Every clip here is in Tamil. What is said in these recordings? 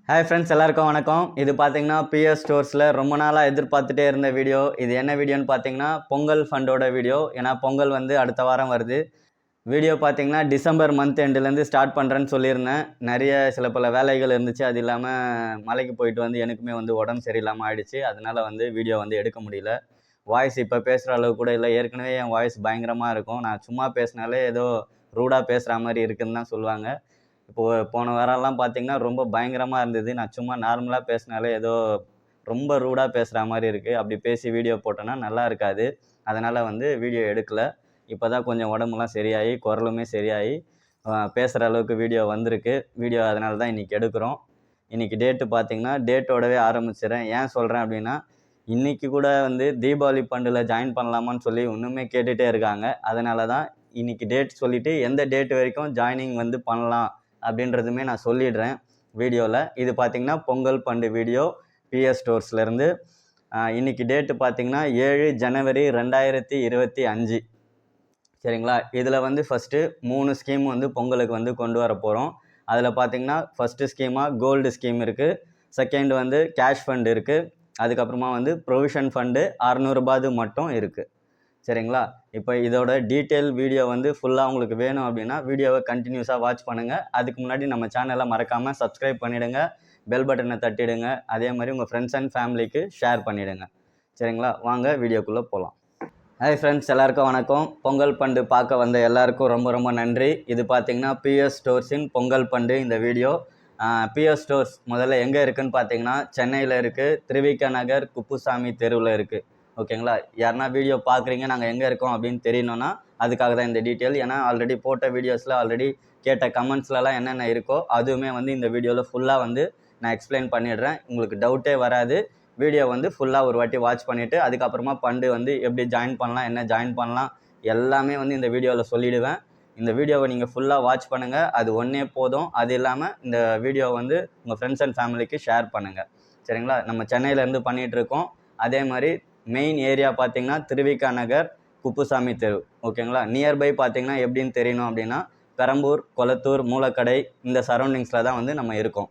ஹாய் ஃப்ரெண்ட்ஸ், எல்லாருக்கும் வணக்கம். இது பார்த்தீங்கன்னா பிஎஸ் ஸ்டோர்ஸில் ரொம்ப நாளாக எதிர்பார்த்துட்டே இருந்த வீடியோ. இது என்ன வீடியோன்னு பார்த்தீங்கன்னா பொங்கல் ஃபண்டோட வீடியோ. ஏன்னா பொங்கல் வந்து அடுத்த வாரம் வருது. வீடியோ பார்த்தீங்கன்னா டிசம்பர் மந்த் எண்டுலேருந்து ஸ்டார்ட் பண்ணுறேன்னு சொல்லியிருந்தேன். சில பல வேலைகள் இருந்துச்சு. அது இல்லாமல் மலைக்கு போயிட்டு வந்து எனக்குமே வந்து உடம்பு சரியில்லாமல் ஆயிடுச்சு. அதனால் வந்து வீடியோ வந்து எடுக்க முடியல. வாய்ஸ் இப்போ பேசுகிற அளவு கூட இல்லை. ஏற்கனவே என் வாய்ஸ் பயங்கரமாக இருக்கும். நான் சும்மா பேசினாலே ஏதோ ரூடாக பேசுகிற மாதிரி இருக்குதுன்னு தான் சொல்லுவாங்க. போன வாரம்லாம் பார்த்தீங்கன்னா ரொம்ப பயங்கரமாக இருந்தது. நான் சும்மா நார்மலாக பேசினாலே ஏதோ ரொம்ப ரூடாக பேசுகிற மாதிரி இருக்குது. அப்படி பேசி வீடியோ போட்டோன்னா நல்லா இருக்காது. அதனால் வந்து வீடியோ எடுக்கல. இப்போ தான் கொஞ்சம் உடம்புலாம் சரியாகி குரலுமே சரியாகி பேசுகிற அளவுக்கு வீடியோ வந்திருக்கு. வீடியோ அதனால தான் இன்றைக்கி எடுக்கிறோம். இன்றைக்கி டேட்டு பார்த்தீங்கன்னா டேட்டோடவே ஆரம்பிச்சிடறேன். ஏன் சொல்கிறேன் அப்படின்னா, இன்றைக்கி கூட வந்து தீபாவளி ஃபண்டில் ஜாயின் பண்ணலாமான்னு சொல்லி இன்னுமே கேட்டுகிட்டே இருக்காங்க. அதனால தான் இன்றைக்கி டேட் சொல்லிவிட்டு எந்த டேட் வரைக்கும் ஜாயினிங் வந்து பண்ணலாம் அப்படின்றதுமே நான் சொல்லிடுறேன் வீடியோவில். இது பார்த்திங்கன்னா பொங்கல் ஃபண்டு வீடியோ பிஎஸ் ஸ்டோர்ஸ்லேருந்து. இன்றைக்கி டேட்டு பார்த்திங்கன்னா 7 ஜனவரி 2025. சரிங்களா? இதில் வந்து ஃபஸ்ட்டு 3 ஸ்கீம் வந்து பொங்கலுக்கு வந்து கொண்டு வர போகிறோம். அதில் பார்த்திங்கன்னா ஃபஸ்ட்டு ஸ்கீமாக கோல்டு ஸ்கீம் இருக்குது. செகண்ட் வந்து கேஷ் ஃபண்ட் இருக்குது. அதுக்கப்புறமா வந்து ப்ரொவிஷன் ஃபண்டு ரூ. 600 மட்டும் இருக்குது. சரிங்களா? இப்போ இதோட டீட்டெயில் வீடியோ வந்து ஃபுல்லாக உங்களுக்கு வேணும் அப்படின்னா வீடியோவை கண்டினியூஸாக வாட்ச் பண்ணுங்கள். அதுக்கு முன்னாடி நம்ம சேனலை மறக்காமல் சப்ஸ்கிரைப் பண்ணிவிடுங்க, பெல் பட்டனை தட்டிடுங்க. அதே மாதிரி உங்கள் ஃப்ரெண்ட்ஸ் அண்ட் ஃபேமிலிக்கு ஷேர் பண்ணிவிடுங்க. சரிங்களா? வாங்க வீடியோக்குள்ளே போகலாம். ஹாய் ஃப்ரெண்ட்ஸ், எல்லாருக்கும் வணக்கம். பொங்கல் ஃபண்டு பார்க்க வந்த எல்லாருக்கும் ரொம்ப ரொம்ப நன்றி. இது பார்த்திங்கன்னா பிஎஸ் ஸ்டோர்ஸின் பொங்கல் ஃபண்டு இந்த வீடியோ. பிஎஸ் ஸ்டோர்ஸ் முதல்ல எங்கே இருக்குதுன்னு பார்த்தீங்கன்னா சென்னையில் இருக்குது. திருவிக நகர் குப்புசாமி தெருவில் இருக்குது. ஓகேங்களா? யாருன்னா வீடியோ பார்க்குறீங்க, நாங்கள் எங்கே இருக்கோம் அப்படின்னு தெரியணுன்னா அதுக்காக தான் இந்த டீட்டெயில். ஏன்னா ஆல்ரெடி போட்ட வீடியோஸில் ஆல்ரெடி கேட்ட கமெண்ட்ஸ்லலாம் என்னென்ன இருக்கோ அதுவுமே வந்து இந்த வீடியோவில் ஃபுல்லாக வந்து நான் எக்ஸ்பிளைன் பண்ணிடுறேன். உங்களுக்கு டவுட்டே வராது. வீடியோ வந்து ஃபுல்லாக ஒரு வாட்டி வாட்ச் பண்ணிவிட்டு அதுக்கப்புறமா ஃபண்டு வந்து எப்படி ஜாயின் பண்ணலாம், என்ன ஜாயின் பண்ணலாம் எல்லாமே வந்து இந்த வீடியோவில் சொல்லிவிடுவேன். இந்த வீடியோவை நீங்கள் ஃபுல்லாக வாட்ச் பண்ணுங்கள். அது ஒன்றே போதும். அது இல்லாமல் இந்த வீடியோ வந்து உங்கள் ஃப்ரெண்ட்ஸ் அண்ட் ஃபேமிலிக்கு ஷேர் பண்ணுங்கள். சரிங்களா? நம்ம சென்னையிலேருந்து பண்ணிகிட்ருக்கோம். அதே மாதிரி மெயின் ஏரியா பார்த்தீங்கன்னா திருவிக நகர் குப்புசாமி தெரு. ஓகேங்களா? நியர்பை பார்த்தீங்கன்னா எப்படின்னு தெரியணும் அப்படின்னா பெரம்பூர், கொளத்தூர், மூலக்கடை இந்த சரௌண்டிங்ஸில் தான் வந்து நம்ம இருக்கோம்.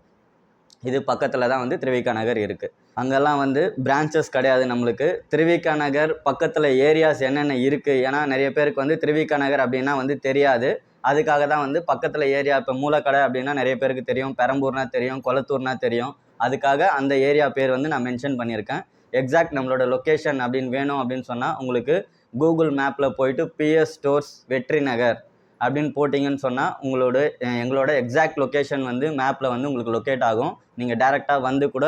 இது பக்கத்தில் தான் வந்து திருவிக நகர் இருக்குது. அங்கெல்லாம் வந்து பிரான்ச்சஸ் கிடையாது நம்மளுக்கு. திருவிக நகர் பக்கத்தில் ஏரியாஸ் என்னென்ன இருக்குது, ஏன்னா நிறைய பேருக்கு வந்து திருவிக நகர் அப்படின்னா வந்து தெரியாது. அதுக்காக தான் வந்து பக்கத்தில் ஏரியா, இப்போ மூலக்கடை அப்படின்னா நிறைய பேருக்கு தெரியும், பெரம்பூர்னா தெரியும், கொளத்தூர்னா தெரியும். அதுக்காக அந்த ஏரியா பேர் வந்து நான் மென்ஷன் பண்ணியிருக்கேன். எக்ஸாக்ட் நம்மளோட லொக்கேஷன் அப்படின்னு வேணும் அப்படின்னு சொன்னால் உங்களுக்கு கூகுள் மேப்பில் போயிட்டு பிஎஸ் ஸ்டோர்ஸ் வெற்றி நகர் அப்படின்னு போட்டிங்கன்னு சொன்னால் எங்களோட எக்ஸாக்ட் லொக்கேஷன் வந்து மேப்பில் வந்து உங்களுக்கு லொக்கேட் ஆகும். நீங்கள் டேரெக்டாக வந்து கூட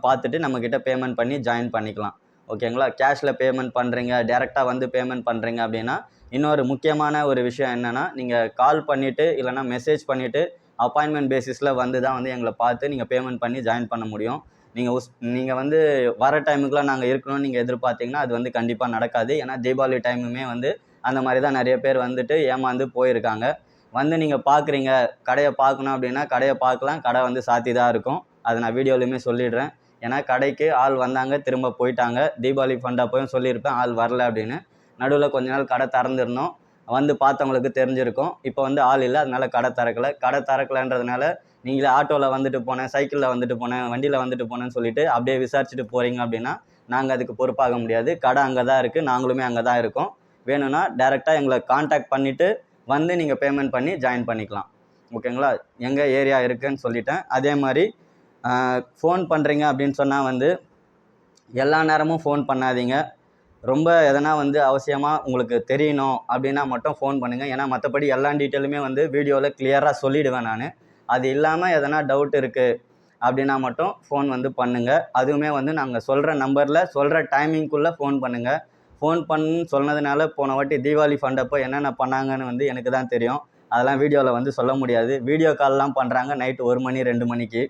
பார்த்துட்டு நம்மக்கிட்ட பேமெண்ட் பண்ணி ஜாயின் பண்ணிக்கலாம். ஓகேங்களா? கேஷில் பேமெண்ட் பண்ணுறீங்க, டேரெக்டாக வந்து பேமெண்ட் பண்ணுறீங்க அப்படின்னா இன்னொரு முக்கியமான ஒரு விஷயம் என்னென்னா, நீங்கள் கால் பண்ணிவிட்டு இல்லைனா மெசேஜ் பண்ணிவிட்டு அப்பாயின்மெண்ட் பேசிஸில் வந்து தான் வந்து எங்களை பார்த்து நீங்கள் பேமெண்ட் பண்ணி ஜாயின் பண்ண முடியும். நீங்கள் வந்து வர டைமுக்குலாம் நாங்கள் இருக்கணும்னு நீங்கள் எதிர்பார்த்தீங்கன்னா அது வந்து கண்டிப்பாக நடக்காது. ஏன்னா தீபாவளி டைமுமே வந்து அந்த மாதிரி தான் நிறைய பேர் வந்துட்டு ஏமாந்து போயிருக்காங்க. வந்து நீங்கள் பார்க்குறீங்க, கடையை பார்க்கணும் அப்படின்னா கடையை பார்க்கலாம். கடை வந்து சாத்தி தான் இருக்கும். அதை நான் வீடியோலையுமே சொல்லிடுறேன். ஏன்னா கடைக்கு ஆள் வந்தாங்க, திரும்ப போயிட்டாங்க. தீபாவளி ஃபண்ட் அப்போயும் சொல்லியிருப்பேன் ஆள் வரல அப்படின்னு. நடுவில் கொஞ்ச நாள் கடை திறந்துருந்தோம். வந்து பார்த்தவங்களுக்கு தெரிஞ்சிருக்கும். இப்போ வந்து ஆள் இல்லை, அதனால கடை திறக்கலை. கடை திறக்கலைன்றதுனால நீங்களே ஆட்டோவில் வந்துட்டு போனேன், சைக்கிளில் வந்துட்டு போனேன், வண்டியில் வந்துட்டு போனேன்னு சொல்லிட்டு அப்படியே விசாரிச்சுட்டு போகிறீங்க அப்படின்னா நாங்கள் அதுக்கு பொறுப்பாக முடியாது. கடை அங்கே தான் இருக்குது, நாங்களுமே அங்கே தான் இருக்கோம். வேணும்னா டேரெக்டாக எங்களை காண்டாக்ட் பண்ணிவிட்டு வந்து நீங்கள் பேமெண்ட் பண்ணி ஜாயின் பண்ணிக்கலாம். ஓகேங்களா? எங்கே ஏரியா இருக்குதுன்னு சொல்லிட்டேன். அதே மாதிரி ஃபோன் பண்ணுறீங்க அப்படின்னு சொன்னால் வந்து எல்லா நேரமும் ஃபோன் பண்ணாதீங்க. ரொம்ப எதனா வந்து அவசியமாக உங்களுக்கு தெரியணும் அப்படின்னா மட்டும் ஃபோன் பண்ணுங்கள். ஏன்னா மற்றபடி எல்லா டீட்டெயிலுமே வந்து வீடியோவில் கிளியராக சொல்லிவிடுவேன் நான். அது இல்லாமல் எதனா டவுட் இருக்குது அப்படின்னா மட்டும் ஃபோன் வந்து பண்ணுங்கள். அதுவுமே வந்து நாங்கள் சொல்கிற நம்பரில் சொல்கிற டைமிங்குள்ளே ஃபோன் பண்ணுங்கள். ஃபோன் பண்ணுன்னு சொன்னதுனால போன வாட்டி தீபாவளி ஃபண்ட் அப்போ என்னென்ன பண்ணாங்கன்னு வந்து எனக்கு தான் தெரியும். அதெல்லாம் வீடியோவில் வந்து சொல்ல முடியாது. வீடியோ கால்லாம் பண்ணுறாங்க நைட்டு 1 மணி 2 மணிக்கு.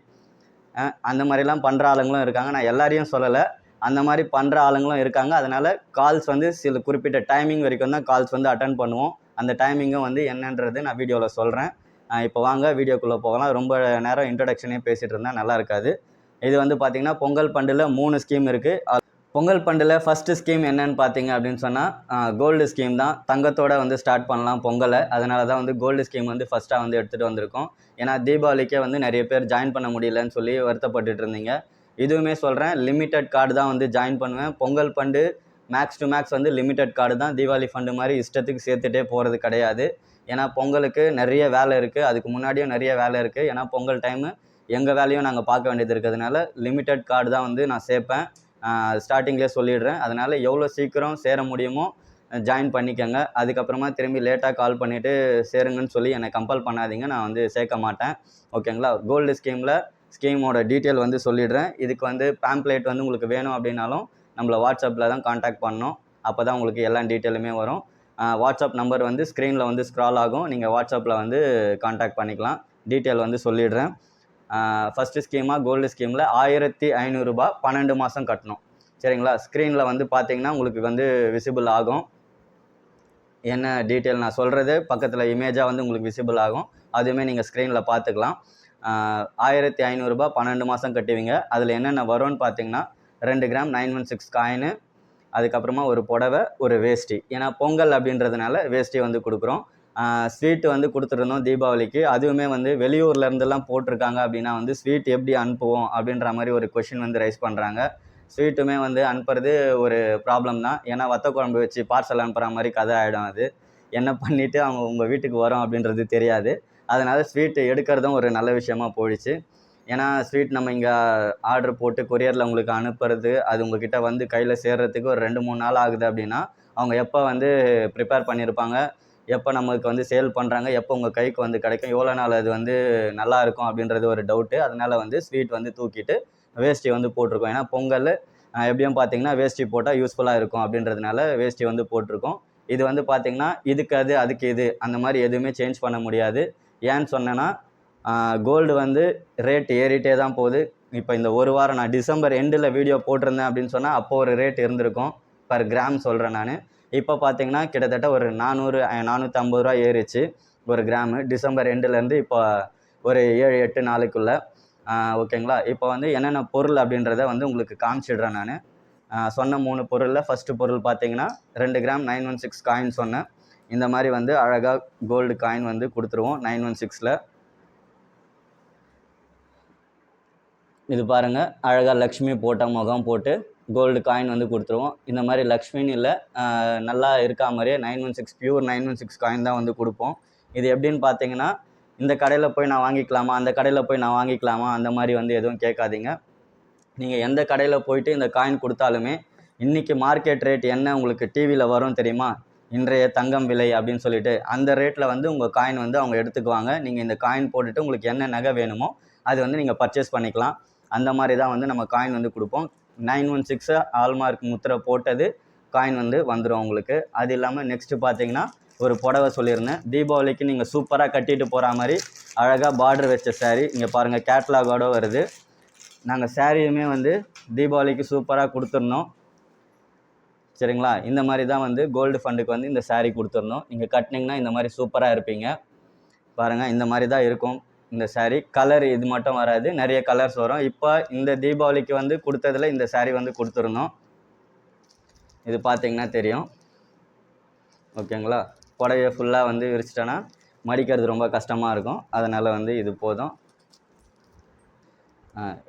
அந்த மாதிரிலாம் பண்ணுற ஆளுங்களும் இருக்காங்க. நான் எல்லாரையும் சொல்லலை, அந்த மாதிரி பண்ணுற ஆளுங்களும் இருக்காங்க. அதனால் கால்ஸ் வந்து சில குறிப்பிட்ட டைமிங் வரைக்கும் தான் கால்ஸ் வந்து அட்டன் பண்ணுவோம். அந்த டைமிங்கும் வந்து என்னன்றது நான் வீடியோவில் சொல்கிறேன். இப்போ வாங்க வீடியோக்குள்ளே போகலாம். ரொம்ப நேரம் இன்ட்ரடக்ஷனே பேசிகிட்டு இருந்தால் நல்லா இருக்காது. இது வந்து பார்த்திங்கன்னா பொங்கல் ஃபண்டில் 3 ஸ்கீம் இருக்குது. பொங்கல் ஃபண்டில் ஃபஸ்ட்டு ஸ்கீம் என்னன்னு பார்த்தீங்க அப்படின்னு சொன்னால் கோல்டு ஸ்கீம் தான். தங்கத்தோடு வந்து ஸ்டார்ட் பண்ணலாம் பொங்கலை. அதனால தான் வந்து கோல்டு ஸ்கீம் வந்து ஃபஸ்ட்டாக வந்து எடுத்துகிட்டு வந்திருக்கோம். ஏன்னா தீபாவளிக்கே வந்து நிறைய பேர் ஜாயின் பண்ண முடியலன்னு சொல்லி வருத்தப்பட்டுட்டு இருந்தீங்க. இதுவுமே சொல்கிறேன், லிமிட்டட் கார்டு தான் வந்து ஜாயின் பண்ணுவேன். Pongal fund max to max வந்து லிமிட்டட் கார்டு தான். தீபாவளி ஃபண்டு மாதிரி இஷ்டத்துக்கு சேர்த்துட்டே போகிறது கிடையாது. ஏன்னா பொங்கலுக்கு நிறைய வேலை இருக்குது, அதுக்கு முன்னாடியும் நிறைய வேலை இருக்குது. ஏன்னா பொங்கல் டைமு எங்கள் வேலையும் நாங்கள் பார்க்க வேண்டியது இருக்கிறதுனால லிமிட்டட் கார்டு தான் வந்து நான் சேர்ப்பேன். ஸ்டார்டிங்லேயே சொல்லிடுறேன். அதனால் எவ்வளோ சீக்கிரம் சேர முடியுமோ ஜாயின் பண்ணிக்கோங்க. அதுக்கப்புறமா திரும்பி லேட்டாக கால் பண்ணிவிட்டு சேருங்கன்னு சொல்லி என்னை கம்பல் பண்ணாதீங்க, நான் வந்து சேர்க்க மாட்டேன். ஓகேங்களா? கோல்டு ஸ்கீமோட டீட்டெயில் வந்து சொல்லிடுறேன். இதுக்கு வந்து பேம்ப்ளேட் வந்து உங்களுக்கு வேணும் அப்படின்னாலும் நம்மளை வாட்ஸ்அப்பில் தான் காண்டாக்ட் பண்ணணும். அப்போ தான் உங்களுக்கு எல்லா டீட்டெயிலுமே வரும். வாட்ஸ்அப் நம்பர் வந்து ஸ்க்ரீனில் வந்து ஸ்க்ரால் ஆகும். நீங்கள் வாட்ஸ்அப்பில் வந்து காண்டாக்ட் பண்ணிக்கலாம். டீட்டெயில் வந்து சொல்லிடுறேன். ஃபஸ்ட்டு ஸ்கீமாக கோல்டு ஸ்கீமில் ரூ. 1500 12 மாதம் கட்டணும். சரிங்களா? ஸ்க்ரீனில் வந்து பார்த்தீங்கன்னா உங்களுக்கு வந்து விசிபிள் ஆகும். என்ன டீட்டெயில் நான் சொல்கிறது பக்கத்தில் இமேஜாக வந்து உங்களுக்கு விசிபிள் ஆகும். அதுவுமே நீங்கள் ஸ்க்ரீனில் பார்த்துக்கலாம். ரூ. 1500 12 மாதம் கட்டுவீங்க. அதில் என்னென்ன வரும்னு பார்த்தீங்கன்னா 2 கிராம் 916 காயினு, அதுக்கப்புறமா ஒரு புடவை, ஒரு வேஷ்டி. ஏன்னா பொங்கல் அப்படின்றதுனால வேஷ்டி வந்து கொடுக்குறோம். ஸ்வீட்டு வந்து கொடுத்துருந்தோம் தீபாவளிக்கு. அதுவுமே வந்து வெளியூர்லேருந்துலாம் போட்டிருக்காங்க அப்படின்னா வந்து ஸ்வீட் எப்படி அனுப்புவோம் அப்படின்ற மாதிரி ஒரு கொஷின் வந்து ரைஸ் பண்ணுறாங்க. ஸ்வீட்டுமே வந்து அனுப்புறது ஒரு ப்ராப்ளம் தான். ஏன்னா வத்த குழம்பு வச்சு பார்சல் அனுப்புகிற மாதிரி கதை ஆகிடும். அது என்ன பண்ணிவிட்டு அவங்க உங்கள் வீட்டுக்கு வரோம் அப்படின்றது தெரியாது. அதனால் ஸ்வீட்டு எடுக்கிறதும் ஒரு நல்ல விஷயமா போயிடுச்சு. ஏன்னா ஸ்வீட் நம்ம இங்கே ஆர்டர் போட்டு கொரியரில் உங்களுக்கு அனுப்புறது, அது உங்கள்கிட்ட வந்து கையில் சேர்கிறதுக்கு ஒரு 2-3 நாள் ஆகுது அப்படின்னா அவங்க எப்போ வந்து ப்ரிப்பேர் பண்ணியிருப்பாங்க, எப்போ நமக்கு வந்து சேல் பண்ணுறாங்க, எப்போ உங்கள் கைக்கு வந்து கிடைக்கும், எவ்வளோ நாள் அது வந்து நல்லாயிருக்கும் அப்படின்றது ஒரு டவுட்டு. அதனால் வந்து ஸ்வீட் வந்து தூக்கிட்டு வேஷ்டி வந்து போட்டிருக்கோம். ஏன்னா பொங்கல் எப்படியும் பார்த்தீங்கன்னா வேஷ்டி போட்டால் யூஸ்ஃபுல்லாக இருக்கும் அப்படின்றதுனால வேஷ்டி வந்து போட்டிருக்கோம். இது வந்து பார்த்தீங்கன்னா இதுக்கு அது அதுக்கு இது அந்த மாதிரி எதுவுமே சேஞ்ச் பண்ண முடியாது. ஏன்னு சொன்னேன்னா கோல்டு வந்து ரேட் ஏறிட்டே தான் போகுது. இப்போ இந்த ஒரு வாரம் நான் டிசம்பர் எண்டில் வீடியோ போட்டிருந்தேன் அப்படின்னு சொன்னால் அப்போது ஒரு ரேட் இருந்திருக்கும். பர் கிராம் சொல்கிறேன் நான். இப்போ பார்த்தீங்கன்னா கிட்டத்தட்ட ஒரு 400-450 ஏறிச்சு ஒரு கிராமு. டிசம்பர் எண்டுலேருந்து இப்போ ஒரு 7-8 நாளுக்குள்ளே. ஓகேங்களா? இப்போ வந்து என்னென்ன பொருள் அப்படின்றத வந்து உங்களுக்கு காமிச்சிடுறேன் நான். சொன்ன 3 பொருளில் ஃபஸ்ட்டு பொருள் பார்த்தீங்கன்னா 2 கிராம் 916 காயின் சொன்னேன். இந்த மாதிரி வந்து அழகாக கோல்டு காயின் வந்து கொடுத்துருவோம் 916ல். இது பாருங்கள், அழகாக லக்ஷ்மி போட்ட முகம் போட்டு கோல்டு காயின் வந்து கொடுத்துருவோம். இந்த மாதிரி லக்ஷ்மின்னு இல்லை, நல்லா இருக்கா மாதிரியே 916 பியூர் 916 காயின் தான் வந்து கொடுப்போம். இது எப்படின்னு பார்த்தீங்கன்னா இந்த கடையில் போய் நான் வாங்கிக்கலாமா, அந்த கடையில் போய் நான் வாங்கிக்கலாமா, அந்த மாதிரி வந்து எதுவும் கேட்காதீங்க. நீங்கள் எந்த கடையில் போயிட்டு இந்த காயின் கொடுத்தாலுமே இன்றைக்கி மார்க்கெட் ரேட் என்ன உங்களுக்கு டிவியில் வரும் தெரியுமா, இன்றைய தங்கம் விலை அப்படின்னு சொல்லிட்டு அந்த ரேட்டில் வந்து உங்கள் காயின் வந்து அவங்க எடுத்துக்குவாங்க. நீங்கள் இந்த காயின் போட்டுட்டு உங்களுக்கு என்ன நகை வேணுமோ அது வந்து நீங்கள் பர்ச்சேஸ் பண்ணிக்கலாம். அந்த மாதிரி தான் வந்து நம்ம காயின் வந்து கொடுப்போம். 916 ஹால்மார்க் முத்திரை போட்டது காயின் வந்து வந்துடும் உங்களுக்கு. அது இல்லாமல் நெக்ஸ்ட்டு பார்த்தீங்கன்னா ஒரு புடவை சொல்லியிருந்தேன். தீபாவளிக்கு நீங்கள் சூப்பராக கட்டிட்டு போகிற மாதிரி அழகாக பார்டர் வச்ச சாரீ. இங்கே பாருங்கள், கேட்லாகோடு வருது. நாங்கள் சாரியுமே வந்து தீபாவளிக்கு சூப்பராக கொடுத்துருந்தோம். சரிங்களா? இந்த மாதிரி தான் வந்து கோல்டு ஃபண்டுக்கு வந்து இந்த சாரீ கொடுத்துருந்தோம். நீங்கள் கட்டினீங்கன்னா இந்த மாதிரி சூப்பராக இருப்பீங்க. பாருங்கள், இந்த மாதிரி தான் இருக்கும் இந்த சாரீ. கலர் இது மட்டும் வராது, நிறைய கலர்ஸ் வரும். இப்போ இந்த தீபாவளிக்கு வந்து கொடுத்ததில் இந்த சாரீ வந்து கொடுத்துருந்தோம். இது பார்த்தீங்கன்னா தெரியும். ஓகேங்களா? புடவையை ஃபுல்லாக வந்து விரிச்சிட்டோன்னா மடிக்கிறது ரொம்ப கஷ்டமாக இருக்கும். அதனால் வந்து இது போதும்.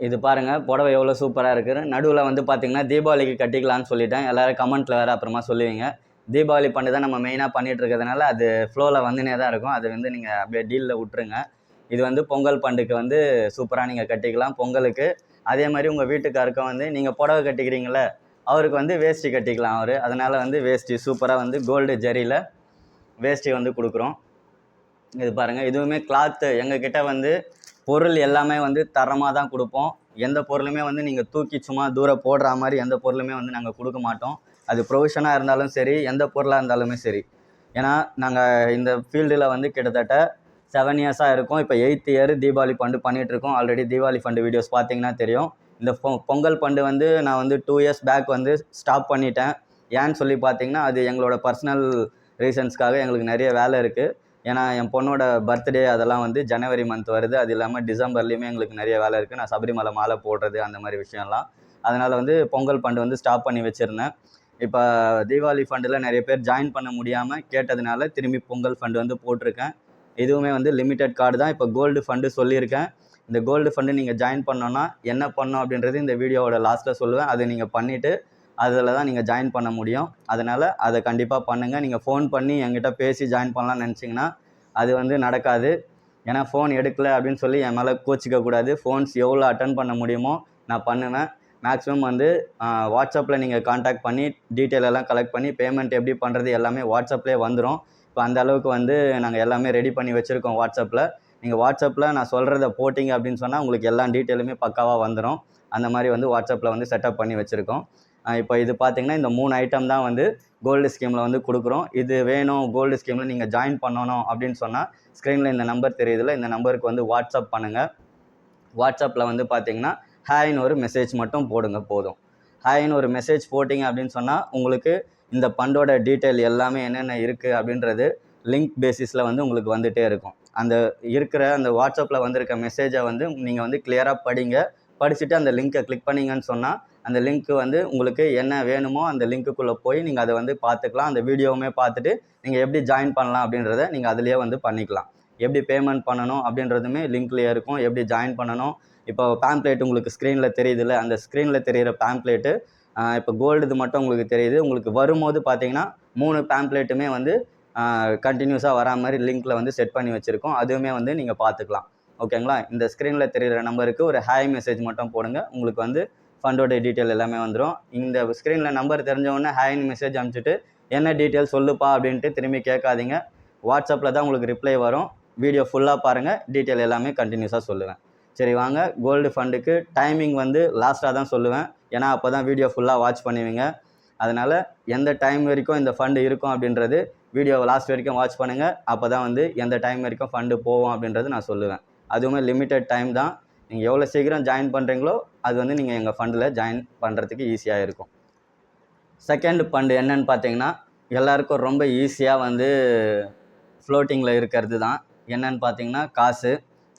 இது பாருங்கள், புடவை எவ்வளோ சூப்பராக இருக்குது. நடுவில் வந்து பார்த்திங்கன்னா தீபாவளிக்கு கட்டிக்கலான்னு சொல்லிட்டேன். எல்லோரும் கமெண்ட்டில் வேறு அப்புறமா சொல்லுவீங்க. தீபாவளி பண்ணி தான் நம்ம மெயினாக பண்ணிகிட்டு இருக்கிறதுனால அது ஃப்ளோவில் வந்துனே தான் இருக்கும். அது வந்து நீங்கள் அப்படியே டீலில் விட்டுருங்க. இது வந்து பொங்கல் பண்டுக்கு வந்து சூப்பராக நீங்கள் கட்டிக்கலாம் பொங்கலுக்கு. அதே மாதிரி உங்கள் வீட்டுக்காருக்க வந்து நீங்கள் புடவை கட்டிக்கிறீங்கள, அவருக்கு வந்து வேஷ்டி கட்டிக்கலாம் அவர். அதனால் வந்து வேஷ்டி சூப்பராக வந்து கோல்டு ஜரியில் வேஷ்டி வந்து கொடுக்குறோம். இது பாருங்கள், இதுவுமே கிளாத்து. எங்ககிட்ட வந்து பொருள் எல்லாமே வந்து தரமாக தான் கொடுப்போம். எந்த பொருளுமே வந்து நீங்கள் தூக்கி சும்மா தூரம் போடுற மாதிரி எந்த பொருளுமே வந்து நாங்கள் கொடுக்க மாட்டோம். அது ப்ரொவிஷனாக இருந்தாலும் சரி, எந்த பொருளாக இருந்தாலுமே சரி. ஏன்னா நாங்கள் இந்த ஃபீல்டில் வந்து கிட்டத்தட்ட 7 இயர்ஸாக இருக்கும். இப்போ 8th இயர் தீபாவளி ஃபண்டு பண்ணிகிட்ருக்கோம். ஆல்ரெடி தீபாவளி ஃபண்டு வீடியோஸ் பார்த்தீங்கன்னா தெரியும். இந்த பொங்கல் ஃபண்டு வந்து நான் வந்து 2 இயர்ஸ் பேக் வந்து ஸ்டாப் பண்ணிட்டேன். ஏன்னு சொல்லி பார்த்தீங்கன்னா அது எங்களோட பர்சனல் ரீசன்ஸ்க்காக எங்களுக்கு நிறைய வேலை இருக்குது. ஏன்னா என் பொண்ணோட பர்த்டே அதெல்லாம் வந்து ஜனவரி மந்த் வருது. அது இல்லாமல் டிசம்பர்லேயுமே எங்களுக்கு நிறைய வேலை இருக்குது. நான் சபரிமலை மாலை போடுறது அந்த மாதிரி விஷயம்லாம். அதனால் வந்து பொங்கல் ஃபண்டு வந்து ஸ்டாப் பண்ணி வச்சுருந்தேன். இப்போ தீபாவளி ஃபண்டில் நிறைய பேர் ஜாயின் பண்ண முடியாமல் கேட்டதுனால திரும்பி பொங்கல் ஃபண்டு வந்து போட்டிருக்கேன். இதுவுமே வந்து லிமிட்டட் கார்டு தான். இப்போ கோல்டு ஃபண்டு சொல்லியிருக்கேன். இந்த கோல்டு ஃபண்டு நீங்கள் ஜாயின் பண்ணோன்னா என்ன பண்ணணும் அப்படின்றது இந்த வீடியோவோட லாஸ்ட்டில் சொல்லுவேன். அது நீங்கள் பண்ணிவிட்டு அதில் தான் நீங்கள் ஜாயின் பண்ண முடியும். அதனால் அதை கண்டிப்பாக பண்ணுங்கள். நீங்கள் ஃபோன் பண்ணி என்கிட்ட பேசி ஜாயின் பண்ணலான்னு நினச்சிங்கன்னா அது வந்து நடக்காது. ஏன்னா ஃபோன் எடுக்கலை அப்படின்னு சொல்லி என் மேலே கோச்சிக்கக்கூடாது. ஃபோன்ஸ் எவ்வளோ அட்டன் பண்ண முடியுமோ நான் பண்ணுவேன். மேக்ஸிமம் வந்து வாட்ஸ்அப்பில் நீங்கள் காண்டாக்ட் பண்ணி டீட்டெயில் எல்லாம் கலெக்ட் பண்ணி பேமெண்ட் எப்படி பண்ணுறது எல்லாமே வாட்ஸ்அப்லேயே வந்துடும். இப்போ அந்த அளவுக்கு வந்து நாங்கள் எல்லாமே ரெடி பண்ணி வச்சுருக்கோம் வாட்ஸ்அப்பில். நீங்கள் வாட்ஸ்அப்பில் நான் சொல்கிறத போட்டிங்க அப்படின்னு சொன்னால் உங்களுக்கு எல்லா டீட்டெயிலுமே பக்காவாக வந்துடும். அந்த மாதிரி வந்து வாட்ஸ்அப்பில் வந்து செட்டப் பண்ணி வச்சுருக்கோம். இப்போ இது பார்த்திங்கன்னா இந்த 3 ஐட்டம் தான் வந்து கோல்டு ஸ்கீமில் வந்து கொடுக்குறோம். இது வேணும், கோல்டு ஸ்கீமில் நீங்கள் ஜாயின் பண்ணணும் அப்படின்னு சொன்னால் ஸ்க்ரீனில் இந்த நம்பர் தெரியுதுல்ல, இந்த நம்பருக்கு வந்து வாட்ஸ்அப் பண்ணுங்கள். வாட்ஸ்அப்பில் வந்து பார்த்திங்கன்னா ஹாய்னு ஒரு மெசேஜ் மட்டும் போடுங்க போதும். ஹாய்னு ஒரு மெசேஜ் போட்டிங்க அப்படின்னு சொன்னால் உங்களுக்கு இந்த ஃபண்டோட டீட்டெயில் எல்லாமே என்னென்ன இருக்குது அப்படின்றது லிங்க் பேசிஸில் வந்து உங்களுக்கு வந்துகிட்டே இருக்கும். அந்த அந்த வாட்ஸ்அப்பில் வந்திருக்க மெசேஜை வந்து நீங்கள் வந்து கிளியராக படிங்க. படிச்சுட்டு அந்த லிங்க்கை கிளிக் பண்ணிங்கன்னு சொன்னால் அந்த லிங்க்கு வந்து உங்களுக்கு என்ன வேணுமோ அந்த லிங்க்குள்ளே போய் நீங்கள் அதை வந்து பார்த்துக்கலாம். அந்த வீடியோவுமே பார்த்துட்டு நீங்கள் எப்படி ஜாயின் பண்ணலாம் அப்படின்றத நீங்கள் அதிலேயே வந்து பண்ணிக்கலாம். எப்படி பேமெண்ட் பண்ணணும் அப்படின்றதுமே லிங்க்லேயே இருக்கும். எப்படி ஜாயின் பண்ணணும், இப்போ பேம்ப்ளேட் உங்களுக்கு ஸ்க்ரீனில் தெரியுதுல்ல, அந்த ஸ்க்ரீனில் தெரிகிற பேம்ப்ளேட்டு இப்போ கோல்டு இது மட்டும் உங்களுக்கு தெரியுது. உங்களுக்கு வரும்போது பார்த்தீங்கன்னா 3 பேம்ப்ளேட்டுமே வந்து கண்டினியூஸாக வரா மாதிரி லிங்க்கில் வந்து செட் பண்ணி வச்சுருக்கோம். அதுவுமே வந்து நீங்கள் பார்த்துக்கலாம். ஓகேங்களா? இந்த ஸ்க்ரீனில் தெரிகிற நம்பருக்கு ஒரு ஹாய் மெசேஜ் மட்டும் போடுங்க. உங்களுக்கு வந்து ஃபண்டோட டீட்டெயில் எல்லாமே வந்துடும். இந்த ஸ்க்ரீனில் நம்பர் தெரிஞ்சவொடனே ஹாய்னு மெசேஜ் அனுப்பிச்சிட்டு என்ன டீட்டெயில் சொல்லுப்பா அப்படின்ட்டு திரும்பி கேட்காதீங்க. வாட்ஸ்அப்பில் தான் உங்களுக்கு ரிப்ளை வரும். வீடியோ ஃபுல்லாக பாருங்கள், டீட்டெயில் எல்லாமே கண்டினியூஸாக சொல்லுவேன். சரி வாங்க, கோல்டு ஃபண்டுக்கு டைமிங் வந்து லாஸ்ட்டாக தான் சொல்லுவேன். ஏன்னா அப்போ தான் வீடியோ ஃபுல்லாக வாட்ச் பண்ணுவீங்க. அதனால் எந்த டைம் வரைக்கும் இந்த ஃபண்டு இருக்கும் அப்படின்றது வீடியோவை லாஸ்ட் வரைக்கும் வாட்ச் பண்ணுங்கள். அப்போ தான் வந்து எந்த டைம் வரைக்கும் ஃபண்டு போகும் அப்படின்றது நான் சொல்லுவேன். அதுவுமே லிமிட்டட் டைம் தான். நீங்கள் எவ்வளோ சீக்கிரம் ஜாயின் பண்ணுறீங்களோ அது வந்து நீங்கள் எங்கள் ஃபண்டில் ஜாயின் பண்ணுறதுக்கு ஈஸியாக இருக்கும். செகண்ட் ஃபண்டு என்னன்னு பார்த்தீங்கன்னா எல்லாருக்கும் ரொம்ப ஈஸியாக வந்து ஃப்ளோட்டிங்கில் இருக்கிறது தான். என்னன்னு பார்த்தீங்கன்னா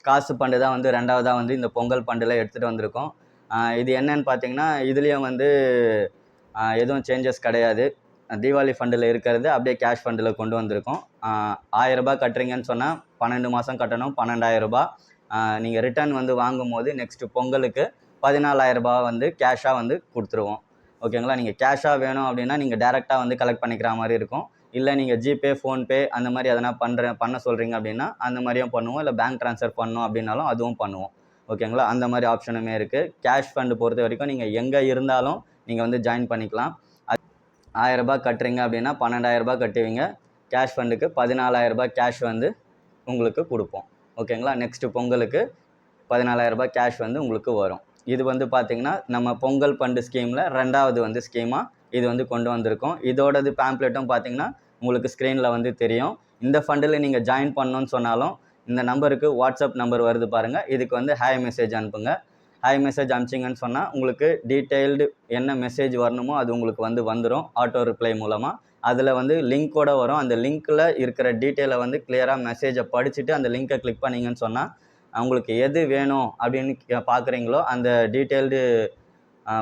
காசு ஃபண்டு தான் வந்து 2வதாக வந்து இந்த பொங்கல் ஃபண்டில் எடுத்துகிட்டு வந்திருக்கோம். இது என்னன்னு பார்த்தீங்கன்னா இதுலேயும் வந்து எதுவும் சேஞ்சஸ் கிடையாது. தீபாவளி ஃபண்டில் இருக்கிறது அப்படியே கேஷ் ஃபண்டில் கொண்டு வந்திருக்கோம். 1000 ரூபாய் கட்டுறீங்கன்னு சொன்னால் 12 மாதம் கட்டணும், 12,000 ரூபாய். நீங்கள் ரிட்டர்ன் வந்து வாங்கும்போது நெக்ஸ்ட்டு பொங்கலுக்கு 14,000 ரூபாய் வந்து கேஷாக வந்து கொடுத்துருவோம். ஓகேங்களா? நீங்கள் கேஷாக வேணும் அப்படின்னா நீங்கள் டேரெக்டாக வந்து கலெக்ட் பண்ணிக்கிற மாதிரி இருக்கும். இல்லை நீங்கள் ஜிபே, ஃபோன்பே அந்த மாதிரி எதனா பண்ண சொல்கிறீங்க அப்படின்னா அந்த மாதிரியும் பண்ணுவோம். இல்லை பேங்க் ட்ரான்ஸ்ஃபர் பண்ணணும் அப்படின்னாலும் அதுவும் பண்ணுவோம். ஓகேங்களா? அந்த மாதிரி ஆப்ஷனுமே இருக்குது. கேஷ் ஃபண்டு பொறுத்த வரைக்கும் நீங்கள் எங்கே இருந்தாலும் நீங்கள் வந்து ஜாயின் பண்ணிக்கலாம். 1000 ரூபாய் கட்டுறீங்க அப்படின்னா 12,000 ரூபாய் கட்டுவீங்க. கேஷ் ஃபண்டுக்கு 14,000 ரூபாய் கேஷ் வந்து உங்களுக்கு கொடுப்போம். ஓகேங்களா? நெக்ஸ்ட்டு பொங்கலுக்கு 14,000 ரூபாய் கேஷ் வந்து உங்களுக்கு வரும். இது வந்து பார்த்திங்கன்னா நம்ம பொங்கல் ஃபண்டு ஸ்கீமில் 2வது வந்து ஸ்கீமாக இது வந்து கொண்டு வந்திருக்கோம். இதோடது பேம்ப்ளேட்டும் பார்த்திங்கன்னா உங்களுக்கு ஸ்க்ரீனில் வந்து தெரியும். இந்த ஃபண்டில் நீங்கள் ஜாயின் பண்ணணுன்னு சொன்னாலும் இந்த நம்பருக்கு வாட்ஸ்அப் நம்பர் வருது பாருங்கள், இதுக்கு வந்து ஹாய் மெசேஜ் அனுப்புங்க. ஹாய் மெசேஜ் அனுப்பிச்சிங்கன்னு சொன்னால் உங்களுக்கு டீட்டெயில்டு என்ன மெசேஜ் வரணுமோ அது உங்களுக்கு வந்து வந்துடும் ஆட்டோ ரிப்ளை மூலமாக. அதில் வந்து லிங்க்கோடு வரும். அந்த லிங்க்கில் இருக்கிற டீட்டெயிலை வந்து கிளியராக மெசேஜை படிச்சுட்டு அந்த லிங்க்கை கிளிக் பண்ணிங்கன்னு சொன்னால் உங்களுக்கு எது வேணும் அப்படின்னு பார்க்குறீங்களோ அந்த டீட்டெயில்டு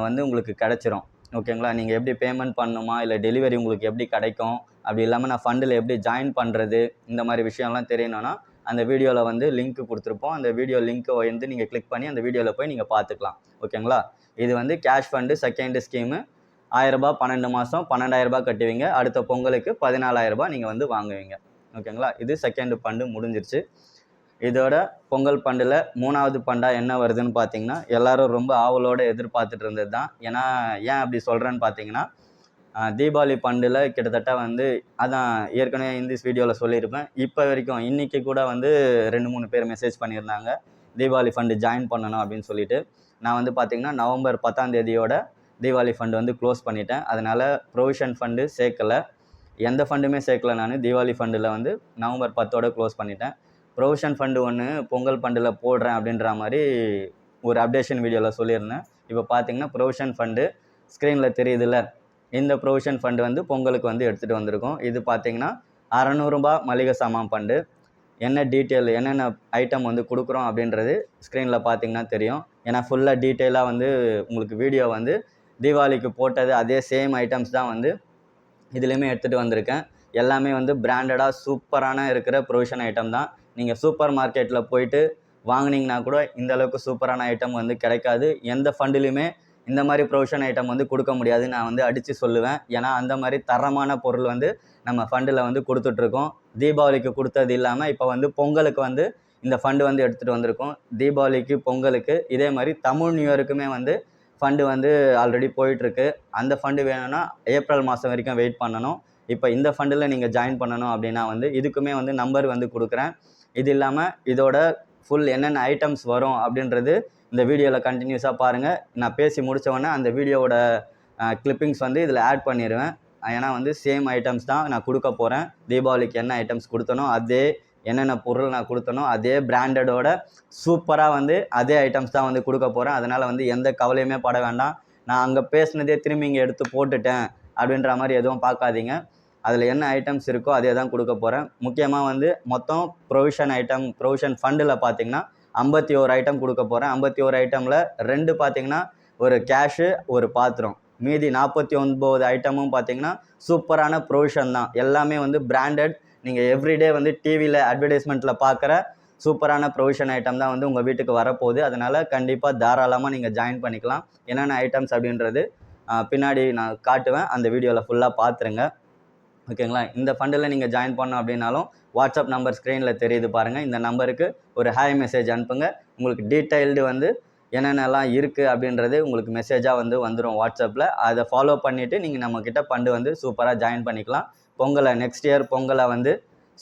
வந்து உங்களுக்கு கிடச்சிரும். ஓகேங்களா? நீங்கள் எப்படி பேமெண்ட் பண்ணணுமா, இல்லை டெலிவரி உங்களுக்கு எப்படி கிடைக்கும், அப்படி இல்லாமல் நான் ஃபண்டில் எப்படி ஜாயின் பண்ணுறது, இந்த மாதிரி விஷயம்லாம் தெரியணும்னா அந்த வீடியோவில் வந்து லிங்க் கொடுத்துருப்போம். அந்த வீடியோ லிங்க்கை வந்து நீங்கள் கிளிக் பண்ணி அந்த வீடியோவில் போய் நீங்கள் பார்த்துக்கலாம். ஓகேங்களா? இது வந்து கேஷ் ஃபண்டு செகண்ட் ஸ்கீமு. 1000 ரூபாய் 12 மாதம் 12,000 ரூபாய் கட்டுவீங்க. அடுத்த பொங்கலுக்கு 14,000 ரூபாய் நீங்கள் வந்து வாங்குவீங்க. ஓகேங்களா? இது செகண்ட் ஃபண்டு முடிஞ்சிருச்சு. இதோட பொங்கல் ஃபண்டில் 3வது ஃபண்டாக என்ன வருதுன்னு பார்த்தீங்கன்னா எல்லோரும் ரொம்ப ஆவலோடு எதிர்பார்த்துட்டு இருந்தது தான். ஏன்னா ஏன் அப்படி சொல்கிறேன்னு பார்த்தீங்கன்னா தீபாவளி ஃபண்டில் கிட்டத்தட்ட வந்து அதான் ஏற்கனவே இந்திஸ் வீடியோவில் சொல்லியிருப்பேன். இப்போ வரைக்கும் இன்றைக்கி கூட வந்து 2-3 பேர் மெசேஜ் பண்ணியிருந்தாங்க தீபாவளி ஃபண்டு ஜாயின் பண்ணணும் அப்படின்னு சொல்லிட்டு. நான் வந்து பார்த்திங்கன்னா நவம்பர் 10ஆம் தேதியோட தீபாவளி ஃபண்டு வந்து க்ளோஸ் பண்ணிட்டேன். அதனால் ப்ரொவிஷன் ஃபண்டு சேர்க்கலை, எந்த ஃபண்டுமே சேர்க்கலை. நான் தீபாவளி ஃபண்டில் வந்து நவம்பர் 10ஓட க்ளோஸ் பண்ணிட்டேன். ப்ரொவிஷன் ஃபண்டு ஒன்று பொங்கல் ஃபண்டில் போடுறேன் அப்படின்ற மாதிரி ஒரு அப்டேஷன் வீடியோவில் சொல்லியிருந்தேன். இப்போ பார்த்தீங்கன்னா ப்ரொவிஷன் ஃபண்டு ஸ்க்ரீனில் தெரியுதுல்ல, இந்த ப்ரொவிஷன் ஃபண்டு வந்து பொங்கலுக்கு வந்து எடுத்துகிட்டு வந்திருக்கோம். இது பார்த்தீங்கன்னா 600 ரூபாய் மளிகை சாமான் ஃபண்டு. என்ன டீட்டெயில் என்னென்ன ஐட்டம் வந்து கொடுக்குறோம் அப்படின்றது ஸ்க்ரீனில் பார்த்தீங்கன்னா தெரியும். ஏன்னா ஃபுல்லாக டீட்டெயிலாக வந்து உங்களுக்கு வீடியோ வந்து தீபாவளிக்கு போட்டது அதே சேம் ஐட்டம்ஸ் தான் வந்து இதுலேயுமே எடுத்துகிட்டு வந்திருக்கேன். எல்லாமே வந்து பிராண்டடாக சூப்பரான இருக்கிற ப்ரொவிஷன் ஐட்டம் தான். நீங்கள் சூப்பர் மார்க்கெட்டில் போயிட்டு வாங்கினீங்கன்னா கூட இந்த அளவுக்கு சூப்பரான ஐட்டம் வந்து கிடைக்காது. எந்த ஃபண்டுலையுமே இந்த மாதிரி ப்ரொவிஷன் ஐட்டம் வந்து கொடுக்க முடியாது நான் வந்து அடித்து சொல்லுவேன். ஏன்னா அந்த மாதிரி தரமான பொருள் வந்து நம்ம ஃபண்டில் வந்து கொடுத்துட்ருக்கோம். தீபாவளிக்கு கொடுத்தது இல்லாமல் இப்போ வந்து பொங்கலுக்கு வந்து இந்த ஃபண்டு வந்து எடுத்துகிட்டு வந்திருக்கோம். தீபாவளிக்கு, பொங்கலுக்கு, இதே மாதிரி தமிழ் நியூ இயருக்குமே வந்து ஃபண்டு வந்து ஆல்ரெடி போயிட்டுருக்கு. அந்த ஃபண்டு வேணும்னா ஏப்ரல் மாதம் வரைக்கும் வெயிட் பண்ணணும். இப்போ இந்த ஃபண்டில் நீங்கள் ஜாயின் பண்ணணும் அப்படின்னா வந்து இதுக்குமே வந்து நம்பர் வந்து கொடுக்குறேன். இது இல்லாமல் இதோட ஃபுல் என்னென்ன ஐட்டம்ஸ் வரும் அப்படின்றது இந்த வீடியோவில் கண்டினியூஸாக பாருங்கள். நான் பேசி முடித்தவொடனே அந்த வீடியோவோட கிளிப்பிங்ஸ் வந்து இதில் ஆட் பண்ணிடுவேன். ஏன்னா வந்து சேம் ஐட்டம்ஸ் தான் நான் கொடுக்க போகிறேன். தீபாவளிக்கு என்ன ஐட்டம்ஸ் கொடுத்தனோ அதே, என்னென்ன பொருள் நான் கொடுத்தனோ அதே பிராண்டடோட சூப்பராக வந்து அதே ஐட்டம்ஸ் தான் வந்து கொடுக்க போகிறேன். அதனால் வந்து எந்த கவலையுமே பட வேண்டாம். நான் அங்கே பேசினதே திரும்பி இங்கே எடுத்து போட்டுட்டேன் அப்படின்ற மாதிரி எதுவும் பார்க்காதீங்க. அதில் என்ன ஐட்டம்ஸ் இருக்கோ அதே தான் கொடுக்க போகிறேன். முக்கியமாக வந்து மொத்தம் ப்ரொவிஷன் ஃபண்டில் பார்த்தீங்கன்னா 51 ஐட்டம் கொடுக்க போகிறேன். 51 ஐட்டமில் 2 பார்த்தீங்கன்னா ஒரு கேஷு, ஒரு பாத்திரம். மீதி 49 ஐட்டமும் பார்த்தீங்கன்னா சூப்பரான ப்ரொவிஷன் தான். எல்லாமே வந்து பிராண்டட். நீங்கள் எவ்ரிடே வந்து டிவியில் அட்வர்டைஸ்மெண்ட்டில் பார்க்குற சூப்பரான ப்ரொவிஷன் ஐட்டம் தான் வந்து உங்கள் வீட்டுக்கு வரப்போகுது. அதனால் கண்டிப்பாக தாராளமாக நீங்கள் ஜாயின் பண்ணிக்கலாம். என்னென்ன ஐட்டம்ஸ் அப்படின்றது பின்னாடி நான் காட்டுவேன். அந்த வீடியோவில் ஃபுல்லாக பார்த்துருங்க. ஓகேங்களா? இந்த ஃபண்டில் நீங்கள் ஜாயின் பண்ணோம் அப்படின்னாலும் வாட்ஸ்அப் நம்பர் ஸ்க்ரீனில் தெரியுது பாருங்கள். இந்த நம்பருக்கு ஒரு ஹாய் மெசேஜ் அனுப்புங்க. உங்களுக்கு டீட்டெயில்டு வந்து என்னென்னலாம் இருக்குது அப்படின்றது உங்களுக்கு மெசேஜாக வந்து வந்துடும் வாட்ஸ்அப்பில். அதை ஃபாலோ பண்ணிவிட்டு நீங்கள் நம்மக்கிட்ட ஃபண்டு வந்து சூப்பராக ஜாயின் பண்ணிக்கலாம். நெக்ஸ்ட் இயர் பொங்கலை வந்து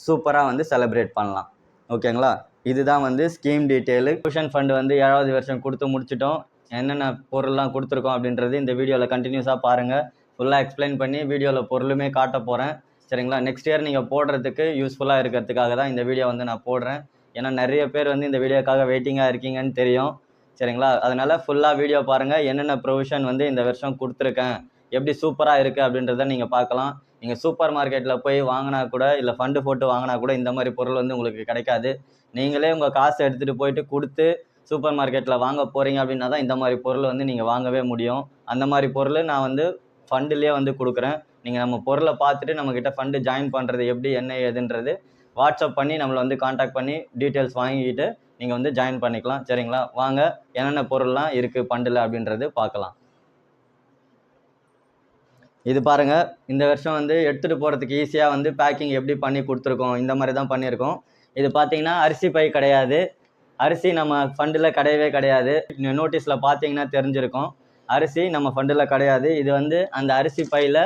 சூப்பராக வந்து செலிப்ரேட் பண்ணலாம். ஓகேங்களா? இதுதான் வந்து ஸ்கீம் டீட்டெயிலு. ப்ரொவிஷன் ஃபண்டு வந்து 7வது வருஷம் கொடுத்து முடிச்சிட்டோம். என்னென்ன பொருள்லாம் கொடுத்துருக்கோம் அப்படின்றது இந்த வீடியோவில் கண்டினியூஸாக பாருங்கள். ஃபுல்லாக எக்ஸ்பிளைன் பண்ணி வீடியோவில் பொருளுமே காட்ட போகிறேன். சரிங்களா? நெக்ஸ்ட் இயர் நீங்கள் போடுறதுக்கு யூஸ்ஃபுல்லாக இருக்கிறதுக்காக தான் இந்த வீடியோ வந்து நான் போடுறேன். ஏன்னா நிறைய பேர் வந்து இந்த வீடியோக்காக வெயிட்டிங்காக இருக்கீங்கன்னு தெரியும். சரிங்களா? அதனால் ஃபுல்லாக வீடியோ பாருங்கள். என்னென்ன ப்ரொவிஷன் வந்து இந்த வருஷம் கொடுத்துருக்கேன், எப்படி சூப்பராக இருக்குது அப்படின்றத நீங்கள் பார்க்கலாம். நீங்கள் சூப்பர் மார்க்கெட்டில் போய் வாங்கினா கூட, இல்லை ஃபண்டு போட்டு வாங்கினா கூட இந்த மாதிரி பொருள் வந்து உங்களுக்கு கிடைக்காது. நீங்களே உங்கள் காசை எடுத்துகிட்டு போயிட்டு கொடுத்து சூப்பர் மார்க்கெட்டில் வாங்க போகிறீங்க அப்படின்னா தான் இந்த மாதிரி பொருள் வந்து நீங்கள் வாங்கவே முடியும். அந்த மாதிரி பொருள் நான் வந்து ஃபண்டுலேயே வந்து கொடுக்குறேன். நீங்கள் நம்ம பொருளை பார்த்துட்டு நம்மக்கிட்ட ஃபண்டு ஜாயின் பண்ணுறது எப்படி, என்ன ஏதுன்றது வாட்ஸ்அப் பண்ணி நம்மளை வந்து காண்டாக்ட் பண்ணி டீட்டெயில்ஸ் வாங்கிக்கிட்டு நீங்கள் வந்து ஜாயின் பண்ணிக்கலாம். சரிங்களா? வாங்க என்னென்ன பொருள்லாம் இருக்குது ஃபண்டில் அப்படின்றது பார்க்கலாம். இது பாருங்கள், இந்த வருஷம் வந்து எடுத்துகிட்டு போகிறதுக்கு ஈஸியாக வந்து பேக்கிங் எப்படி பண்ணி கொடுத்துருக்கோம். இந்த மாதிரி தான் பண்ணியிருக்கோம். இது பார்த்தீங்கன்னா அரிசி பை கிடையாது. அரிசி நம்ம ஃபண்டில் கிடையவே கிடையாது. நோட்டீஸில் பார்த்தீங்கன்னா தெரிஞ்சிருக்கும். அரிசி நம்ம ஃபண்டில் கிடையாது. இது வந்து அந்த அரிசி பையில்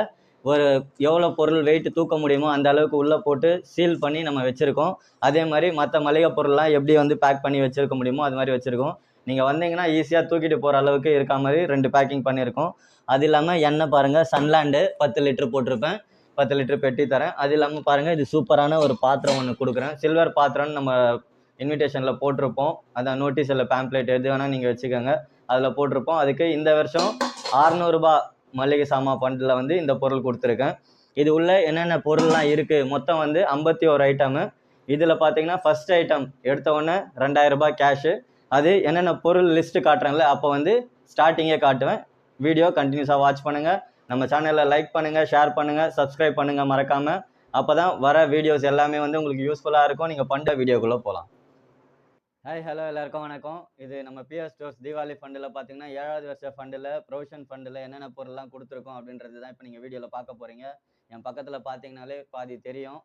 ஒரு எவ்வளோ பொருள் வெயிட் தூக்க முடியுமோ அந்த அளவுக்கு உள்ளே போட்டு சீல் பண்ணி நம்ம வச்சுருக்கோம். அதே மாதிரி மற்ற மளிகை பொருள்லாம் எப்படி வந்து பேக் பண்ணி வச்சுருக்க முடியுமோ அது மாதிரி வச்சுருக்கோம். நீங்கள் வந்தீங்கன்னா ஈஸியாக தூக்கிட்டு போகிற அளவுக்கு இருக்க மாதிரி 2 பேக்கிங் பண்ணியிருக்கோம். அது இல்லாமல் எண்ணெய் பாருங்கள், சன்லாண்டு 10 லிட்டர் போட்டிருப்பேன். 10 லிட்டர் பெட்டி தரேன். அது இல்லாமல் பாருங்கள், இது சூப்பரான ஒரு பாத்திரம் ஒன்று கொடுக்குறேன். சில்வர் பாத்திரம்னு நம்ம இன்விடேஷனில் போட்டிருப்போம். அதான் நோட்டீஸ் இல்லை பேம்ப்ளேட் எது வேணால் நீங்கள் வச்சுக்கோங்க. அதில் போட்டிருப்போம். அதுக்கு இந்த வருஷம் 600 ரூபாய் மளிகை சாமான் ஃபண்டில் வந்து இந்த பொருள் கொடுத்துருக்கேன். இது உள்ள என்னென்ன பொருள்லாம் இருக்குது, மொத்தம் வந்து 51 ஐட்டமு. இதில் பார்த்தீங்கன்னா ஃபஸ்ட் ஐட்டம் எடுத்த உடனே 2000 ரூபாய் கேஷு. அது என்னென்ன பொருள் லிஸ்ட்டு காட்டுறாங்களே அப்போ வந்து ஸ்டார்டிங்கே காட்டுவேன். வீடியோ கண்டினியூஸாக வாட்ச் பண்ணுங்கள். நம்ம சேனலில் லைக் பண்ணுங்கள், ஷேர் பண்ணுங்கள், சப்ஸ்கிரைப் பண்ணுங்கள் மறக்காமல். அப்போ தான் வர வீடியோஸ் எல்லாமே வந்து உங்களுக்கு யூஸ்ஃபுல்லாக இருக்கும். நீங்கள் பண்ணுற வீடியோக்குள்ளே போகலாம். ஹாய், ஹலோ, எல்லாருக்கும் வணக்கம். இது நம்ம பிஎஸ் ஸ்டோர்ஸ் தீபாவளி ஃபண்டில் பார்த்தீங்கன்னா 7வது வருஷ ஃபண்டில் ப்ரொவிஷன் ஃபண்டில் என்னென்ன பொருள்லாம் கொடுத்துருக்கோம் அப்படின்றது தான் இப்போ நீங்கள் வீடியோவில் பார்க்க போகிறீங்க. என் பக்கத்தில் பார்த்தீங்கனாலே பாதி தெரியும்.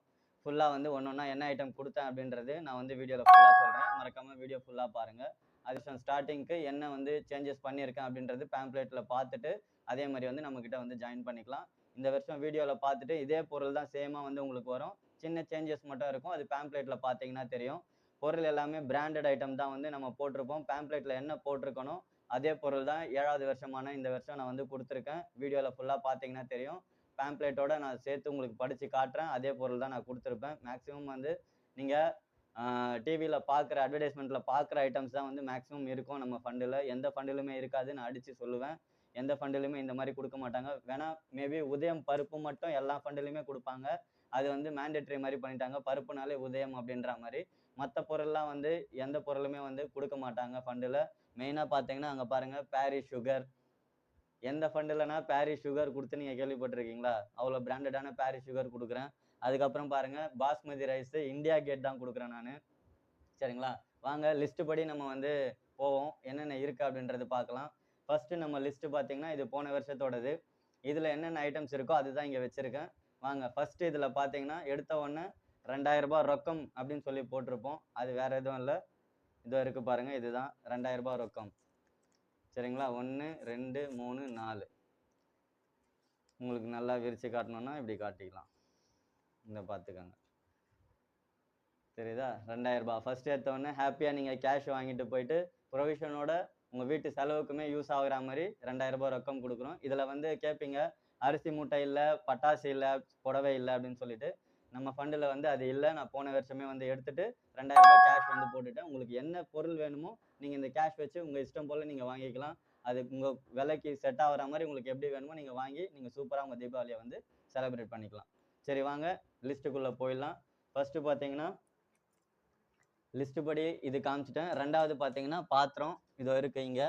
ஃபுல்லாக வந்து ஒன்று என்ன ஐட்டம் கொடுத்தேன் அப்படின்றது நான் வந்து வீடியோவில் ஃபுல்லாக சொல்கிறேன். மறக்காமல் வீடியோ ஃபுல்லாக பாருங்கள். அது ஸ்டார்டிங்க்கு என்ன வந்து சேஞ்சஸ் பண்ணியிருக்கேன் அப்படின்றது பேம்ப்ளேட்டில் பார்த்துட்டு அதே மாதிரி வந்து நம்மக்கிட்ட வந்து ஜாயின் பண்ணிக்கலாம். இந்த வருஷம் வீடியோவில் பார்த்துட்டு இதே பொருள் தான் சேமாக வந்து உங்களுக்கு வரும். சின்ன சேஞ்சஸ் மட்டும் இருக்கும். அது பேம்ப்ளேட்டில் பார்த்தீங்கன்னா தெரியும். பொருள் எல்லாமே பிராண்டட் ஐட்டம் தான் வந்து நம்ம போட்டிருப்போம். பேம்ப்ளேட்டில் என்ன போட்டிருக்கணும் அதே பொருள் தான் 7வது வருஷமான இந்த வருஷம் நான் வந்து கொடுத்துருக்கேன். வீடியோவில் ஃபுல்லாக பார்த்தீங்கன்னா தெரியும். பேம்ப்ளேட்டோட நான் சேர்த்து உங்களுக்கு படித்து காட்டுறேன். அதே பொருள் தான் நான் கொடுத்துருப்பேன். மேக்ஸிமம் வந்து நீங்கள் டிவியில் பார்க்குற அட்வர்டைஸ்மெண்ட்டில் பார்க்குற ஐட்டம்ஸ் தான் வந்து மேக்ஸிமம் இருக்கும் நம்ம ஃபண்டில். எந்த ஃபண்டிலுமே இருக்காது, நான் அடித்து சொல்லுவேன். எந்த ஃபண்டிலுமே இந்த மாதிரி கொடுக்க மாட்டாங்க. வேணால் மேபி உதயம் பருப்பு மட்டும் எல்லா ஃபண்டிலுமே கொடுப்பாங்க. அது வந்து மேண்டேட்ரி மாதிரி பண்ணிட்டாங்க. பருப்புனாலே உதயம் அப்படின்ற மாதிரி. மற்ற பொருள்லாம் வந்து எந்த பொருளுமே வந்து கொடுக்க மாட்டாங்க ஃபண்டில். மெயினாக பார்த்தீங்கன்னா அங்கே பாருங்கள் பாரிஸ் சுகர். எந்த ஃபண்டில்னா பாரிஸ் சுகர் கொடுத்து நீங்கள் கேள்விப்பட்டிருக்கீங்களா? அவ்வளோ பிராண்டடான பாரிஸ் சுகர் கொடுக்குறேன். அதுக்கப்புறம் பாருங்கள் பாஸ்மதி ரைஸு இந்தியா கேட் தான் கொடுக்குறேன் நான். சரிங்களா? வாங்க லிஸ்ட்டு படி நம்ம வந்து போவோம். என்னென்ன இருக்குது அப்படின்றது பார்க்கலாம். ஃபஸ்ட்டு நம்ம லிஸ்ட்டு பார்த்தீங்கன்னா இது போன வருஷத்தோடது. இதில் என்னென்ன ஐட்டம்ஸ் இருக்கோ அதுதான் இங்கே வச்சுருக்கேன். வாங்க ஃபஸ்ட்டு இதில் பார்த்தீங்கன்னா எடுத்த உடனே ₹2000 ரொக்கம் அப்படின்னு சொல்லி போட்டிருப்போம். அது வேறு எதுவும் இல்லை. இதோ இருக்குது பாருங்கள், இதுதான் ₹2000 ரொக்கம். சரிங்களா? 1 2 3 4. உங்களுக்கு நல்லா விரித்து காட்டணுன்னா இப்படி காட்டிக்கலாம். இந்த பார்த்துக்கோங்க. தெரியுதா? ₹2000. ஃபஸ்ட்டு எடுத்தோடனே ஹாப்பியாக நீங்கள் கேஷ் வாங்கிட்டு போயிட்டு ப்ரொவிஷனோட உங்கள் வீட்டு செலவுக்குமே யூஸ் ஆகுற மாதிரி ₹2000 ரொக்கம் கொடுக்குறோம். இதில் வந்து கேட்பீங்க, அரிசி மூட்டை இல்லை, பட்டாசு இல்லை, புடவை இல்லை அப்படின்னு சொல்லிட்டு. நம்ம ஃபண்டில் வந்து அது இல்லை. நான் போன வருஷமே வந்து எடுத்துகிட்டு ₹2000 கேஷ் வந்து போட்டுட்டேன். உங்களுக்கு என்ன பொருள் வேணுமோ நீங்கள் இந்த கேஷ் வச்சு உங்கள் இஷ்டம் போல் நீங்கள் வாங்கிக்கலாம். அது உங்கள் விலைக்கு செட் ஆகிற மாதிரி உங்களுக்கு எப்படி வேணுமோ நீங்கள் வாங்கி நீங்கள் சூப்பராக உங்கள் தீபாவளியை வந்து செலிப்ரேட் பண்ணிக்கலாம். சரி வாங்க லிஸ்ட்டுக்குள்ளே போயிடலாம். ஃபஸ்ட்டு பார்த்தீங்கன்னா லிஸ்ட் படி இது காமிச்சிட்டேன். ரெண்டாவது பார்த்தீங்கன்னா பாத்திரம் இதோ இருக்கு இங்கே.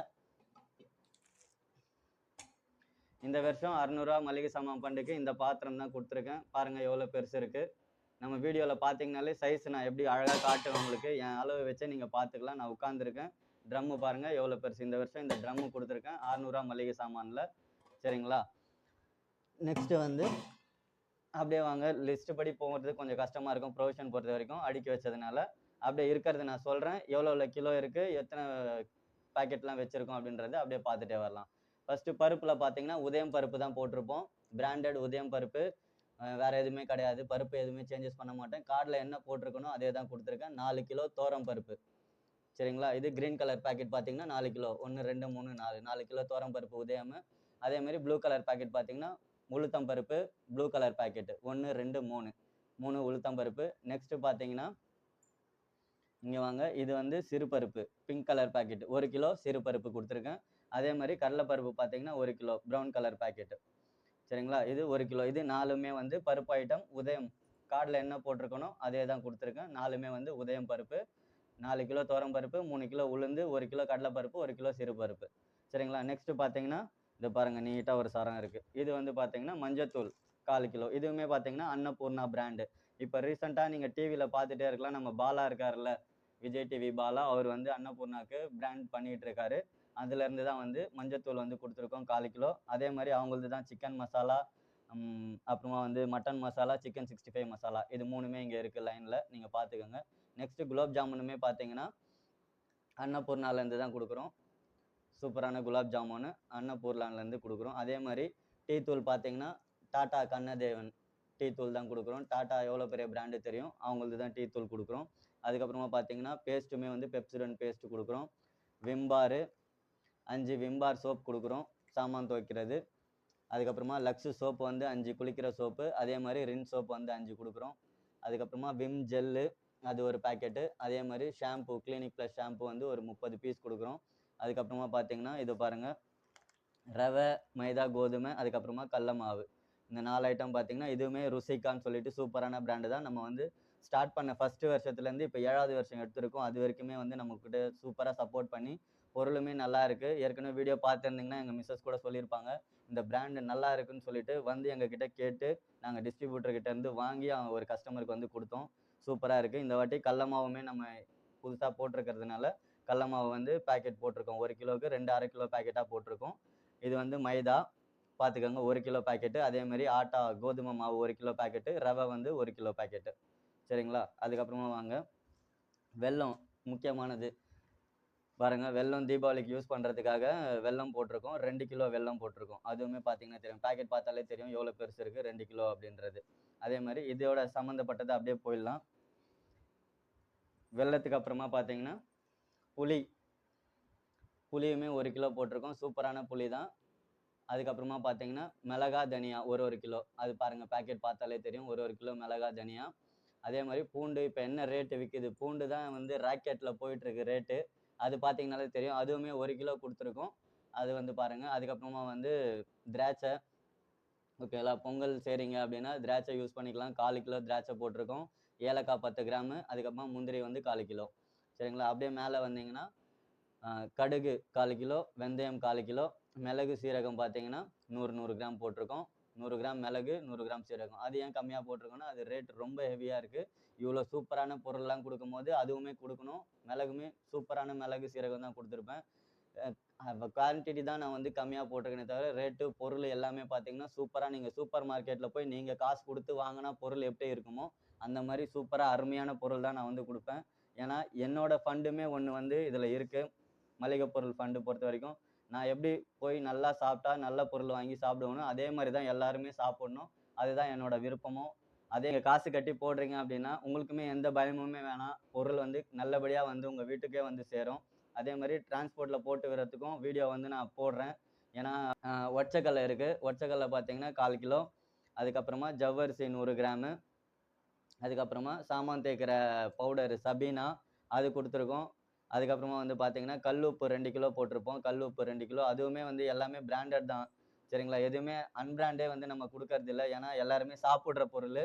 இந்த வருஷம் ₹600 மளிகை சாமான் ஃபண்டுக்கு இந்த பாத்திரம் தான் கொடுத்துருக்கேன். பாருங்கள் எவ்வளோ பெருசு இருக்குது. நம்ம வீடியோவில் பார்த்தீங்கனாலே சைஸ் நான் எப்படி அழகாக காட்டுவேன் உங்களுக்கு. என் அளவு வச்சே நீங்கள் பார்த்துக்கலாம். நான் உட்காந்துருக்கேன். ட்ரம்மு பாருங்கள் எவ்வளோ பெருசு. இந்த வருஷம் இந்த ட்ரம்மு கொடுத்துருக்கேன் ₹600 மளிகை சாமானில். சரிங்களா? நெக்ஸ்ட்டு வந்து அப்படியே வாங்க லிஸ்ட்டு படி போகிறது கொஞ்சம் கஷ்டமாக இருக்கும் ப்ரொவிஷன் பொறுத்த வரைக்கும் அடுக்கி வச்சதுனால. அப்படியே இருக்கிறது நான் சொல்கிறேன். எவ்வளோ கிலோ இருக்குது, எத்தனை பேக்கெட்லாம் வச்சுருக்கோம் அப்படின்றது அப்படியே பார்த்துட்டே வரலாம். ஃபஸ்ட்டு பருப்பில் பார்த்தீங்கன்னா உதயம் பருப்பு தான் போட்டிருப்போம். பிராண்டட் உதயம் பருப்பு. வேறு எதுவுமே கிடையாது. பருப்பு எதுவுமே சேஞ்சஸ் பண்ண மாட்டேன். கார்டில் என்ன போட்டிருக்கணும் அதே தான் கொடுத்துருக்கேன். 4 கிலோ துவரம் பருப்பு. சரிங்களா? இது க்ரீன் கலர் பேக்கெட் பார்த்தீங்கன்னா 4 கிலோ. 1 2 3 4 4 கிலோ துவரம் பருப்பு உதயம். அதேமாதிரி ப்ளூ கலர் பேக்கெட் பார்த்தீங்கன்னா உளுத்தம் பருப்பு ப்ளூ கலர் பேக்கெட்டு 1 2 3 உளுத்தம் பருப்பு. நெக்ஸ்ட்டு பார்த்தீங்கன்னா இங்கே வாங்க, இது வந்து சிறுபருப்பு பிங்க் கலர் பேக்கெட் 1 கிலோ சிறுபருப்பு கொடுத்துருக்கேன். அதே மாதிரி கடலைப்பருப்பு பார்த்தீங்கன்னா 1 கிலோ ப்ரௌன் கலர் பேக்கெட்டு. சரிங்களா? இது 1 கிலோ. இது 4மே வந்து பருப்பு ஐட்டம் உதயம். கார்டில் என்ன போட்டிருக்கணும் அதே தான் கொடுத்துருக்கேன். 4மே வந்து உதயம் பருப்பு. 4 கிலோ துவரம் பருப்பு, 3 கிலோ உளுந்து, 1 கிலோ கடலைப்பருப்பு, 1 கிலோ சிறுபருப்பு. சரிங்களா? நெக்ஸ்ட்டு பார்த்தீங்கன்னா இது பாருங்கள் நீட்டாக ஒரு சரம் இருக்குது. இது வந்து பார்த்தீங்கன்னா மஞ்சத்தூள் 1/4 கிலோ. இதுவுமே பார்த்தீங்கன்னா அன்னபூர்ணா பிராண்டு. இப்போ ரீசெண்டாக நீங்கள் டிவியில் பார்த்துட்டே இருக்கலாம். நம்ம பாலா இருக்கார்ல, விஜய் டிவி பாலா, அவர் வந்து அன்னபூர்ணாக்கு பிராண்ட் பண்ணிகிட்டு இருக்காரு. அதுலேருந்து தான் வந்து மஞ்சத்தூள் வந்து கொடுத்துருக்கோம் 1/4 கிலோ. அதே மாதிரி அவங்களது தான் சிக்கன் மசாலா, அப்புறமா வந்து மட்டன் மசாலா, சிக்கன் 65 மசாலா. இது 3மே இங்கே இருக்குது லைனில். நீங்கள் பார்த்துக்கோங்க. நெக்ஸ்ட்டு குலோப் ஜாமுனுமே பார்த்தீங்கன்னா அன்னபூர்ணாலேருந்து தான் கொடுக்குறோம். சூப்பரான குலாப் ஜாமுனு அன்னபூர்ணாலேருந்து கொடுக்குறோம். அதே மாதிரி டீ தூள் பார்த்தீங்கன்னா டாடா கண்ணதேவன் டீ தூள் தான் கொடுக்குறோம். டாடா எவ்வளோ பெரிய பிராண்டு தெரியும், அவங்களது தான் டீ தூள் கொடுக்குறோம். அதுக்கப்புறமா பார்த்தீங்கன்னா பேஸ்ட்டுமே வந்து பெப்சிடென்ட் பேஸ்ட்டு கொடுக்குறோம். விம்பாரு 5 விம்பார் சோப் கொடுக்குறோம் சாமான் துவைக்கிறது. அதுக்கப்புறமா லக்ஸு சோப்பு வந்து 5 குளிக்கிற சோப்பு. அதே மாதிரி ரின் சோப்பு வந்து 5 கொடுக்குறோம். அதுக்கப்புறமா விம் ஜெல்லு அது ஒரு பேக்கெட்டு. அதே மாதிரி ஷாம்பு கிளினிக் ப்ளஸ் ஷாம்பு வந்து ஒரு 30 பீஸ் கொடுக்குறோம். அதுக்கப்புறமா பார்த்தீங்கன்னா இது பாருங்கள், ரவை, மைதா, கோதுமை, அதுக்கப்புறமா கடல மாவு. இந்த 4 ஐட்டம் பார்த்தீங்கன்னா இதுவுமே ருசிக்கான்னு சொல்லிட்டு சூப்பரான பிராண்டு தான். நம்ம வந்து ஸ்டார்ட் பண்ண ஃபஸ்ட்டு வருஷத்துலேருந்து இப்போ 7வது வருஷம் எடுத்திருக்கோம். அது வரைக்குமே வந்து நம்மக்கிட்ட சூப்பராக சப்போர்ட் பண்ணி பொருளுமே நல்லா இருக்குது. ஏற்கனவே வீடியோ பார்த்துருந்தீங்கன்னா எங்கள் மிஸ்ஸஸ் கூட சொல்லியிருப்பாங்க. இந்த பிராண்டு நல்லா இருக்குன்னு சொல்லிட்டு வந்து எங்ககிட்ட கேட்டு நாங்கள் டிஸ்ட்ரிபியூட்டர்கிட்டேருந்து வாங்கி ஒரு கஸ்டமருக்கு வந்து கொடுத்தோம். சூப்பராக இருக்குது. இந்த வாட்டி கடல மாவுமே நம்ம புதுசாக போட்டிருக்கிறதுனால கடல மாவு வந்து பேக்கெட் போட்டிருக்கோம். 1 கிலோவுக்கு 2 1/2 கிலோ பேக்கெட்டாக போட்டிருக்கோம். இது வந்து மைதா பார்த்துக்கோங்க 1 கிலோ பேக்கெட்டு. அதேமாதிரி ஆட்டா கோதுமை மாவு 1 கிலோ பேக்கெட்டு. ரவை வந்து 1 கிலோ பேக்கெட்டு. சரிங்களா? அதுக்கப்புறமா வாங்க வெல்லம் முக்கியமானது பாருங்கள். வெல்லம் தீபாவளிக்கு யூஸ் பண்ணுறதுக்காக வெல்லம் போட்டிருக்கோம். 2 கிலோ வெல்லம் போட்டிருக்கோம். அதுவுமே பார்த்தீங்கன்னா தெரியும், பேக்கெட் பார்த்தாலே தெரியும் எவ்வளோ பெருசு இருக்குது 2 கிலோ அப்படின்றது. அதே மாதிரி இதோட சம்மந்தப்பட்டது அப்படியே போயிடலாம். வெல்லத்துக்கு அப்புறமா பார்த்தீங்கன்னா புளியுமே 1 கிலோ போட்டிருக்கோம். சூப்பரான புளி தான். அதுக்கப்புறமா பார்த்தீங்கன்னா மிளகா, தனியா 1 கிலோ. அது பாருங்கள் பேக்கெட் பார்த்தாலே தெரியும் 1 கிலோ மிளகா, தனியா. அதே மாதிரி பூண்டு இப்போ என்ன ரேட்டு விற்கிது, பூண்டு தான் வந்து ராக்கெட்டில் போயிட்டுருக்கு ரேட்டு. அது பார்த்தீங்கனாலே தெரியும். அதுவுமே 1 கிலோ கொடுத்துருக்கோம். அது வந்து பாருங்கள். அதுக்கப்புறமா வந்து திராட்சை. ஓகேங்களா? பொங்கல் செய்கிறீங்க அப்படின்னா திராட்சை யூஸ் பண்ணிக்கலாம். 1/4 கிலோ திராட்சை கடுகு 1/4 கிலோ, வெந்தயம் 1/4 கிலோ, மிளகு சீரகம் பார்த்தீங்கன்னா 100 கிராம் போட்டிருக்கோம். 100 கிராம் மிளகு, 100 கிராம் சீரகம். அது ஏன் கம்மியாக போட்டிருக்கோன்னா, அது ரேட் ரொம்ப ஹெவியாக இருக்குது. இவ்வளோ சூப்பரான பொருள்லாம் கொடுக்கும்போது அதுவுமே கொடுக்கணும். மிளகுமே சூப்பரான மிளகு சீரகம் தான் கொடுத்துருப்பேன். குவான்டிட்டி தான் நான் வந்து கம்மியாக போட்டிருக்கேனே தவிர, ரேட்டு பொருள் எல்லாமே பார்த்தீங்கன்னா சூப்பராக நீங்கள் சூப்பர் மார்க்கெட்டில் போய் நீங்கள் காசு கொடுத்து வாங்கினா பொருள் எப்படி இருக்குமோ அந்த மாதிரி சூப்பராக அருமையான பொருள் தான் நான் வந்து கொடுப்பேன். ஏன்னா என்னோட ஃபண்டுமே ஒன்று வந்து இதில் இருக்குது. மளிகை பொருள் ஃபண்டு பொறுத்த வரைக்கும் நான் எப்படி போய் நல்லா சாப்பிட்டா நல்ல பொருள் வாங்கி சாப்பிடுவேனோ அதே மாதிரி தான் எல்லாருமே சாப்பிடணும். அதுதான் என்னோட விருப்பமும். அதே காசு கட்டி போடுறீங்க அப்படின்னா உங்களுக்குமே எந்த பயமுமே வேணாம். பொருள் வந்து நல்லபடியாக வந்து உங்கள் வீட்டுக்கே வந்து சேரும். அதே மாதிரி டிரான்ஸ்போர்ட்டில் போட்டு விடுறதுக்கும் வீடியோ வந்து நான் போடுறேன். ஏன்னா ஒற்றைக்கல்லை இருக்குது. ஒற்றைக்கல்லை பார்த்தீங்கன்னா 1/4 கிலோ. அதுக்கப்புறமா ஜவ்வரிசி 100 கிராமு. அதுக்கப்புறமா சாமான் தேய்க்கிற பவுடரு சபீனா அது கொடுத்துருக்கோம். அதுக்கப்புறமா வந்து பார்த்தீங்கன்னா கல் உப்பு 2 கிலோ போட்டிருப்போம். கல் உப்பு 2 கிலோ. அதுவுமே வந்து எல்லாமே பிராண்டட் தான். சரிங்களா? எதுவுமே அன்பிராண்டே வந்து நம்ம கொடுக்கறதில்ல. ஏன்னா எல்லாருமே சாப்பிட்ற பொருள்.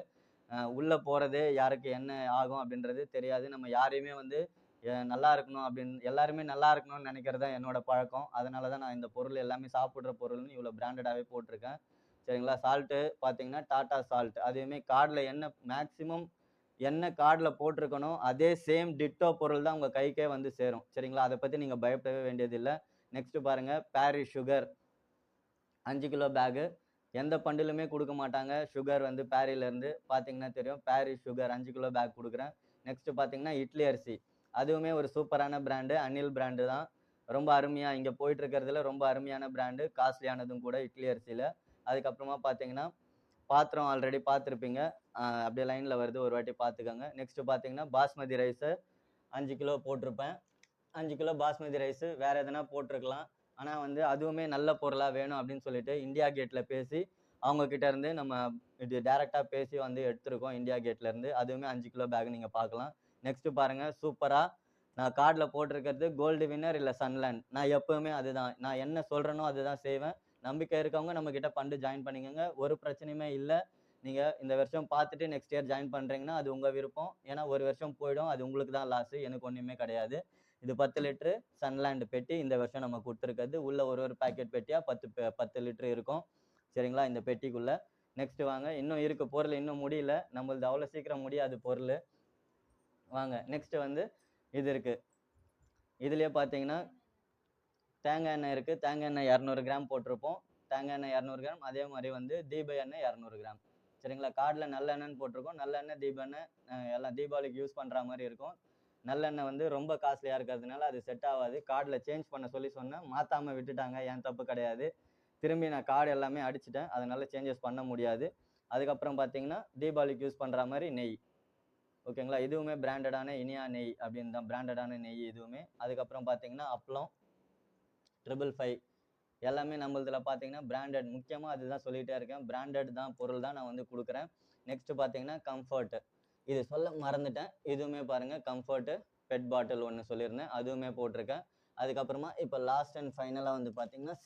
உள்ளே போகிறது யாருக்கு என்ன ஆகும் அப்படின்றது தெரியாது. நம்ம யாரையுமே வந்து நல்லா இருக்கணும் அப்படின்னு எல்லாருமே நல்லா இருக்கணும்னு நினைக்கிறது தான் என்னோட பழக்கம். அதனால தான் நான் இந்த பொருள் எல்லாமே சாப்பிட்ற பொருள்னு இவ்வளோ பிராண்டடாகவே போட்டிருக்கேன். சரிங்களா? சால்ட்டு பார்த்தீங்கன்னா டாட்டா சால்ட். அதுவுமே கார்டில் என்ன மேக்ஸிமம் என்ன கார்டில் போட்டிருக்கனோ அதே சேம் டிட்டோ பொருள் தான் உங்கள் கைக்கே வந்து சேரும். சரிங்களா? அதை பற்றி நீங்கள் பயப்படவே வேண்டியதில்லை. நெக்ஸ்ட்டு பாருங்கள் பாரிஸ் சுகர் 5 கிலோ பேகு. எந்த பண்டிலுமே கொடுக்க மாட்டாங்க. சுகர் வந்து பேரிலேருந்து பார்த்தீங்கன்னா தெரியும். பாரிஸ் சுகர் 5 கிலோ பேக் கொடுக்குறேன். நெக்ஸ்ட்டு பார்த்தீங்கன்னா இட்லி அரிசி. அதுவுமே ஒரு சூப்பரான பிராண்டு. அனில் பிராண்டு தான். ரொம்ப அருமையாக இங்கே போயிட்டுருக்கிறதுல ரொம்ப அருமையான பிராண்டு. காஸ்ட்லியானதும் கூட இட்லி அரிசியில். அதுக்கப்புறமா பார்த்தீங்கன்னா பாத்திரம் ஆல்ரெடி பார்த்துருப்பீங்க. அப்படியே லைனில் வருது ஒரு வாட்டி பார்த்துக்கோங்க. நெக்ஸ்ட்டு பார்த்தீங்கன்னா பாஸ்மதி ரைஸு 5 கிலோ போட்டிருப்பேன். 5 கிலோ பாஸ்மதி ரைஸு வேறு எதனா போட்டிருக்கலாம். ஆனால் வந்து அதுவுமே நல்ல பொருளாக வேணும் அப்படின்னு சொல்லிட்டு இந்தியா கேட்டில் பேசி அவங்கக்கிட்ட இருந்து நம்ம இது டேரெக்டாக பேசி வந்து எடுத்துருக்கோம் இந்தியா கேட்லேருந்து. அதுவுமே 5 கிலோ பேக் நீங்கள் பார்க்கலாம். நெக்ஸ்ட்டு பாருங்கள் சூப்பராக நான் கார்டில் போட்டிருக்கிறது கோல்டு வின்னர் இல்லை சன்லேண்ட். நான் எப்போவுமே அதுதான். நான் என்ன சொல்கிறேனோ அதுதான் செய்வேன். நம்பிக்கை இருக்கவங்க நம்மக்கிட்ட ஃபண்டு ஜாயின் பண்ணிக்கோங்க. ஒரு பிரச்சனையுமே இல்லை. நீங்கள் இந்த வருஷம் பார்த்துட்டு நெக்ஸ்ட் இயர் ஜாயின் பண்ணுறீங்கன்னா அது உங்கள் விருப்பம். ஏன்னா ஒரு வருஷம் போயிடும். அது உங்களுக்கு தான் லாஸு. எனக்கு ஒன்றுமே கிடையாது. இது 10 லிட்ரு சன்லேண்ட் பெட்டி இந்த வருஷம் நம்ம கொடுத்துருக்கிறது. உள்ள ஒரு பேக்கெட் பெட்டியாக 10 லிட்ரு இருக்கும். சரிங்களா? இந்த பெட்டிக்குள்ளே. நெக்ஸ்ட்டு வாங்க. இன்னும் இருக்குது பொருள் இன்னும் முடியல. நம்மளது அவ்வளோ சீக்கிரம் முடியாது பொருள். வாங்க நெக்ஸ்ட்டு வந்து இது இருக்குது. இதுலேயே பார்த்தீங்கன்னா தேங்காய் எண்ணெய் இருக்குது. தேங்காய் எண்ணெய் 200 கிராம் போட்டிருப்போம். தேங்காய் எண்ணெய் 200 கிராம். அதே மாதிரி வந்து தீப எண்ணெய் 200 கிராம். சரிங்களா? கார்டில் நல்லெண்ணெய்ன்னு போட்டிருக்கோம். நல்லெண்ணெய் தீப எண்ணெய் எல்லாம் தீபாவளிக்கு யூஸ் பண்ணுற மாதிரி இருக்கும். நல்லெண்ணெய் வந்து ரொம்ப காஸ்ட்லியாக இருக்கிறதுனால அது செட் ஆகாது. கார்டில் சேஞ்ச் பண்ண சொன்னேன். மாற்றாமல் விட்டுட்டாங்க. என் தப்பு கிடையாது. திரும்பி நான் கார்டு எல்லாமே அடிச்சிட்டேன். அதனால் சேஞ்சஸ் பண்ண முடியாது. அதுக்கப்புறம் பார்த்தீங்கன்னா தீபாவளிக்கு யூஸ் பண்ணுற மாதிரி நெய். ஓகேங்களா? இதுவுமே பிராண்டடான இனியா நெய் அப்படின்னு தான் பிராண்டடான நெய் இதுவுமே. அதுக்கப்புறம் பார்த்தீங்கன்னா அப்பளம் 555 எல்லாமே நம்மளதில் பார்த்தீங்கன்னா பிராண்டட். முக்கியமாக அதுதான் சொல்லிகிட்டே இருக்கேன். பிராண்டட் தான் பொருள் தான் நான் வந்து கொடுக்குறேன். நெக்ஸ்ட்டு பார்த்தீங்கன்னா கம்ஃபர்ட்டு. இது சொல்ல மறந்துட்டேன். இதுவுமே பாருங்கள் கம்ஃபர்ட்டு பெட் பாட்டில் ஒன்று சொல்லியிருந்தேன். அதுவுமே போட்டிருக்கேன். அதுக்கப்புறமா இப்போ லாஸ்ட் அண்ட் ஃபைனலாக வந்து பார்த்தீங்கன்னா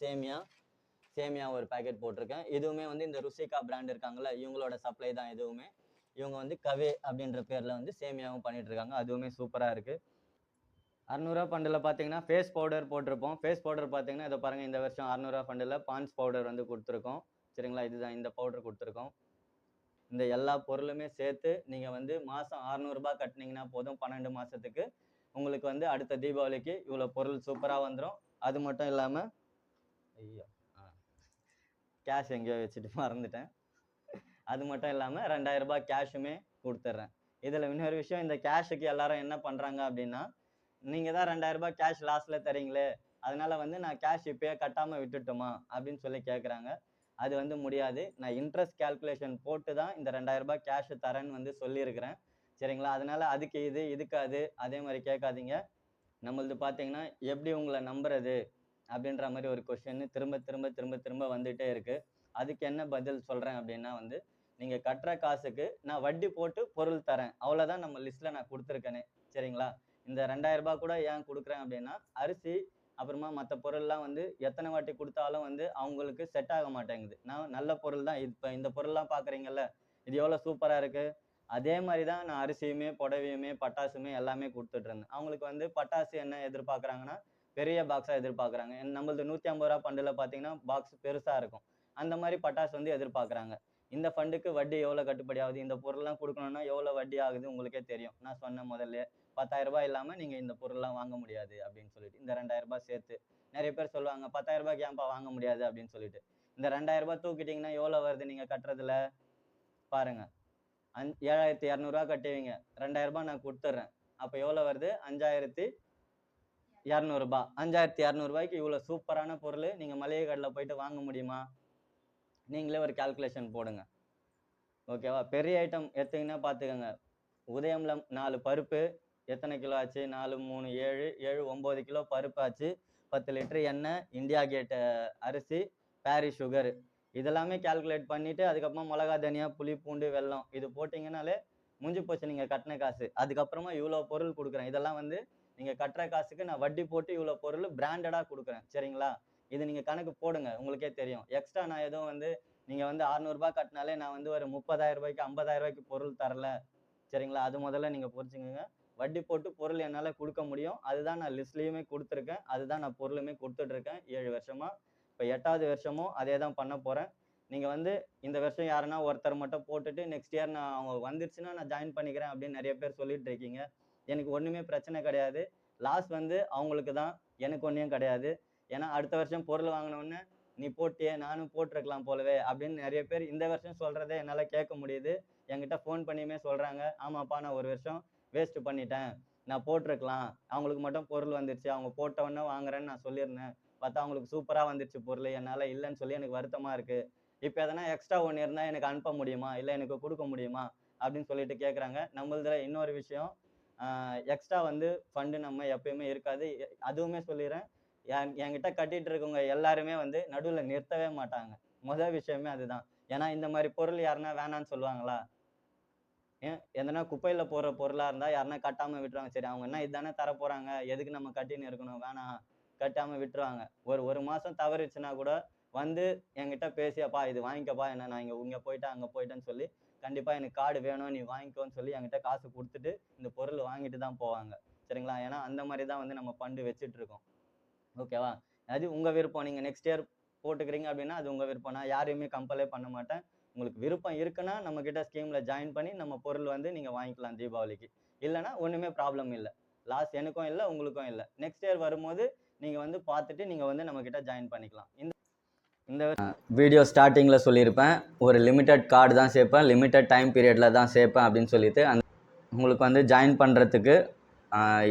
சேமியா ஒரு பேக்கெட் போட்டிருக்கேன். இதுவுமே வந்து இந்த ருசிகா பிராண்ட் இருக்காங்கல்ல இவங்களோட சப்ளை தான் இதுவுமே. இவங்க வந்து கவே அப்படின்ற பேரில் வந்து சேமியாவும் பண்ணிகிட்ருக்காங்க. அதுவுமே சூப்பராக இருக்குது. 600 ஃபண்டில் பார்த்தீங்கன்னா ஃபேஸ் பவுடர் போட்டிருப்போம். ஃபேஸ் பவுடர் பார்த்தீங்கன்னா இதை பாருங்கள். இந்த வருஷம் 600 ஃபண்டில் பான்ஸ் பவுடர் வந்து கொடுத்துருக்கோம். சரிங்களா? இதுதான் இந்த பவுடர் கொடுத்துருக்கோம். இந்த எல்லா பொருளுமே சேர்த்து நீங்கள் வந்து மாதம் 600 கட்டினீங்கன்னா போதும். 12 மாதத்துக்கு உங்களுக்கு வந்து அடுத்த தீபாவளிக்கு இவ்வளோ பொருள் சூப்பராக வந்துடும். அது மட்டும் இல்லாமல் ஐயோ கேஷ் எங்கேயோ வச்சுட்டு மறந்துட்டேன். அது மட்டும் இல்லாமல் 2000 கேஷுமே கொடுத்துட்றேன். இதில் இன்னொரு விஷயம், இந்த கேஷுக்கு எல்லாரும் என்ன பண்ணுறாங்க அப்படின்னா, நீங்கள் தான் 2000 கேஷ் லாஸில் தரீங்களே, அதனால் வந்து நான் கேஷ் இப்போயே கட்டாமல் விட்டுட்டோமா அப்படின்னு சொல்லி கேட்குறாங்க. அது வந்து முடியாது. நான் இன்ட்ரெஸ்ட் கேல்குலேஷன் போட்டு தான் இந்த 2000 கேஷ் தரேன்னு வந்து சொல்லியிருக்கிறேன். சரிங்களா? அதனால் அதுக்கு இதுக்கு அது அதே மாதிரி கேட்காதீங்க. நம்மளது பார்த்தீங்கன்னா எப்படி உங்களை நம்புறது அப்படின்ற மாதிரி ஒரு கொஷின் திரும்ப திரும்ப திரும்ப திரும்ப வந்துகிட்டே இருக்குது. அதுக்கு என்ன பதில் சொல்கிறேன் அப்படின்னா வந்து, நீங்கள் கட்டுற காசுக்கு நான் வட்டி போட்டு பொருள் தரேன். அவ்வளோதான் நம்ம லிஸ்ட்டில் நான் கொடுத்துருக்கேனே. சரிங்களா? இந்த 2000 கூட ஏன் கொடுக்குறேன் அப்படின்னா, அரிசி அப்புறமா மற்ற பொருள்லாம் வந்து எத்தனை வாட்டி கொடுத்தாலும் வந்து அவங்களுக்கு செட் ஆக மாட்டேங்குது. நான் நல்ல பொருள் தான் இப்போ இந்த பொருள்லாம் பார்க்குறீங்கல்ல, இது எவ்வளோ சூப்பராக இருக்குது. அதே மாதிரி தான் நான் அரிசியுமே புடவையுமே பட்டாசுமே எல்லாமே கொடுத்துட்ருந்தேன். அவங்களுக்கு வந்து பட்டாசு என்ன எதிர்பார்க்குறாங்கன்னா, பெரிய பாக்ஸாக எதிர்பார்க்குறாங்க. நம்மளது 150 ரூபா ஃபண்டில் பார்த்தீங்கன்னா பாக்ஸ் பெருசாக இருக்கும். அந்த மாதிரி பட்டாசு வந்து எதிர்பார்க்குறாங்க. இந்த ஃபண்டுக்கு வட்டி எவ்வளோ கட்டுப்படி ஆகுது, இந்த பொருள்லாம் கொடுக்கணும்னா எவ்வளோ வட்டி ஆகுது உங்களுக்கே தெரியும். நான் சொன்ன முதல்ல 10,000 ரூபாய் இல்லாமல் நீங்கள் இந்த பொருள்லாம் வாங்க முடியாது அப்படின்னு சொல்லிட்டு, இந்த 2,000 ரூபாய் சேர்த்து. நிறைய பேர் சொல்லுவாங்க 10,000 ரூபாய்க்கு ஏன்பா வாங்க முடியாது அப்படின்னு சொல்லிட்டு. இந்த 2,000 ரூபாய் தூக்கிட்டீங்கன்னா எவ்வளோ வருது நீங்கள் கட்டுறதுல பாருங்க. 7,200 ரூபா கட்டுவீங்க, 2,000 ரூபாய் நான் கொடுத்துட்றேன். அப்போ எவ்வளோ வருது? 5,200 ரூபாய். 5,200 ரூபாய்க்கு இவ்வளோ சூப்பரான பொருள் நீங்கள் மளிகை கடையில் போயிட்டு வாங்க முடியுமா? நீங்களே ஒரு கால்குலேஷன் போடுங்க. ஓகேவா? பெரிய ஐட்டம் எடுத்தீங்கன்னா பார்த்துக்கோங்க. உதயம்ல 4 பருப்பு எத்தனை கிலோ ஆச்சு? 4, 3, 7, 7, 9 கிலோ பருப்பு ஆச்சு. 10 லிட்டர் எண்ணெய், இந்தியா கேட் அரிசி, பாரிஸ் சுகர், இதெல்லாமே கால்குலேட் பண்ணிட்டு அதுக்கப்புறமா மிளகா, தனியா, புளி, பூண்டு, வெல்லம் இது போட்டிங்கனாலே முடிஞ்சு போச்சு நீங்கள் கட்டின காசு. அதுக்கப்புறமா இவ்வளோ பொருள் கொடுக்குறேன். இதெல்லாம் வந்து நீங்கள் கட்டுற காசுக்கு நான் வட்டி போட்டு இவ்வளோ பொருள் பிராண்டடாக கொடுக்குறேன். சரிங்களா? இது நீங்கள் கணக்கு போடுங்க, உங்களுக்கே தெரியும். எக்ஸ்ட்ரா நான் எதுவும் வந்து நீங்கள் வந்து 600 ரூபாய் கட்டினாலே நான் வந்து ஒரு 30,000 ரூபாய்க்கு 50,000 ரூபாய்க்கு பொருள் தரல. சரிங்களா? அது முதல்ல நீங்கள் புரிஞ்சுக்கோங்க. வட்டி போட்டு பொருள் என்னால் கொடுக்க முடியும். அதுதான் நான் லிஸ்ட்லேயுமே கொடுத்துருக்கேன். அதுதான் நான் பொருளுமே கொடுத்துட்ருக்கேன் 7 வருஷமா. இப்போ 8வது வருஷமும் அதே தான் பண்ண போகிறேன். நீங்கள் வந்து இந்த வருஷம் யாருன்னா ஒருத்தர் மட்டும் போட்டுட்டு நெக்ஸ்ட் இயர் நான் அவங்க வந்துருச்சுன்னா நான் ஜாயின் பண்ணிக்கிறேன் அப்படின்னு நிறைய பேர் சொல்லிட்டு இருக்கீங்க. எனக்கு ஒன்றுமே பிரச்சனை கிடையாது. லாஸ் வந்து அவங்களுக்கு தான், எனக்கு ஒன்றும் கிடையாது. ஏன்னா அடுத்த வருஷம் பொருள் வாங்கினோடனே நீ போட்டியே நானும் போட்டிருக்கலாம் போலவே அப்படின்னு நிறைய பேர் இந்த வருஷம் சொல்கிறதே என்னால் கேட்க முடியுது. என்கிட்ட ஃபோன் பண்ணியுமே சொல்கிறாங்க, ஆமாப்பா நான் ஒரு வருஷம் வேஸ்ட் பண்ணிட்டேன், நான் போட்டிருக்கலாம், அவங்களுக்கு மட்டும் பொருள் வந்துருச்சு, அவங்க போட்டவொன்னே வாங்குறேன்னு நான் சொல்லியிருந்தேன், பார்த்தா அவங்களுக்கு சூப்பராக வந்துருச்சு பொருள், என்னால் இல்லைன்னு சொல்லி எனக்கு வருத்தமாக இருக்குது. இப்போ எதனா எக்ஸ்ட்ரா ஒன்று இருந்தால் எனக்கு அனுப்ப முடியுமா, இல்லை எனக்கு கொடுக்க முடியுமா அப்படின்னு சொல்லிட்டு கேட்குறாங்க. நம்மளதுல இன்னொரு விஷயம், எக்ஸ்ட்ரா வந்து ஃபண்டு நம்ம எப்பயுமே இருக்காது. அதுவுமே சொல்லிடுறேன், என்கிட்ட கட்டிட்டு இருக்கவங்க எல்லாருமே வந்து நடுவில் நிறுத்தவே மாட்டாங்க. முதல் விஷயமே அதுதான். ஏன்னா இந்த மாதிரி பொருள் யாருன்னா வேணான்னு சொல்லுவாங்களா? எதனா குப்பையில் போடுற பொருளாக இருந்தால் யாருன்னா கட்டாமல் விட்டுருவாங்க. சரி அவங்க என்ன இதுதானே தர போகிறாங்க, எதுக்கு நம்ம கட்டின்னு இருக்கணும், வேணாம் கட்டாமல் விட்டுருவாங்க. ஒரு மாதம் தவறிச்சுன்னா கூட வந்து என்கிட்ட பேசியாப்பா இது வாங்கிக்கப்பா, என்ன நான் இங்கே போயிட்டேன் அங்கே போயிட்டேன்னு சொல்லி கண்டிப்பாக எனக்கு கார்டு வேணும் நீ வாங்கிக்கோன்னு சொல்லி என்கிட்ட காசு கொடுத்துட்டு இந்த பொருள் வாங்கிட்டு தான் போவாங்க. சரிங்களா? ஏன்னா அந்த மாதிரி தான் வந்து நம்ம ஃபண்டு வச்சுட்டு இருக்கோம். ஓகேவா? அது உங்கள் விருப்பம். நீங்கள் நெக்ஸ்ட் இயர் போட்டுக்கிறீங்க அப்படின்னா அது உங்கள் விருப்பம். நான் யாரையுமே கம்பலே பண்ண மாட்டேன். உங்களுக்கு விருப்பம் இருக்குன்னா நம்மக்கிட்ட ஸ்கீமில் ஜாயின் பண்ணி நம்ம பொருள் வந்து நீங்கள் வாங்கிக்கலாம் தீபாவளிக்கு. இல்லைன்னா ஒன்றுமே ப்ராப்ளம் இல்லை. லாஸ் எனக்கும் இல்லை உங்களுக்கும் இல்லை. நெக்ஸ்ட் இயர் வரும்போது நீங்கள் வந்து பார்த்துட்டு நீங்கள் வந்து நம்மக்கிட்ட ஜாயின் பண்ணிக்கலாம். இந்த வீடியோ ஸ்டார்டிங்கில் சொல்லியிருப்பேன், ஒரு லிமிட்டட் கார்டு தான் சேர்ப்பேன், லிமிட்டட் டைம் பீரியடில் தான் சேர்ப்பேன் அப்படின்னு சொல்லிட்டு. உங்களுக்கு வந்து ஜாயின் பண்ணுறதுக்கு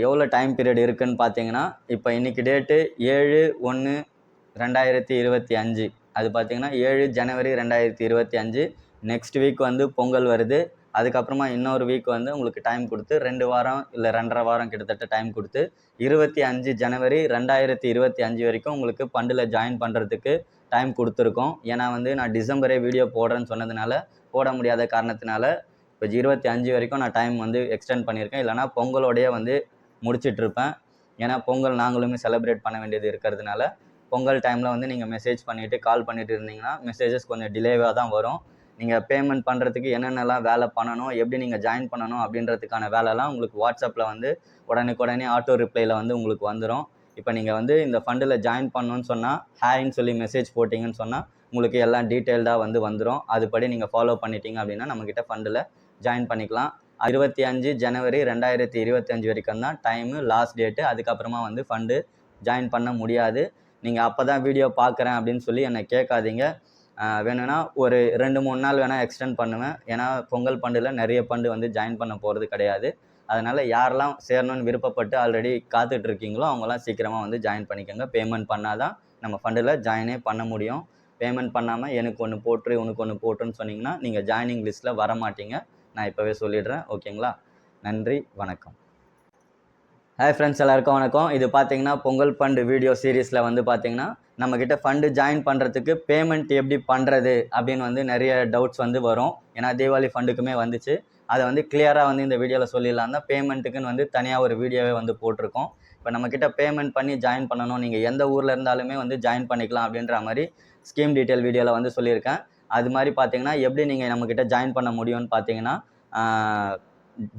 எவ்வளோ டைம் பீரியட் இருக்குதுன்னு பார்த்தீங்கன்னா, இப்போ இன்றைக்கி டேட்டு 7/1/2025. அது பார்த்தீங்கன்னா 7 ஜனவரி 2025. நெக்ஸ்ட் வீக் வந்து பொங்கல் வருது. அதுக்கப்புறமா இன்னொரு வீக் வந்து உங்களுக்கு டைம் கொடுத்து 2 வாரம் இல்லை 2.5 வாரம் கிட்டத்தட்ட டைம் கொடுத்து 25 ஜனவரி 2025 வரைக்கும் உங்களுக்கு ஃபண்டில் ஜாயின் பண்ணுறதுக்கு டைம் கொடுத்துருக்கோம். ஏன்னா வந்து நான் டிசம்பரே வீடியோ போடுறேன்னு சொன்னதுனால, போட முடியாத காரணத்தினால இப்போ 25 வரைக்கும் நான் டைம் வந்து எக்ஸ்டெண்ட் பண்ணியிருக்கேன். இல்லைனா பொங்கலோடையே வந்து முடிச்சிட்ருப்பேன். ஏன்னா பொங்கல் நாங்களுமே செலிப்ரேட் பண்ண வேண்டியது இருக்கிறதுனால பொங்கல் டைமில் வந்து நீங்கள் மெசேஜ் பண்ணிவிட்டு கால் பண்ணிட்டு இருந்தீங்கன்னா மெசேஜஸ் கொஞ்சம் டிலேவாக தான் வரும். நீங்கள் பேமெண்ட் பண்ணுறதுக்கு என்னென்னலாம் வேலை பண்ணணும், எப்படி நீங்கள் ஜாயின் பண்ணணும் அப்படின்றதுக்கான வேலைலாம் உங்களுக்கு வாட்ஸ்அப்பில் வந்து உடனுக்குடனே ஆட்டோ ரிப்ளையில் வந்து உங்களுக்கு வந்துடும். இப்போ நீங்கள் வந்து இந்த ஃபண்டில் ஜாயின் பண்ணணுன்னு சொன்னால் ஹேன்னு சொல்லி மெசேஜ் போட்டிங்கன்னு சொன்னால் உங்களுக்கு எல்லாம் டீட்டெயில்டாக வந்து வந்துடும். அதுபடி நீங்கள் ஃபாலோ பண்ணிட்டீங்க அப்படின்னா நம்மக்கிட்ட ஃபண்டில் ஜாயின் பண்ணிக்கலாம். 25 ஜனவரி 2025 வரைக்கும் தான் டைமு, லாஸ்ட் டேட்டு. அதுக்கப்புறமா வந்து ஃபண்டு ஜாயின் பண்ண முடியாது. நீங்கள் அப்போ தான் வீடியோ பார்க்குறேன் அப்படின்னு சொல்லி என்னை கேட்காதீங்க. வேணும்னா ஒரு 2-3 நாள் வேணால் எக்ஸ்டெண்ட் பண்ணுவேன். ஏன்னா பொங்கல் ஃபண்டில் நிறைய ஃபண்டு வந்து ஜாயின் பண்ண போகிறது கிடையாது. அதனால் யாரெல்லாம் சேரணும்னு விருப்பப்பட்டு ஆல்ரெடி காத்துட்ருக்கீங்களோ அவங்களாம் சீக்கிரமாக வந்து ஜாயின் பண்ணிக்கோங்க. பேமெண்ட் பண்ணால் தான் நம்ம ஃபண்டில் ஜாயினே பண்ண முடியும். பேமெண்ட் பண்ணாமல் எனக்கு ஒன்று போட்டுரு உனக்கு ஒன்று போட்டுருன்னு சொன்னீங்கன்னா நீங்கள் ஜாயினிங் லிஸ்ட்டில் வர மாட்டீங்க. நான் இப்போவே சொல்லிடுறேன். ஓகேங்களா? நன்றி, வணக்கம். ஹாய் ஃப்ரெண்ட்ஸ், எல்லாருக்கும் வணக்கம். இது பார்த்தீங்கன்னா பொங்கல் ஃபண்டு வீடியோ சீரீஸில் வந்து பார்த்தீங்கன்னா நம்மக்கிட்ட ஃபண்டு ஜாயின் பண்ணுறதுக்கு பேமெண்ட் எப்படி பண்ணுறது அப்படின்னு வந்து நிறைய டவுட்ஸ் வந்து வரும். ஏன்னா தீபாவளி ஃபண்டுக்குமே வந்துச்சு. அதை வந்து கிளியராக வந்து இந்த வீடியோவில் சொல்லிடலாம் தான் பேமெண்ட்டுக்குன்னு வந்து தனியாக ஒரு வீடியோவே வந்து போட்டிருக்கோம். இப்போ நம்மக்கிட்ட பேமெண்ட் பண்ணி ஜாயின் பண்ணணும், நீங்கள் எந்த ஊரில் இருந்தாலுமே வந்து ஜாயின் பண்ணிக்கலாம் அப்படின்ற மாதிரி ஸ்கீம் டீட்டெயில் வீடியோவில் வந்து சொல்லியிருக்கேன். அது மாதிரி பார்த்தீங்கன்னா எப்படி நீங்கள் நம்மக்கிட்ட ஜாயின் பண்ண முடியும்னு பார்த்தீங்கன்னா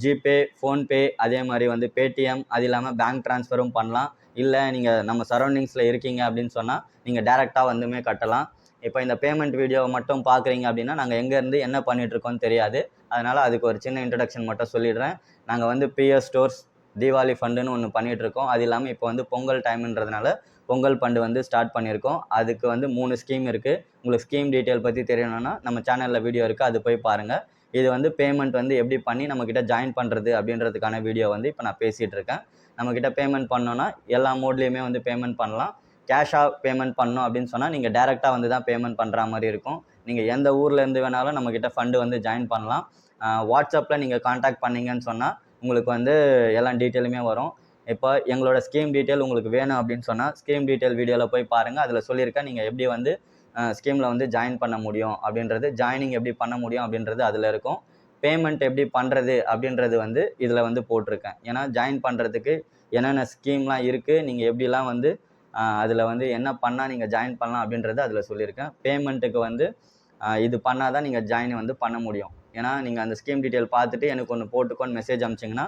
ஜிபே, ஃபோன்பே, அதே மாதிரி வந்து பேடிஎம், அது இல்லாமல் பேங்க் ட்ரான்ஸ்ஃபரும் பண்ணலாம். இல்லை நீங்கள் நம்ம சரௌண்டிங்ஸில் இருக்கீங்க அப்படின்னு சொன்னால் நீங்கள் டேரெக்டாக வந்துமே கட்டலாம். இப்போ இந்த பேமெண்ட் வீடியோவை மட்டும் பார்க்குறீங்க அப்படின்னா நாங்கள் எங்கேருந்து என்ன பண்ணிகிட்ருக்கோன்னு தெரியாது. அதனால் அதுக்கு ஒரு சின்ன இன்ட்ரடக்ஷன் மட்டும் சொல்லிடுறேன். நாங்கள் வந்து பிஎஸ் ஸ்டோர்ஸ் தீபாவளி ஃபண்டுன்னு ஒன்று பண்ணிகிட்ருக்கோம். அது இல்லாமல் இப்போ வந்து பொங்கல் டைம்ன்றதுனால பொங்கல் ஃபண்டு வந்து ஸ்டார்ட் பண்ணியிருக்கோம். அதுக்கு வந்து 3 ஸ்கீம் இருக்குது. உங்களுக்கு ஸ்கீம் டீட்டெயில் பற்றி தெரியணும்னா நம்ம சேனலில் வீடியோ இருக்குது, அது போய் பாருங்கள். இது வந்து பேமெண்ட் வந்து எப்படி பண்ணி நம்மக்கிட்ட ஜாயின் பண்ணுறது அப்படின்றதுக்கான வீடியோ வந்து இப்போ நான் பேசிகிட்டு இருக்கேன். நம்மக்கிட்ட பேமெண்ட் பண்ணோன்னா எல்லா மோட்லேயுமே வந்து பேமெண்ட் பண்ணலாம். கேஷாக பேமெண்ட் பண்ணணும் அப்படின்னு சொன்னால் நீங்கள் டேரெக்டாக வந்து தான் பேமெண்ட் பண்ணுற மாதிரி இருக்கும். நீங்கள் எந்த ஊர்லேருந்து வேணாலும் நம்மக்கிட்ட ஃபண்டு வந்து ஜாயின் பண்ணலாம். வாட்ஸ்அப்பில் நீங்கள் காண்டாக்ட் பண்ணிங்கன்னு சொன்னால் உங்களுக்கு வந்து எல்லா டீட்டெயிலுமே வரும். இப்போ எங்களோட ஸ்கீம் டீட்டெயில் உங்களுக்கு வேணும் அப்படின்னு சொன்னால் ஸ்கீம் டீட்டெயில் வீடியோவில் போய் பாருங்கள். அதில் சொல்லியிருக்கேன் நீங்கள் எப்படி வந்து ஸ்கீமில் வந்து ஜாயின் பண்ண முடியும் அப்படின்றது, ஜாயினிங் எப்படி பண்ண முடியும் அப்படின்றது அதில் இருக்கும். பேமெண்ட் எப்படி பண்ணுறது அப்படின்றது வந்து இதில் வந்து போட்டிருக்கேன். ஏன்னா ஜாயின் பண்ணுறதுக்கு என்னென்ன ஸ்கீம்லாம் இருக்குது, நீங்கள் எப்படிலாம் வந்து அதில் வந்து என்ன பண்ணால் நீங்கள் ஜாயின் பண்ணலாம் அப்படின்றது அதில் சொல்லியிருக்கேன். பேமெண்ட்டுக்கு வந்து இது பண்ணால் தான் நீங்கள் ஜாயின் வந்து பண்ண முடியும். ஏன்னா நீங்கள் அந்த ஸ்கீம் டீட்டெயில் பார்த்துட்டு எனக்கு ஒன்று போட்டுக்கோன்னு மெசேஜ் அனுப்பிச்சிங்கன்னா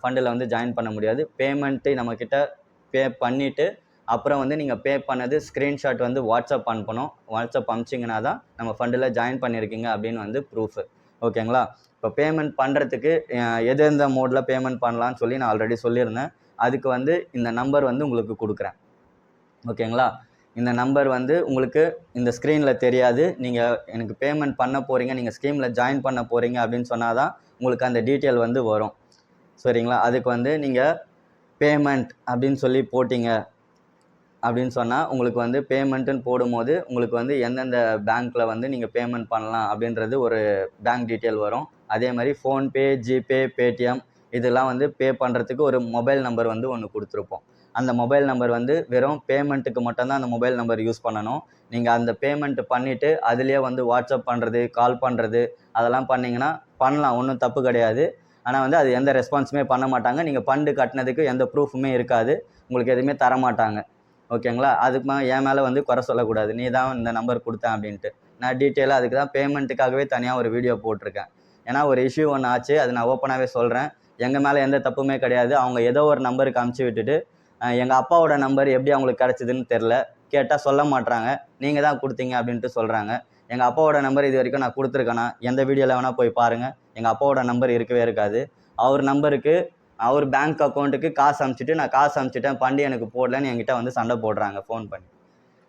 ஃபண்டில் வந்து ஜாயின் பண்ண முடியாது. பேமெண்ட்டு நம்மக்கிட்ட பே பண்ணிவிட்டு அப்புறம் வந்து நீங்கள் பே பண்ணது ஸ்க்ரீன்ஷாட் வந்து வாட்ஸ்அப் அனுப்பணும். வாட்ஸ்அப் அனுப்பிச்சிங்கன்னா தான் நம்ம ஃபண்டில் ஜாயின் பண்ணியிருக்கீங்க அப்படின்னு வந்து ப்ரூஃபு. ஓகேங்களா? இப்போ பேமெண்ட் பண்ணுறதுக்கு எந்த மோடில் பேமெண்ட் பண்ணலான்னு சொல்லி நான் ஆல்ரெடி சொல்லியிருந்தேன். அதுக்கு வந்து இந்த நம்பர் வந்து உங்களுக்கு கொடுக்குறேன். ஓகேங்களா? இந்த நம்பர் வந்து உங்களுக்கு இந்த ஸ்க்ரீனில் தெரியாது. நீங்கள் எனக்கு பேமெண்ட் பண்ண போகிறீங்க, நீங்கள் ஸ்கீமில் ஜாயின் பண்ண போகிறீங்க அப்படின்னு சொன்னால் தான் உங்களுக்கு அந்த டீட்டெயில் வந்து வரும். சரிங்களா? அதுக்கு வந்து நீங்கள் பேமெண்ட் அப்படின்னு சொல்லி போட்டிங்க அப்படின்னு சொன்னால் உங்களுக்கு வந்து பேமெண்ட்டுன்னு போடும்போது உங்களுக்கு வந்து எந்தெந்த பேங்க்கில் வந்து நீங்கள் பேமெண்ட் பண்ணலாம் அப்படின்றது ஒரு பேங்க் டீட்டெயில் வரும். அதே மாதிரி ஃபோன்பே, ஜிபே, பேடிஎம் இதெல்லாம் வந்து பே பண்ணுறதுக்கு ஒரு மொபைல் நம்பர் வந்து ஒன்று கொடுத்துருப்போம். அந்த மொபைல் நம்பர் வந்து வெறும் பேமெண்ட்டுக்கு மட்டும்தான் அந்த மொபைல் நம்பர் யூஸ் பண்ணணும். நீங்கள் அந்த பேமெண்ட் பண்ணிவிட்டு அதுலேயே வந்து வாட்ஸ்அப் பண்ணுறது, கால் பண்ணுறது அதெல்லாம் பண்ணிங்கன்னா பண்ணலாம், ஒன்றும் தப்பு கிடையாது. ஆனால் வந்து அது எந்த ரெஸ்பான்ஸுமே பண்ண மாட்டாங்க. நீங்கள் ஃபண்டு கட்டினதுக்கு எந்த ப்ரூஃபுமே இருக்காது, உங்களுக்கு எதுவுமே தரமாட்டாங்க. ஓகேங்களா? அதுக்கு என் மேலே வந்து குறை சொல்லக்கூடாது, நீ தான் இந்த நம்பர் கொடுத்தேன் அப்படின்ட்டு. நான் டீட்டெயிலாக அதுக்கு தான் பேமெண்ட்டுக்காகவே தனியாக ஒரு வீடியோ போட்டிருக்கேன். ஏன்னா ஒரு இஷ்யூ ஒன்று ஆச்சு, அது நான் ஓப்பனாகவே சொல்கிறேன். எங்கள் மேலே எந்த தப்புமே கிடையாது. அவங்க ஏதோ ஒரு நம்பருக்கு அனுப்பிச்சி விட்டுட்டு எங்கள் அப்பாவோட நம்பர் எப்படி அவங்களுக்கு கிடச்சிதுன்னு தெரில. கேட்டால் சொல்ல மாட்றாங்க, நீங்கள் தான் கொடுத்தீங்க அப்படின்ட்டு சொல்கிறாங்க. எங்கள் அப்பாவோட நம்பர் இது வரைக்கும் நான் கொடுத்துருக்கேனா? எந்த வீடியோவில் வேணால் போய் பாருங்கள். எங்கள் அப்பாவோட நம்பர் இருக்கவே இருக்காது. அவர் நம்பருக்கு அவர் பேங்க் அக்கௌண்ட்டுக்கு காசு அனுப்பிச்சிட்டு நான் காசு அனுப்பிச்சிட்டேன், ஃபண்டு எனக்கு போடலன்னு என்கிட்ட வந்து சண்டை போடுறாங்க ஃபோன் பண்ணி.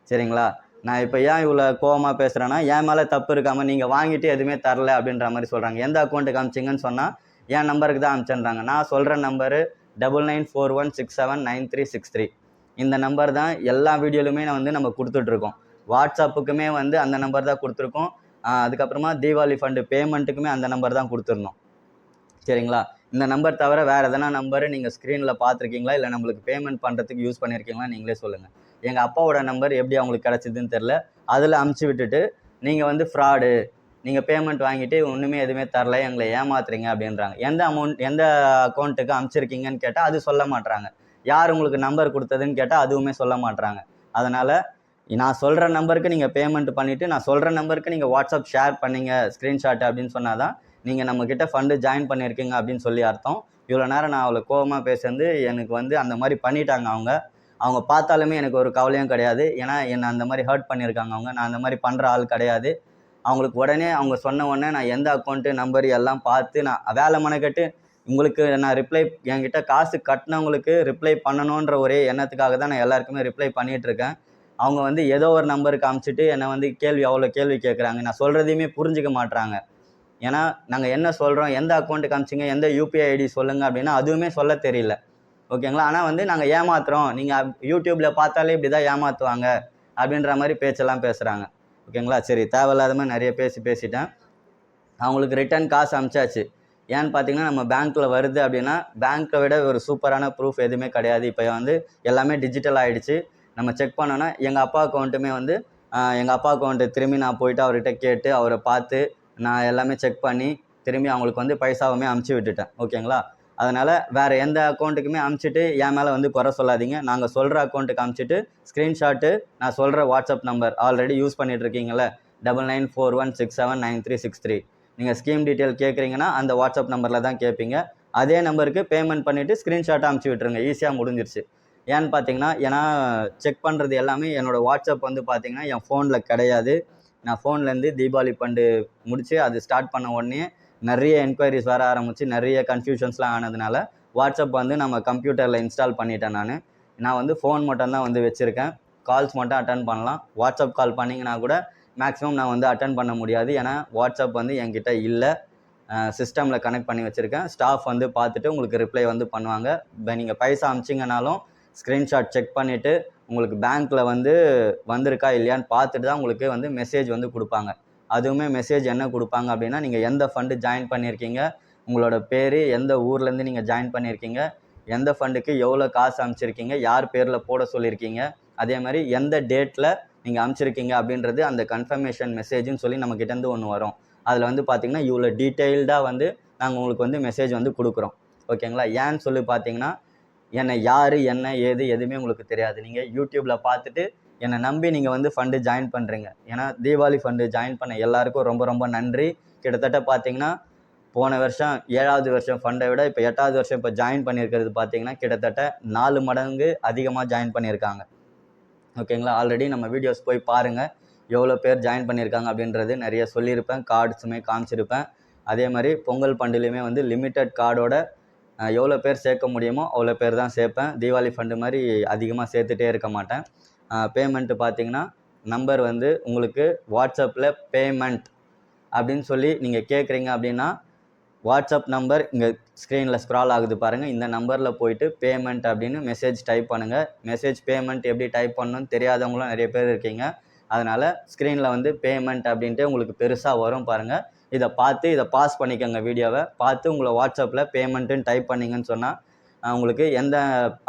சரிங்களா? நான் இப்போ ஏன் இவ்வளோ கோவமாக பேசுகிறேன்னா, என் மேலே தப்பு இருக்காமல் நீங்கள் வாங்கிட்டு எதுவுமே தரல அப்படின்ற மாதிரி சொல்கிறாங்க. எந்த அக்கௌண்ட்டுக்கு அனுப்பிச்சிங்கன்னு சொன்னால் என் நம்பருக்கு தான் அனுப்பிச்சுன்றாங்க. நான் சொல்கிற நம்பரு 9941679363. இந்த நம்பர் தான் எல்லா வீடியோலுமே நான் வந்து நம்ம கொடுத்துட்ருக்கோம். வாட்ஸ்அப்புக்குமே வந்து அந்த நம்பர் தான் கொடுத்துருக்கோம். அதுக்கப்புறமா தீபாவளி ஃபண்டு பேமெண்ட்டுக்குமே அந்த நம்பர் தான் கொடுத்துருந்தோம். சரிங்களா? இந்த நம்பர் தவிர வேறு எதனா நம்பரு நீங்கள் ஸ்க்ரீனில் பார்த்துருக்கீங்களா? இல்லை நம்மளுக்கு பேமெண்ட் பண்ணுறதுக்கு யூஸ் பண்ணியிருக்கீங்களா? நீங்களே சொல்லுங்கள். எங்கள் அப்பாவோட நம்பர் எப்படி அவங்களுக்கு கிடச்சிதுன்னு தெரில. அதில் அமுச்சு விட்டுட்டு நீங்கள் வந்து ஃப்ராடு, நீங்கள் பேமெண்ட் வாங்கிட்டு ஒன்றுமே எதுவுமே தரல, எங்களை ஏமாத்துறீங்க அப்படின்றாங்க. எந்த அக்கௌண்ட்டுக்கு அனுப்பிச்சிருக்கீங்கன்னு கேட்டால் அது சொல்ல மாட்றாங்க. யார் உங்களுக்கு நம்பர் கொடுத்ததுன்னு கேட்டால் அதுவுமே சொல்ல மாட்றாங்க. அதனால் நான் சொல்கிற நம்பருக்கு நீங்கள் பேமெண்ட் பண்ணிவிட்டு நான் சொல்கிற நம்பருக்கு நீங்கள் வாட்ஸ்அப் ஷேர் பண்ணிங்க ஸ்க்ரீன்ஷாட் அப்படின்னு சொன்னால் தான் நீங்கள் நம்மக்கிட்ட ஃபண்டு ஜாயின் பண்ணியிருக்கீங்க அப்படின்னு சொல்லி அர்த்தம். இவ்வளோ நேரம் நான் அவ்வளோ கோவமாக பேசுறது எனக்கு வந்து அந்த மாதிரி பண்ணிட்டாங்க அவங்க. அவங்க பார்த்தாலுமே எனக்கு ஒரு கவலையும் கிடையாது. ஏன்னா என்னை அந்த மாதிரி ஹர்ட் பண்ணியிருக்காங்க அவங்க. நான் அந்த மாதிரி பண்ணுற ஆள் கிடையாது. அவங்களுக்கு உடனே அவங்க சொன்ன உடனே நான் எந்த அக்கௌண்ட்டு நம்பர் எல்லாம் பார்த்து நான் வேலை மெனக்கெட்டு உங்களுக்கு நான் ரிப்ளை என்கிட்ட காசு கட்டினவங்களுக்கு ரிப்ளை பண்ணணுன்ற ஒரே எண்ணத்துக்காக தான் நான் எல்லாருக்குமே ரிப்ளை பண்ணிகிட்ருக்கேன். அவங்க வந்து ஏதோ ஒரு நம்பருக்கு அனுப்பிச்சிட்டு என்னை வந்து அவ்வளோ கேள்வி கேட்குறாங்க. நான் சொல்கிறதையுமே புரிஞ்சிக்க மாட்றாங்க. ஏன்னா நாங்கள் என்ன சொல்கிறோம், எந்த அக்கௌண்ட்டுக்கு அனுப்பிச்சிங்க, எந்த யூபிஐ ஐடி சொல்லுங்கள் அப்படின்னா அதுவுமே சொல்ல தெரியல. ஓகேங்களா? ஆனால் வந்து நாங்கள் ஏமாத்துறோம், நீங்கள் யூடியூப்பில் பார்த்தாலே இப்படி தான் ஏமாற்றுவாங்க அப்படின்ற மாதிரி பேச்செல்லாம் பேசுகிறாங்க. ஓகேங்களா? சரி, தேவையில்லாத மாதிரி நிறைய பேசிட்டேன். அவங்களுக்கு ரிட்டர்ன் காசு அனுப்பிச்சாச்சு. ஏன்னு பார்த்தீங்கன்னா நம்ம பேங்க்கில் வருது அப்படின்னா பேங்க்கை விட ஒரு சூப்பரான ப்ரூஃப் எதுவுமே கிடையாது. இப்போ வந்து எல்லாமே டிஜிட்டல் ஆகிடுச்சு. நம்ம செக் பண்ணோன்னா எங்கள் அப்பா அக்கௌண்ட்டுமே வந்து எங்கள் அப்பா அக்கௌண்ட்டு திரும்பி நான் போயிட்டு அவர்கிட்ட கேட்டு அவரை பார்த்து நான் எல்லாமே செக் பண்ணி திரும்பி அவங்களுக்கு வந்து பைசாவுமே அமுச்சு விட்டுட்டேன். ஓகேங்களா? அதனால் வேறு எந்த அக்கௌண்ட்டுக்குமே அமுச்சிட்டு என் மேலே வந்து குறை சொல்லாதீங்க. நாங்கள் சொல்கிற அக்கௌண்ட்டுக்கு அமுச்சிட்டு ஸ்க்ரீன்ஷாட்டு நான் சொல்கிற வாட்ஸ்அப் நம்பர் ஆல்ரெடி யூஸ் பண்ணிகிட்ருக்கீங்கள 9941679363. நீங்கள் ஸ்கீம் டீட்டெயில் கேட்குறீங்கன்னா அந்த வாட்ஸ்அப் நம்பரில் தான் கேட்பீங்க. அதே நம்பருக்கு பேமெண்ட் பண்ணிவிட்டு ஸ்க்ரீன்ஷாட்டாக அமுச்சு விட்டுருங்க. ஈஸியாக முடிஞ்சிருச்சு. ஏன்னு பார்த்தீங்கன்னா, ஏன்னா செக் பண்ணுறது எல்லாமே என்னோடய வாட்ஸ்அப் வந்து பார்த்தீங்கன்னா என் ஃபோனில் கிடையாது. நான் ஃபோன்லேருந்து தீபாவளி ஃபண்டு முடித்து அது ஸ்டார்ட் பண்ண உடனே நிறைய என்கொயரிஸ் வர ஆரம்பிச்சு, நிறைய கன்ஃபியூஷன்ஸ்லாம் ஆனதுனால வாட்ஸ்அப் வந்து நம்ம கம்ப்யூட்டரில் இன்ஸ்டால் பண்ணிட்டேன் நான். நான் வந்து ஃபோன் மட்டும் தான் வந்து வச்சுருக்கேன். கால்ஸ் மட்டும் அட்டன் பண்ணலாம். வாட்ஸ்அப் கால் பண்ணிங்கன்னா கூட மேக்ஸிமம் நான் வந்து அட்டன் பண்ண முடியாது. ஏன்னா வாட்ஸ்அப் வந்து என்கிட்ட இல்லை. சிஸ்டமில் கனெக்ட் பண்ணி வச்சுருக்கேன். ஸ்டாஃப் வந்து பார்த்துட்டு உங்களுக்கு ரிப்ளை வந்து பண்ணுவாங்க. நீங்கள் பைசா அனுப்பிச்சிங்கனாலும் ஸ்க்ரீன்ஷாட் செக் பண்ணிவிட்டு உங்களுக்கு பேங்க்கில் வந்து வந்திருக்கா இல்லையான்னு பார்த்துட்டு தான் உங்களுக்கு வந்து மெசேஜ் வந்து கொடுப்பாங்க. அதுவுமே மெசேஜ் என்ன கொடுப்பாங்க அப்படின்னா, நீங்கள் எந்த ஃபண்டு ஜாயின் பண்ணியிருக்கீங்க, உங்களோட பேர், எந்த ஊர்லேருந்து நீங்கள் ஜாயின் பண்ணியிருக்கீங்க, எந்த ஃபண்டுக்கு எவ்வளோ காசு அனுப்பிச்சிருக்கீங்க, யார் பேரில் போட சொல்லியிருக்கீங்க, அதே மாதிரி எந்த டேட்டில் நீங்கள் அனுப்பிச்சிருக்கீங்க அப்படின்றது அந்த கன்ஃபர்மேஷன் மெசேஜ்னு சொல்லி நம்மக்கிட்டேருந்து ஒன்று வரும். அதில் வந்து பார்த்திங்கன்னா இவ்வளோ டீட்டெயில்டாக வந்து நாங்கள் உங்களுக்கு வந்து மெசேஜ் வந்து கொடுக்குறோம். ஓகேங்களா? ஏன்னு சொல்லி பார்த்தீங்கன்னா, என்னை யார், என்ன, ஏது எதுவுமே உங்களுக்கு தெரியாது. நீங்கள் யூடியூப்பில் பார்த்துட்டு என்னை நம்பி நீங்கள் வந்து ஃபண்டு ஜாயின் பண்ணுறீங்க. ஏன்னா தீபாவளி ஃபண்டு ஜாயின் பண்ண எல்லாருக்கும் ரொம்ப ரொம்ப நன்றி. கிட்டத்தட்ட பார்த்தீங்கன்னா போன வருஷம் 7வது வருஷம் ஃபண்டை விட இப்போ 8வது வருஷம் இப்போ ஜாயின் பண்ணியிருக்கிறது பார்த்தீங்கன்னா கிட்டத்தட்ட 4 மடங்கு அதிகமாக ஜாயின் பண்ணியிருக்காங்க. ஓகேங்களா? ஆல்ரெடி நம்ம வீடியோஸ் போய் பாருங்கள். எவ்வளோ பேர் ஜாயின் பண்ணியிருக்காங்க அப்படின்றது நிறைய சொல்லியிருப்பேன். கார்ட்ஸுமே காமிச்சிருப்பேன். அதே மாதிரி பொங்கல் ஃபண்டுலேயுமே வந்து லிமிட்டட் கார்டோட எவ்வளோ பேர் சேர்க்க முடியுமோ அவ்வளோ பேர் தான் சேர்ப்பேன். தீபாவளி ஃபண்டு மாதிரி அதிகமாக சேர்த்துட்டே இருக்க மாட்டேன். பேமெண்ட்டு பார்த்தீங்கன்னா நம்பர் வந்து உங்களுக்கு வாட்ஸ்அப்பில் பேமெண்ட் அப்படின்னு சொல்லி நீங்கள் கேட்குறீங்க அப்படின்னா, வாட்ஸ்அப் நம்பர் இங்கே ஸ்க்ரீனில் ஸ்க்ரால் ஆகுது பாருங்கள். இந்த நம்பரில் போயிட்டு பேமெண்ட் அப்படின்னு மெசேஜ் டைப் பண்ணுங்கள். மெசேஜ் பேமெண்ட் எப்படி டைப் பண்ணணும்னு தெரியாதவங்களும் நிறைய பேர் இருக்கீங்க. அதனால் ஸ்க்ரீனில் வந்து பேமெண்ட் அப்படின்ட்டு உங்களுக்கு பெருசாக வரும் பாருங்கள். இதை பார்த்து இதை பாஸ் பண்ணிக்கோங்க. வீடியோவை பார்த்து உங்களை வாட்ஸ்அப்பில் பேமெண்ட்டுன்னு டைப் பண்ணிங்கன்னு சொன்னால் உங்களுக்கு எந்த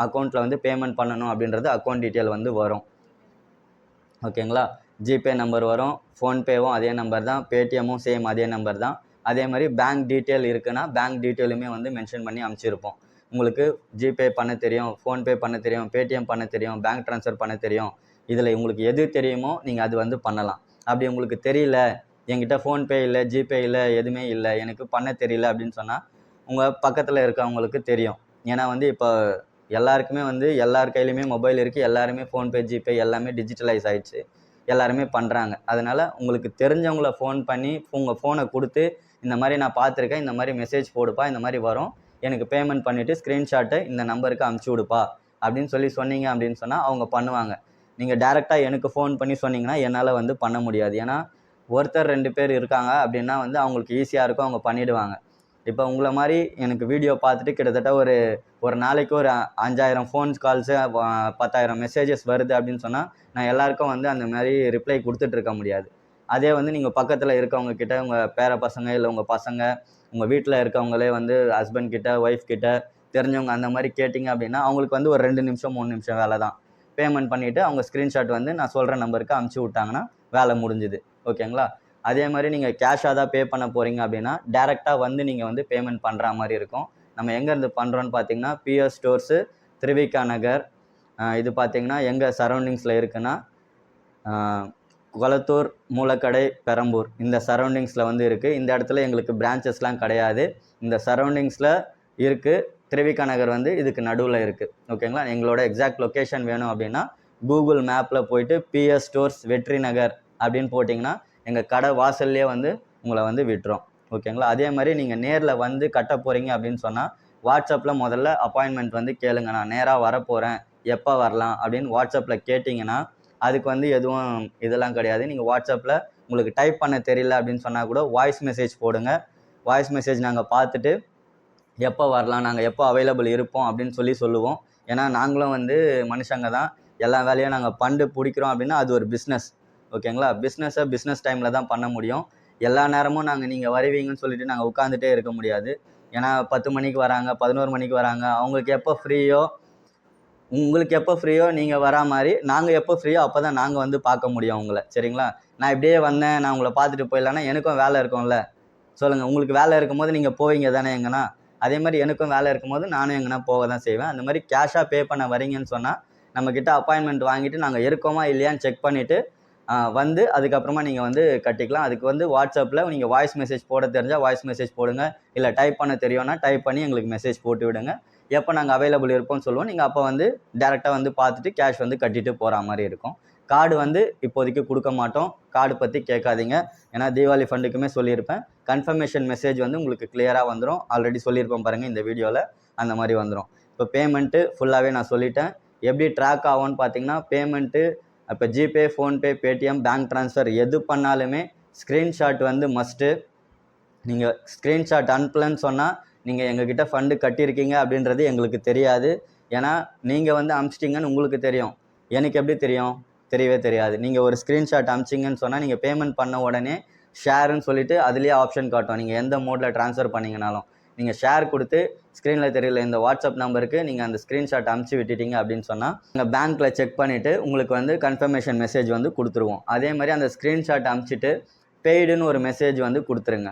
அக்கௌண்ட்டில் வந்து பேமெண்ட் பண்ணணும் அப்படின்றது அக்கௌண்ட் டீட்டெயில் வந்து வரும். ஓகேங்களா? ஜிபே நம்பர் வரும். ஃபோன்பேவும் அதே நம்பர் தான். பேடிஎம்மும் சேம் அதே நம்பர் தான். அதே மாதிரி பேங்க் டீட்டெயில் இருக்குன்னா பேங்க் டீட்டெயிலுமே வந்து மென்ஷன் பண்ணி அனுப்பிச்சிருப்போம். உங்களுக்கு ஜிபே பண்ண தெரியும், ஃபோன்பே பண்ண தெரியும், பேடிஎம் பண்ண தெரியும், பேங்க் ட்ரான்ஸ்ஃபர் பண்ண தெரியும். இதில் உங்களுக்கு எது தெரியுமோ நீங்கள் அது வந்து பண்ணலாம். அப்படி உங்களுக்கு தெரியல, என்கிட்ட ஃபோன்பே இல்லை, ஜிபே இல்லை, எதுவுமே இல்லை, எனக்கு பண்ண தெரியல அப்படின்னு சொன்னால் உங்கள் பக்கத்தில் இருக்கவங்களுக்கு தெரியும். ஏன்னா வந்து இப்போ எல்லாருக்குமே வந்து எல்லார் கையிலையுமே மொபைல் இருக்குது. எல்லாருமே ஃபோன்பே, ஜிபே எல்லாமே டிஜிட்டலைஸ் ஆகிடுச்சு. எல்லாருமே பண்ணுறாங்க. அதனால் உங்களுக்கு தெரிஞ்சவங்கள ஃபோன் பண்ணி உங்கள் ஃபோனை கொடுத்து இந்த மாதிரி நான் பார்த்துருக்கேன், இந்த மாதிரி மெசேஜ் போடுப்பா, இந்த மாதிரி வரும், எனக்கு பேமெண்ட் பண்ணிவிட்டு ஸ்க்ரீன்ஷாட்டை இந்த நம்பருக்கு அனுப்பிச்சி விடுப்பா அப்படின்னு சொல்லி சொன்னீங்க அப்படின்னு சொன்னால் அவங்க பண்ணுவாங்க. நீங்கள் டேரெக்டாக எனக்கு ஃபோன் பண்ணி சொன்னீங்கன்னா என்னால் வந்து பண்ண முடியாது. ஏன்னா ஒருத்தர் 2 பேர் இருக்காங்க அப்படின்னா வந்து அவங்களுக்கு ஈஸியாக இருக்கும், அவங்க பண்ணிவிடுவாங்க. இப்போ உங்களை மாதிரி எனக்கு வீடியோ பார்த்துட்டு கிட்டத்தட்ட ஒரு நாளைக்கு ஒரு 5000 ஃபோன்ஸ் கால்ஸு 10,000 மெசேஜஸ் வருது அப்படின்னு சொன்னால் நான் எல்லாருக்கும் வந்து அந்த மாதிரி ரிப்ளை கொடுத்துட்ருக்க முடியாது. அதே வந்து நீங்கள் பக்கத்தில் இருக்கவங்க கிட்ட உங்கள் பேர பசங்க இல்லை உங்கள் பசங்க, உங்கள் வீட்டில் இருக்கவங்களே வந்து ஹஸ்பண்ட் கிட்ட, ஒய்ஃப் கிட்ட, தெரிஞ்சவங்க அந்த மாதிரி கேட்டிங்க அப்படின்னா அவங்களுக்கு வந்து ஒரு 2 நிமிஷம் 3 நிமிஷம் வேலை தான். பேமெண்ட் பண்ணிவிட்டு அவங்க ஸ்க்ரீன்ஷாட் வந்து நான் சொல்கிற நம்பருக்கு அனுப்பிச்சி விட்டாங்கன்னா வேலை முடிஞ்சுது. ஓகேங்களா? அதே மாதிரி நீங்கள் கேஷாக தான் பே பண்ண போகிறீங்க அப்படின்னா டேரெக்டாக வந்து நீங்கள் வந்து பேமெண்ட் பண்ணுற மாதிரி இருக்கும். நம்ம எங்கேருந்து பண்ணுறோன்னு பார்த்தீங்கன்னா பிஎஸ் ஸ்டோர்ஸு, திருவிக நகர். இது பார்த்தீங்கன்னா எங்கள் சரௌண்டிங்ஸில் இருக்குன்னா கொளத்தூர், மூலக்கடை, பெரம்பூர் இந்த சரௌண்டிங்ஸில் வந்து இருக்குது. இந்த இடத்துல எங்களுக்கு பிரான்ச்சஸ்லாம் கிடையாது. இந்த சரௌண்டிங்ஸில் இருக்குது. திருவிக நகர் வந்து இதுக்கு நடுவில் இருக்குது. ஓகேங்களா? எங்களோட எக்ஸாக்ட் லொக்கேஷன் வேணும் அப்படின்னா கூகுள் மேப்பில் போயிட்டு பிஎஸ் ஸ்டோர்ஸ் வெற்றி நகர் அப்படின்னு போட்டிங்கன்னா எங்கள் கடை வாசல்லையே வந்து உங்களை வந்து விட்டுரும். ஓகேங்களா? அதே மாதிரி நீங்கள் நேரில் வந்து கட்ட போகிறீங்க அப்படின்னு சொன்னால் வாட்ஸ்அப்பில் முதல்ல அப்பாயின்மெண்ட் வந்து கேளுங்க. நான் நேராக வரப்போகிறேன், எப்போ வரலாம் அப்படின்னு வாட்ஸ்அப்பில் கேட்டிங்கன்னா அதுக்கு வந்து எதுவும் இதெல்லாம் கிடையாது. நீங்கள் வாட்ஸ்அப்பில் உங்களுக்கு டைப் பண்ண தெரியல அப்படின்னு சொன்னால் கூட வாய்ஸ் மெசேஜ் போடுங்க. வாய்ஸ் மெசேஜ் நாங்கள் பார்த்துட்டு எப்போ வரலாம், நாங்கள் எப்போ அவைலபிள் இருப்போம் அப்படின்னு சொல்லுவோம். ஏன்னா நாங்களும் வந்து மனுஷங்க தான். எல்லா வேலையும் நாங்கள் ஃபண்டு பிடிக்கிறோம் அப்படின்னா அது ஒரு பிஸ்னஸ். ஓகேங்களா? பிஸ்னஸ் டைமில் தான் பண்ண முடியும். எல்லா நேரமும் நீங்கள் வருவீங்கன்னு சொல்லிட்டு நாங்கள் உட்காந்துட்டே இருக்க முடியாது. ஏன்னா 10 மணிக்கு வராங்க, 11 மணிக்கு வராங்க. அவங்களுக்கு எப்போ ஃப்ரீயோ, உங்களுக்கு எப்போ ஃப்ரீயோ நீங்கள் வரா மாதிரி நாங்கள் எப்போ ஃப்ரீயோ அப்போ தான் நாங்கள் வந்து பார்க்க முடியும் உங்களை. சரிங்களா? நான் இப்படியே வந்தேன், நான் உங்களை பார்த்துட்டு போயிடலான்னா எனக்கும் வேலை இருக்கும்ல. சொல்லுங்கள், உங்களுக்கு வேலை இருக்கும்போது நீங்கள் போவீங்க தானே எங்கன்னா? அதே மாதிரி எனக்கும் வேலை இருக்கும்போது நானும் எங்கன்னா போக தான் செய்வேன். அந்த மாதிரி கேஷாக பே பண்ண வரீங்கன்னு சொன்னால் நம்மக்கிட்ட அப்பாயின்மெண்ட் வாங்கிட்டு நாங்கள் இருக்கோமா இல்லையான்னு செக் பண்ணிவிட்டு வந்து அதுக்கப்புறமா நீங்கள் வந்து கட்டிக்கலாம். அதுக்கு வந்து வாட்ஸ்அப்பில் நீங்கள் வாய்ஸ் மெசேஜ் போட தெரிஞ்சால் வாய்ஸ் மெசேஜ் போடுங்க. இல்லை டைப் பண்ண தெரியும்னா டைப் பண்ணி எங்களுக்கு மெசேஜ் போட்டு விடுங்க. எப்போ நாங்கள் அவைலபிள் இருப்போம்னு சொல்லுவோம். நீங்கள் அப்போ வந்து டேரெக்டாக வந்து பார்த்துட்டு கேஷ் வந்து கட்டிட்டு போகிற மாதிரி இருக்கும். கார்டு வந்து இப்போதைக்கு கொடுக்க மாட்டோம். கார்டு பற்றி கேட்காதீங்க. ஏன்னா தீபாவளி ஃபண்டுக்குமே சொல்லியிருப்பேன். கன்ஃபர்மேஷன் மெசேஜ் வந்து உங்களுக்கு கிளியராக வந்துடும். ஆல்ரெடி சொல்லியிருப்போம் பாருங்கள் இந்த வீடியோவில். அந்த மாதிரி வந்துடும். இப்போ பேமெண்ட்டு ஃபுல்லாகவே நான் சொல்லிட்டேன். எப்படி ட்ராக் ஆகும்னு பார்த்தீங்கன்னா, பேமெண்ட்டு இப்போ GPay, PhonePe, Paytm, bank transfer எது பண்ணாலுமே ஸ்க்ரீன்ஷாட் வந்து மஸ்ட்டு. நீங்கள் ஸ்க்ரீன்ஷாட் அனுப்பலன்னு சொன்னால் நீங்கள் எங்ககிட்ட ஃபண்டு கட்டியிருக்கீங்க அப்படின்றது எங்களுக்கு தெரியாது. ஏன்னா நீங்கள் வந்து அனுப்பிச்சிட்டிங்கன்னு உங்களுக்கு தெரியும். எனக்கு எப்படி தெரியும்? தெரியவே தெரியாது. நீங்கள் ஒரு ஸ்க்ரீன்ஷாட் அனுப்பிச்சிங்கன்னு சொன்னால் நீங்கள் பேமெண்ட் பண்ண உடனே ஷேருன்னு சொல்லிவிட்டு அதுலேயே ஆப்ஷன் காட்டும். நீங்கள் எந்த மோடில் ட்ரான்ஸ்ஃபர் பண்ணிங்கனாலும் நீங்கள் ஷேர் கொடுத்து ஸ்க்ரீனில் தெரியல இந்த வாட்ஸ்அப் நம்பருக்கு நீங்கள் அந்த ஸ்க்ரீன்ஷாட் அனுப்பிச்சி விட்டுட்டீங்க அப்படின்னு சொன்னால் நாங்கள் பேங்க்கில் செக் பண்ணிவிட்டு உங்களுக்கு வந்து கன்ஃபர்மேஷன் மெசேஜ் வந்து கொடுத்துருவோம். அதே மாதிரி அந்த ஸ்க்ரீன்ஷாட் அனுப்பிச்சிட்டு பெய்டுன்னு ஒரு மெசேஜ் வந்து கொடுத்துருங்க.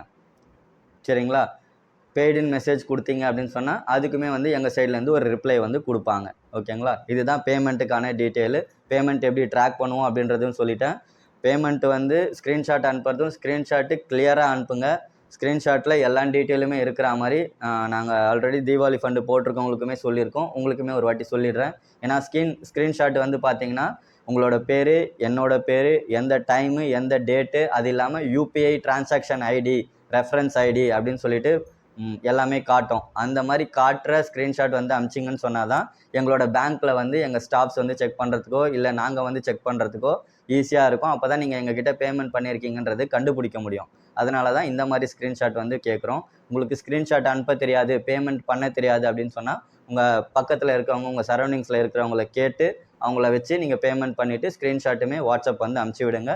சரிங்களா? பெய்டுன்னு மெசேஜ் கொடுத்தீங்க அப்படின்னு சொன்னால் அதுக்குமே வந்து எங்கள் சைட்லேருந்து ஒரு ரிப்ளை வந்து கொடுப்பாங்க. ஓகேங்களா? இதுதான் பேமெண்ட்டுக்கான டீட்டெயிலு. பேமெண்ட் எப்படி ட்ராக் பண்ணுவோம் அப்படின்றதும் சொல்லிட்டேன். பேமெண்ட் வந்து ஸ்க்ரீன்ஷாட் அனுப்புறதும் ஸ்க்ரீன்ஷாட்டு கிளியராக அனுப்புங்க. ஸ்க்ரீன்ஷாட்டில் எல்லா டீட்டெயிலுமே இருக்கிற மாதிரி நாங்கள் ஆல்ரெடி தீபாவளி ஃபண்டு போட்டிருக்கவங்களுக்குமே சொல்லியிருக்கோம். உங்களுக்குமே ஒரு வாட்டி சொல்லிடுறேன். ஏன்னா ஸ்க்ரீன்ஷாட் வந்து பார்த்தீங்கன்னா உங்களோட பேர், என்னோட பேர், எந்த டைமு, எந்த டேட்டு, அது இல்லாமல் UPI transaction ID, reference ID அப்படின்னு சொல்லிட்டு எல்லாமே காட்டும். அந்த மாதிரி காட்டுற ஸ்க்ரீன்ஷாட் வந்து அனுப்பிச்சிங்கன்னு சொன்னால் தான் எங்களோட பேங்க்கில் வந்து எங்கள் ஸ்டாஃப்ஸ் வந்து செக் பண்ணுறதுக்கோ இல்லை நாங்கள் வந்து செக் பண்ணுறதுக்கோ ஈஸியாக இருக்கும். அப்போ தான் நீங்கள் எங்ககிட்ட பேமெண்ட் பண்ணியிருக்கீங்கன்றது கண்டுபிடிக்க முடியும். அதனால தான் இந்த மாதிரி ஸ்க்ரீன்ஷாட் வந்து கேட்குறோம். உங்களுக்கு ஸ்க்ரீன்ஷாட் அனுப்ப தெரியாது, பேமெண்ட் பண்ண தெரியாது அப்படின்னு சொன்னால் உங்கள் பக்கத்தில் இருக்கிறவங்க, உங்கள் சரௌண்டிங்ஸில் இருக்கிறவங்கள கேட்டு அவங்கள வச்சு நீங்கள் பேமெண்ட் பண்ணிவிட்டு ஸ்க்ரீன்ஷாட்டுமே வாட்ஸ்அப் வந்து அனுப்பிச்சி விடுங்க.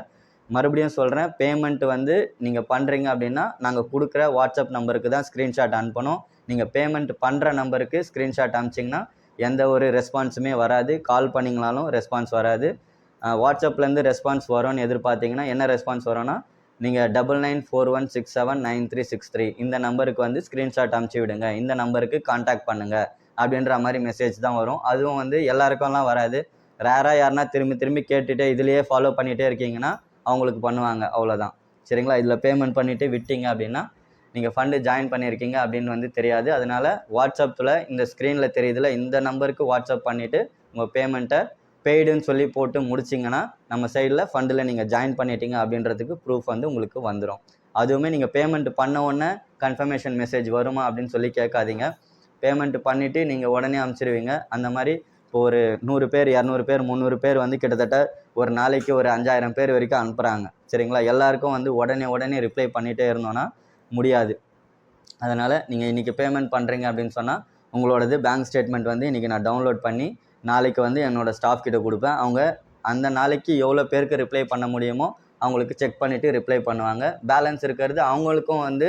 மறுபடியும் சொல்கிறேன், பேமெண்ட் வந்து நீங்கள் பண்ணுறீங்க அப்படின்னா நாங்கள் கொடுக்குற வாட்ஸ்அப் நம்பருக்கு தான் ஸ்க்ரீன்ஷாட் அனுப்பணும். நீங்கள் பேமெண்ட் பண்ணுற நம்பருக்கு ஸ்க்ரீன்ஷாட் அனுப்பிச்சிங்கன்னா எந்த ஒரு ரெஸ்பான்ஸுமே வராது. கால் பண்ணிங்கனாலும் ரெஸ்பான்ஸ் வராது. வாட்ஸ்அப்லேருந்து ரெஸ்பான்ஸ் வரும்னு எதிர்பார்த்தீங்கன்னா என்ன ரெஸ்பான்ஸ் வரும்னா, நீங்கள் 9941679363 இந்த நம்பருக்கு வந்து ஸ்க்ரீன்ஷாட் அனுப்பிச்சி விடுங்க, இந்த நம்பருக்கு கான்டாக்ட் பண்ணுங்கள் அப்படின்ற மாதிரி மெசேஜ் தான் வரும். அதுவும் வந்து எல்லாருக்கும்லாம் வராது. ரேராக யாருன்னா திரும்பி கேட்டுகிட்டே இதுலேயே ஃபாலோ பண்ணிகிட்டே இருக்கீங்கன்னா அவங்களுக்கு பண்ணுவாங்க. அவ்வளோதான். சரிங்களா? இதில் பேமெண்ட் பண்ணிவிட்டு விட்டீங்க அப்படின்னா நீங்கள் ஃபண்டு ஜாயின் பண்ணியிருக்கீங்க அப்படின்னு வந்து தெரியாது. அதனால் வாட்ஸ்அப்பில் இந்த ஸ்க்ரீனில் தெரியுதுல இந்த நம்பருக்கு வாட்ஸ்அப் பண்ணிவிட்டு உங்கள் பேமெண்ட்டை பெய்டுன்னு சொல்லி போட்டு முடிச்சிங்கன்னா நம்ம சைடில் ஃபண்டில் நீங்கள் ஜாயின் பண்ணிட்டீங்க அப்படின்றதுக்கு ப்ரூஃப் வந்து உங்களுக்கு வந்துடும். அதுவுமே நீங்கள் பேமெண்ட் பண்ண உடனே கன்ஃபர்மேஷன் மெசேஜ் வருமா அப்படின்னு சொல்லி கேட்காதீங்க. பேமெண்ட் பண்ணிவிட்டு நீங்கள் உடனே அனுப்பிச்சிடுவீங்க. அந்த மாதிரி இப்போ ஒரு 100 பேர், 200 பேர், 300 பேர் வந்து கிட்டத்தட்ட ஒரு நாளைக்கு ஒரு 5000 பேர் வரைக்கும் அனுப்புகிறாங்க. சரிங்களா? எல்லாருக்கும் வந்து உடனே ரிப்ளை பண்ணிகிட்டே இருந்தோன்னா முடியாது. அதனால் நீங்கள் இன்றைக்கி பேமெண்ட் பண்ணுறீங்க அப்படின்னு சொன்னால் உங்களோடது பேங்க் ஸ்டேட்மெண்ட் வந்து இன்றைக்கி நான் டவுன்லோட் பண்ணி நாளைக்கு வந்து என்னோடய ஸ்டாஃப் கிட்ட கொடுப்பேன். அவங்க அந்த நாளைக்கு எவ்வளோ பேருக்கு ரிப்ளை பண்ண முடியுமோ அவங்களுக்கு செக் பண்ணிவிட்டு ரிப்ளை பண்ணுவாங்க. பேலன்ஸ் இருக்கிறது அவங்களுக்கும் வந்து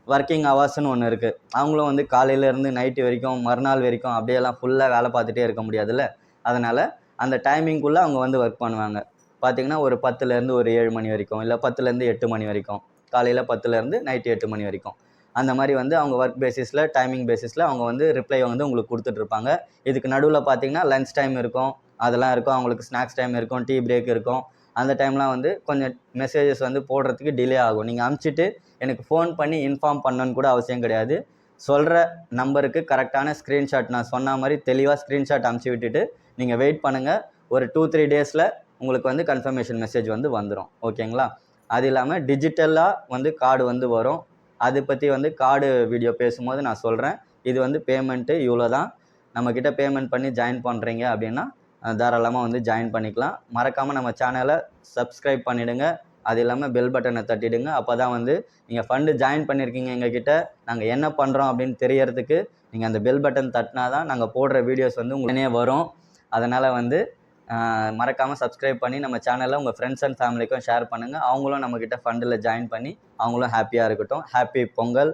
ஒர்க்கிங் ஹவர்ஸ்னு ஒன்று இருக்குது. அவங்களும் வந்து காலையிலேருந்து நைட்டு வரைக்கும் மறுநாள் வரைக்கும் அப்படியெல்லாம் ஃபுல்லாக வேலை பார்த்துட்டே இருக்க முடியாதுல்ல. அதனால் அந்த டைமிங்குள்ளே அவங்க வந்து ஒர்க் பண்ணுவாங்க. பார்த்திங்கன்னா ஒரு 10லேருந்து ஒரு 7 மணி வரைக்கும், இல்லை 10லேருந்து 8 மணி வரைக்கும், காலையில் 10லேருந்து நைட்டு 8 மணி வரைக்கும். அந்த மாதிரி வந்து அவங்க ஒர்க் பேசிஸில், டைமிங் பேசிஸில் அவங்க வந்து ரிப்ளை வந்து உங்களுக்கு கொடுத்துட்ருப்பாங்க. இதுக்கு நடுவில் பார்த்திங்கன்னா லன்ச் டைம் இருக்கும், அதெல்லாம் இருக்கும். அவங்களுக்கு ஸ்நாக்ஸ் டைம் இருக்கும், டீ பிரேக் இருக்கும். அந்த டைம்லாம் வந்து கொஞ்சம் மெசேஜஸ் வந்து போடுறதுக்கு டிலே ஆகும். நீங்கள் அனுப்பிச்சிட்டு எனக்கு ஃபோன் பண்ணி இன்ஃபார்ம் பண்ணணுன்னு கூட அவசியம் கிடையாது. சொல்கிற நம்பருக்கு கரெக்டான ஸ்க்ரீன்ஷாட் நான் சொன்ன மாதிரி தெளிவாக ஸ்க்ரீன்ஷாட் அனுப்பிச்சி விட்டுட்டு நீங்கள் வெயிட் பண்ணுங்கள். ஒரு 2-3 டேஸில் உங்களுக்கு வந்து கன்ஃபர்மேஷன் மெசேஜ் வந்து வந்துடும். ஓகேங்களா? அது இல்லாமல் டிஜிட்டலாக வந்து கார்டு வந்து வரும். அதை பற்றி வந்து கார்டு வீடியோ பேசும்போது நான் சொல்கிறேன். இது வந்து பேமெண்ட்டு இவ்வளோ தான். நம்மக்கிட்ட பேமெண்ட் பண்ணி ஜாயின் பண்ணுறீங்க அப்படின்னா தாராளமாக வந்து ஜாயின் பண்ணிக்கலாம். மறக்காமல் நம்ம சேனலை சப்ஸ்கிரைப் பண்ணிவிடுங்க. அது இல்லாமல் பெல் பட்டனை தட்டிடுங்க. அப்போ தான் வந்து நீங்கள் ஃபண்டு ஜாயின் பண்ணியிருக்கீங்க எங்ககிட்ட, நாங்கள் என்ன பண்ணுறோம் அப்படின்னு தெரியறதுக்கு நீங்கள் அந்த பெல் பட்டன் தட்டினா தான் நாங்கள் போடுற வீடியோஸ் வந்து உடனே வரும். அதனால் வந்து மறக்காமல் சப்ஸ்கிரைப் பண்ணி நம்ம சேனலில் உங்கள் ஃப்ரெண்ட்ஸ் அண்ட் ஃபேமிலிக்கும் ஷேர் பண்ணுங்கள். அவங்களும் நம்மக்கிட்ட ஃபண்டில் ஜாயின் பண்ணி அவங்களும் ஹாப்பியாக இருக்கட்டும். Happy Pongal,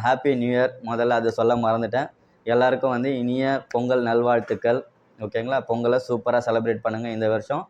happy new year. முதல்ல அதை சொல்ல மறந்துட்டேன். எல்லாருக்கும் வந்து இனிய பொங்கல் நல்வாழ்த்துக்கள். ஓகேங்களா? பொங்கலை சூப்பராக செலிப்ரேட் பண்ணுங்கள். இந்த வருஷம்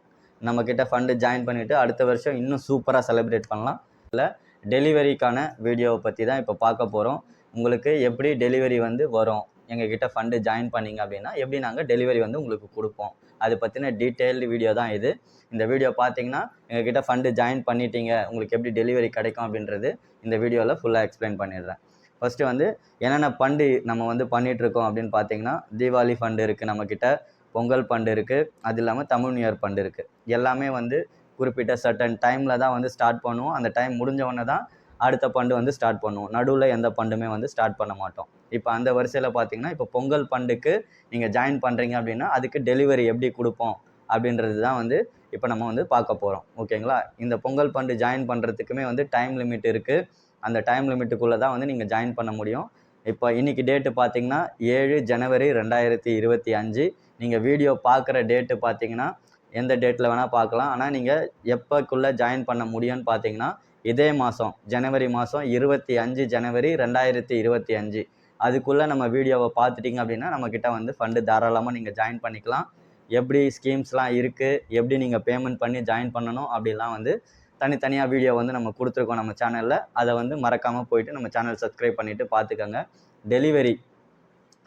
நம்மக்கிட்ட ஃபண்டு ஜாயின் பண்ணிவிட்டு அடுத்த வருஷம் இன்னும் சூப்பராக செலிப்ரேட் பண்ணலாம். இல்லை டெலிவரிக்கான வீடியோவை பற்றி தான் இப்போ பார்க்க போகிறோம். உங்களுக்கு எப்படி டெலிவரி வந்து வரும், எங்ககிட்ட ஃபண்டு ஜாயின் பண்ணிங்க அப்படின்னா எப்படி நாங்கள் டெலிவரி வந்து உங்களுக்கு கொடுப்போம், அது பற்றின டீட்டெயில்டு வீடியோ தான் இது. இந்த வீடியோ பார்த்தீங்கன்னா எங்ககிட்ட ஃபண்டு ஜாயின் பண்ணிட்டீங்க, உங்களுக்கு எப்படி டெலிவரி கிடைக்கும் அப்படின்றது இந்த வீடியோவில் ஃபுல்லாக எக்ஸ்பிளைன் பண்ணிடுறேன். ஃபஸ்ட்டு வந்து என்னென்ன ஃபண்டு நம்ம வந்து பண்ணிகிட்ருக்கோம் அப்படின்னு பார்த்தீங்கன்னா, தீபாவளி ஃபண்டு இருக்குது நம்மக்கிட்ட, பொங்கல் ஃபண்டு இருக்குது, அது இல்லாமல் தமிழ் நியூ இயர் ஃபண்டு இருக்குது. எல்லாமே வந்து குறிப்பிட்ட சர்டன் டைமில் தான் வந்து ஸ்டார்ட் பண்ணுவோம். அந்த டைம் முடிஞ்ச உடனே தான் அடுத்த ஃபண்டு வந்து ஸ்டார்ட் பண்ணுவோம். நடுவில் எந்த ஃபண்டுமே வந்து ஸ்டார்ட் பண்ண மாட்டோம். இப்போ அந்த வரிசையில் பார்த்தீங்கன்னா, இப்போ பொங்கல் ஃபண்டுக்கு நீங்கள் ஜாயின் பண்ணுறீங்க அப்படின்னா அதுக்கு டெலிவரி எப்படி கொடுப்போம் அப்படின்றது தான் வந்து இப்போ நம்ம வந்து பார்க்க போகிறோம். ஓகேங்களா? இந்த பொங்கல் ஃபண்டு ஜாயின் பண்ணுறதுக்குமே வந்து டைம் லிமிட் இருக்குது. அந்த டைம் லிமிட்டுக்குள்ளே தான் வந்து நீங்கள் ஜாயின் பண்ண முடியும். இப்போ இன்றைக்கி டேட்டு பார்த்தீங்கன்னா 7 ஜனவரி 2025. நீங்கள் வீடியோ பார்க்குற டேட்டு பார்த்தீங்கன்னா எந்த டேட்டில் வேணால் பார்க்கலாம். ஆனால் நீங்கள் எப்போக்குள்ளே ஜாயின் பண்ண முடியும்னு பார்த்தீங்கன்னா இதே மாதம் ஜனவரி மாதம் 25 ஜனவரி 2025 அதுக்குள்ளே நம்ம வீடியோவை பார்த்துட்டிங்க அப்படின்னா நம்மக்கிட்ட வந்து ஃபண்டு தாராளமாக நீங்கள் ஜாயின் பண்ணிக்கலாம். எப்படி ஸ்கீம்ஸ்லாம் இருக்குது, எப்படி நீங்கள் பேமெண்ட் பண்ணி ஜாயின் பண்ணணும் அப்படிலாம் வந்து தனித்தனியாக வீடியோ வந்து நம்ம கொடுத்துருக்கோம் நம்ம சேனலில். அதை வந்து மறக்காமல் போயிட்டு நம்ம சேனல் சப்ஸ்கிரைப் பண்ணிவிட்டு பார்த்துக்கோங்க. டெலிவரி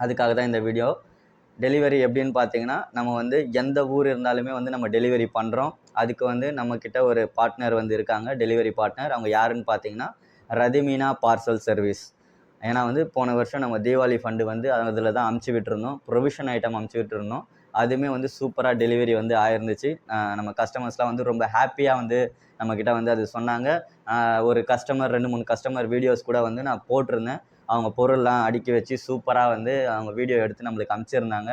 அதுக்காக தான் இந்த வீடியோ. டெலிவரி எப்படின்னு பார்த்தீங்கன்னா, நம்ம வந்து எந்த ஊர் இருந்தாலுமே வந்து நம்ம டெலிவரி பண்ணுறோம். அதுக்கு வந்து நம்மக்கிட்ட ஒரு பார்ட்னர் வந்து இருக்காங்க, டெலிவரி பார்ட்னர். அவங்க யாருன்னு பார்த்தீங்கன்னா ரதிமீனா பார்சல் சர்வீஸ். ஏன்னா வந்து போன வருஷம் நம்ம தீபாவளி ஃபண்டு வந்து அதில் தான் அமுச்சு விட்டுருந்தோம், ப்ரொவிஷன் ஐட்டம் அமுச்சு விட்டுருந்தோம். அதுவுமே வந்து சூப்பராக டெலிவரி வந்து ஆயிருந்துச்சு. நம்ம கஸ்டமர்ஸ்லாம் வந்து ரொம்ப ஹாப்பியாக வந்து நம்மக்கிட்ட வந்து அது சொன்னாங்க. ஒரு கஸ்டமர் 2-3 கஸ்டமர் வீடியோஸ் கூட வந்து நான் போட்டிருந்தேன். அவங்க பொருள்லாம் அடுக்கி வச்சு சூப்பராக வந்து அவங்க வீடியோ எடுத்து நம்மளுக்கு அனுப்பிச்சிருந்தாங்க.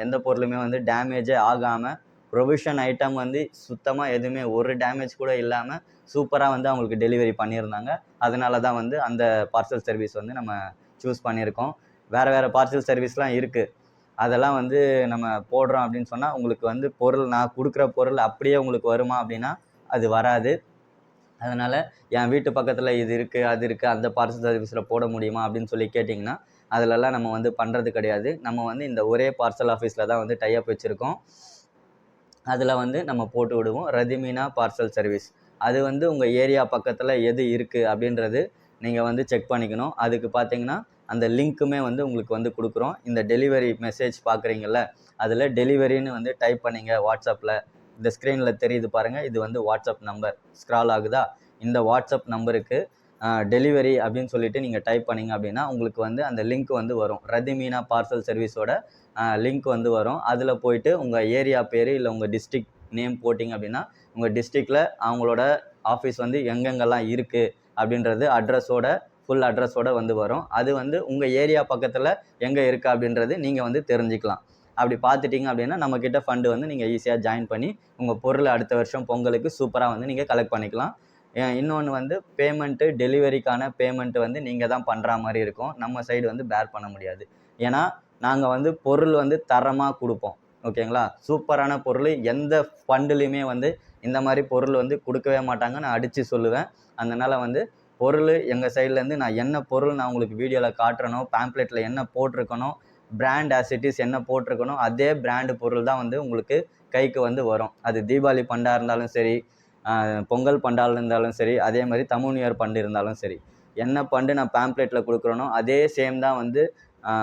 எந்த பொருளுமே வந்து டேமேஜே ஆகாமல், ப்ரொவிஷன் ஐட்டம் வந்து சுத்தமாக எதுவுமே ஒரு டேமேஜ் கூட இல்லாமல் சூப்பராக வந்து அவங்களுக்கு டெலிவரி பண்ணியிருந்தாங்க. அதனால தான் வந்து அந்த பார்சல் சர்வீஸ் வந்து நம்ம சூஸ் பண்ணியிருக்கோம். வேறு பார்சல் சர்வீஸ்லாம் இருக்குது. அதெல்லாம் வந்து நம்ம போடுறோம் அப்படின்னு சொன்னால் உங்களுக்கு வந்து பொருள் நான் கொடுக்குற பொருள் அப்படியே உங்களுக்கு வருமா அப்படின்னா அது வராது. அதனால் என் வீட்டு பக்கத்தில் இது இருக்குது, அது இருக்குது, அந்த பார்சல் சர்வீஸில் போட முடியுமா அப்படின்னு சொல்லி கேட்டிங்கன்னா அதிலெல்லாம் நம்ம வந்து பண்ணுறது கிடையாது. நம்ம வந்து இந்த ஒரே பார்சல் ஆஃபீஸில் தான் வந்து டைப் வச்சுருக்கோம். அதில் வந்து நம்ம போட்டு விடுவோம். Rathimeena parcel service. அது வந்து உங்கள் ஏரியா பக்கத்தில் எது இருக்குது அப்படின்றது நீங்கள் வந்து செக் பண்ணிக்கணும். அதுக்கு பார்த்தீங்கன்னா அந்த லிங்க்குமே வந்து உங்களுக்கு வந்து கொடுக்குறோம். இந்த டெலிவரி மெசேஜ் பார்க்குறீங்கள்ல, அதில் டெலிவரின்னு வந்து டைப் பண்ணிங்க வாட்ஸ்அப்பில். இந்த ஸ்க்ரீனில் தெரியுது பாருங்கள், இது வந்து வாட்ஸ்அப் நம்பர் ஸ்க்ரால் ஆகுதா, இந்த வாட்ஸ்அப் நம்பருக்கு டெலிவரி அப்படின்னு சொல்லிட்டு நீங்கள் டைப் பண்ணிங்க அப்படின்னா உங்களுக்கு வந்து அந்த லிங்க் வந்து வரும். ரதிமீனா பார்சல் சர்வீஸோட லிங்க் வந்து வரும். அதில் போயிட்டு உங்கள் ஏரியா பேர் இல்லை உங்கள் டிஸ்ட்ரிக்ட் நேம் போட்டிங்க அப்படின்னா உங்கள் டிஸ்ட்ரிக்டில் அவங்களோட ஆஃபீஸ் வந்து எங்கெங்கெல்லாம் இருக்குது அப்படின்றது அட்ரஸோட ஃபுல் அட்ரஸோடு வந்து வரும். அது வந்து உங்கள் ஏரியா பக்கத்தில் எங்கே இருக்குது அப்படின்றது நீங்கள் வந்து தெரிஞ்சுக்கலாம். அப்படி பார்த்துட்டிங்க அப்படின்னா நம்மக்கிட்ட ஃபண்டு வந்து நீங்கள் ஈஸியாக ஜாயின் பண்ணி உங்கள் பொருளை அடுத்த வருஷம் பொங்கலுக்கு சூப்பராக வந்து நீங்கள் கலெக்ட் பண்ணிக்கலாம். இன்னொன்று வந்து பேமெண்ட்டு, டெலிவரிக்கான பேமெண்ட்டு வந்து நீங்கள் தான் பண்ணுற மாதிரி இருக்கும். நம்ம சைடு வந்து பேர் பண்ண முடியாது. ஏன்னா நாங்கள் வந்து பொருள் வந்து தரமாக கொடுப்போம். ஓகேங்களா? சூப்பரான பொருள் எந்த ஃபண்டுலேயுமே வந்து இந்த மாதிரி பொருள் வந்து கொடுக்கவே மாட்டாங்க, நான் அடித்து சொல்லுவேன். அதனால் வந்து பொருள் எங்கள் சைட்லேருந்து நான் என்ன பொருள் நான் உங்களுக்கு வீடியோவில் காட்டுறனோ, பேம்ப்ளெட்டில் என்ன போட்டிருக்கனோ, பிராண்ட் ஆஸ் இட் இஸ் என்ன போட்டிருக்கனோ அதே பிராண்டு பொருள் தான் வந்து உங்களுக்கு கைக்கு வந்து வரும். அது தீபாவளி ஃபண்டாக இருந்தாலும் சரி, பொங்கல் ஃபண்டாக இருந்தாலும் சரி, அதே மாதிரி தமிழ் நியூ இயர் ஃபண்டு இருந்தாலும் சரி, என்ன ஃபண்டு நான் பேம்ப்ளெட்டில் கொடுக்குறனோ அதே சேம் தான் வந்து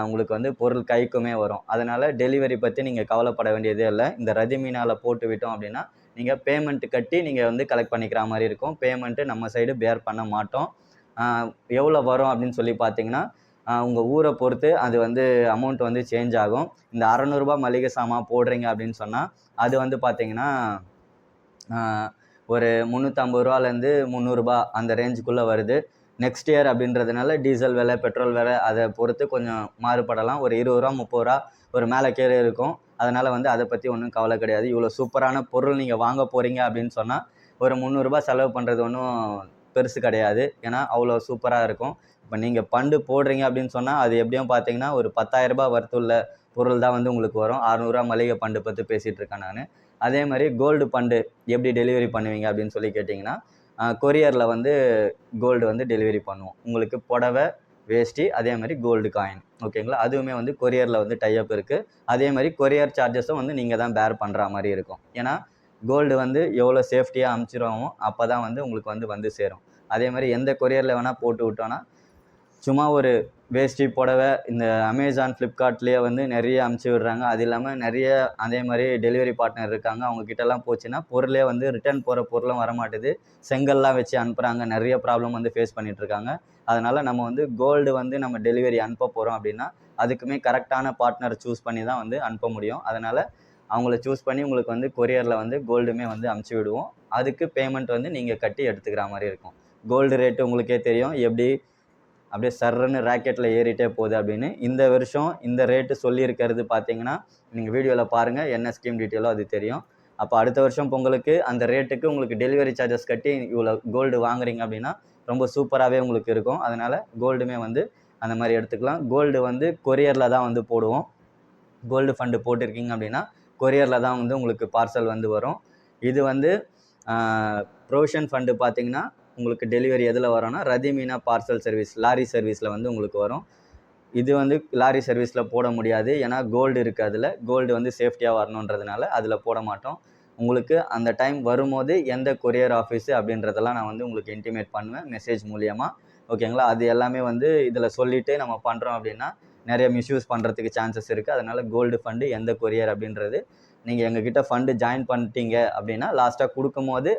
உங்களுக்கு வந்து பொருள் கைக்குமே வரும். அதனால் டெலிவரி பற்றி நீங்கள் கவலைப்பட வேண்டியதே இல்லை. இந்த ரதிமீனாவில் போட்டு விட்டோம் அப்படின்னா நீங்கள் பேமெண்ட் கட்டி நீங்கள் வந்து கலெக்ட் பண்ணிக்கிற மாதிரி இருக்கும். பேமெண்ட்டு நம்ம சைடு பேர் பண்ண மாட்டோம். எவ்வளோ வரும் அப்படின்னு சொல்லி பார்த்தீங்கன்னா உங்கள் ஊரை பொறுத்து அது வந்து அமௌண்ட் வந்து சேஞ்ச் ஆகும். இந்த ரூ. 600 மளிகை சாமான் போடுறீங்க அப்படின்னு சொன்னால் அது வந்து பார்த்தீங்கன்னா ஒரு ரூ. 350லேருந்து ரூ. 300 அந்த ரேஞ்சுக்குள்ளே வருது. நெக்ஸ்ட் இயர் அப்படின்றதுனால டீசல் விலை, பெட்ரோல் விலை அதை பொறுத்து கொஞ்சம் மாறுபடலாம். ஒரு ரூ. 20 30 ஒரு மேலே கீழே இருக்கும். அதனால் வந்து அதை பற்றி ஒன்றும் கவலை கிடையாது. இவ்வளோ சூப்பரான பொருள் நீங்கள் வாங்க போகிறீங்க அப்படின்னு சொன்னால் ஒரு ரூ. 300 செலவு பண்ணுறது ஒன்றும் பெருசு கிடையாது. ஏன்னா அவ்வளோ சூப்பராக இருக்கும். இப்போ நீங்கள் ஃபண்டு போடுறீங்க அப்படின்னு சொன்னால் அது எப்படியும் பார்த்தீங்கன்னா ஒரு ரூ. 10,000 வர்த்துள்ள பொருள் தான் வந்து உங்களுக்கு வரும். ரூ. 600 மளிகை ஃபண்டு பற்றி பேசிகிட்டு இருக்கேன் நான். அதே மாதிரி கோல்டு ஃபண்டு எப்படி டெலிவரி பண்ணுவீங்க அப்படின்னு சொல்லி கேட்டிங்கன்னா கொரியரில் வந்து கோல்டு வந்து டெலிவரி பண்ணுவோம். உங்களுக்கு புடவை, வேஷ்டி, அதே மாதிரி கோல்டு காயின். ஓகேங்களா? அதுவுமே வந்து கொரியரில் வந்து டைப் இருக்குது. அதே மாதிரி கொரியர் சார்ஜஸும் வந்து நீங்கள் தான் பேர் பண்ணுற மாதிரி இருக்கும். ஏன்னா கோல்டு வந்து எவ்வளோ சேஃப்டியாக அனுப்பிச்சிருவோமோ அப்போ தான் வந்து உங்களுக்கு வந்து சேரும். அதே மாதிரி எந்த கொரியரில் வேணால் போட்டு விட்டோன்னா சும்மா ஒரு வேஷ்டி புடவை இந்த அமேசான் ஃப்ளிப்கார்ட்லேயே வந்து நிறைய அமுச்சு விடுறாங்க. அது இல்லாமல் நிறைய அதே மாதிரி டெலிவரி பார்ட்னர் இருக்காங்க. அவங்கக்கிட்டலாம் போச்சுன்னா பொருளே வந்து ரிட்டர்ன் போகிற பொருளும் வரமாட்டுது. செங்கல்லாம் வச்சு அனுப்புகிறாங்க. நிறைய ப்ராப்ளம் வந்து ஃபேஸ் பண்ணிகிட்ருக்காங்க. அதனால் நம்ம வந்து கோல்டு வந்து நம்ம டெலிவரி அனுப்ப போகிறோம் அப்படின்னா அதுக்குமே கரெக்டான பார்ட்னர் சூஸ் பண்ணி தான் வந்து அனுப்ப முடியும். அதனால் அவங்கள சூஸ் பண்ணி உங்களுக்கு வந்து கொரியரில் வந்து கோல்டுமே வந்து அமுச்சு விடுவோம். அதுக்கு பேமெண்ட் வந்து நீங்கள் கட்டி எடுத்துக்கிற மாதிரி இருக்கும். கோல்டு ரேட்டு உங்களுக்கே தெரியும் எப்படி அப்படியே சர்ன்னு ராக்கெட்டில் ஏறிட்டே போகுது அப்படின்னு. இந்த வருஷம் இந்த ரேட்டு சொல்லியிருக்கிறது பார்த்தீங்கன்னா நீங்கள் வீடியோவில் பாருங்கள், என்ன ஸ்கீம் டீட்டெயிலோ அது தெரியும். அப்போ அடுத்த வருஷம் பொங்கலுக்கு அந்த ரேட்டுக்கு உங்களுக்கு டெலிவரி சார்ஜஸ் கட்டி இவ்வளோ கோல்டு வாங்குறீங்க அப்படின்னா ரொம்ப சூப்பராகவே உங்களுக்கு இருக்கும். அதனால் கோல்டுமே வந்து அந்த மாதிரி எடுத்துக்கலாம். கோல்டு வந்து கொரியரில் தான் வந்து போடுவோம். கோல்டு ஃபண்டு போட்டிருக்கீங்க அப்படின்னா கொரியரில் தான் வந்து உங்களுக்கு பார்சல் வந்து வரும். இது வந்து ப்ரொவிஷன் ஃபண்டு பார்த்தீங்கன்னா உங்களுக்கு டெலிவரி எதில் வரும்னா ரதிமீனா பார்சல் சர்வீஸ் லாரி சர்வீஸில் வந்து உங்களுக்கு வரும். இது வந்து லாரி சர்வீஸில் போட முடியாது. ஏன்னா கோல்டு இருக்குது. அதில் கோல்டு வந்து சேஃப்டியாக வரணுன்றதுனால அதில் போட மாட்டோம். உங்களுக்கு அந்த டைம் வரும்போது எந்த கொரியர் ஆஃபீஸு அப்படின்றதெல்லாம் நான் வந்து உங்களுக்கு இன்டிமேட் பண்ணுவேன் மெசேஜ் மூலியமாக. ஓகேங்களா? அது எல்லாமே வந்து இதில் சொல்லிவிட்டு நம்ம பண்ணுறோம் அப்படின்னா நிறைய மிஸ்யூஸ் பண்ணுறதுக்கு சான்சஸ் இருக்குது. அதனால் கோல்டு ஃபண்டு எந்த கொரியர் அப்படின்றது நீங்கள் எங்ககிட்ட ஃபண்டு ஜாயின் பண்ணிட்டீங்க அப்படின்னா லாஸ்ட்டாக கொடுக்கும்போது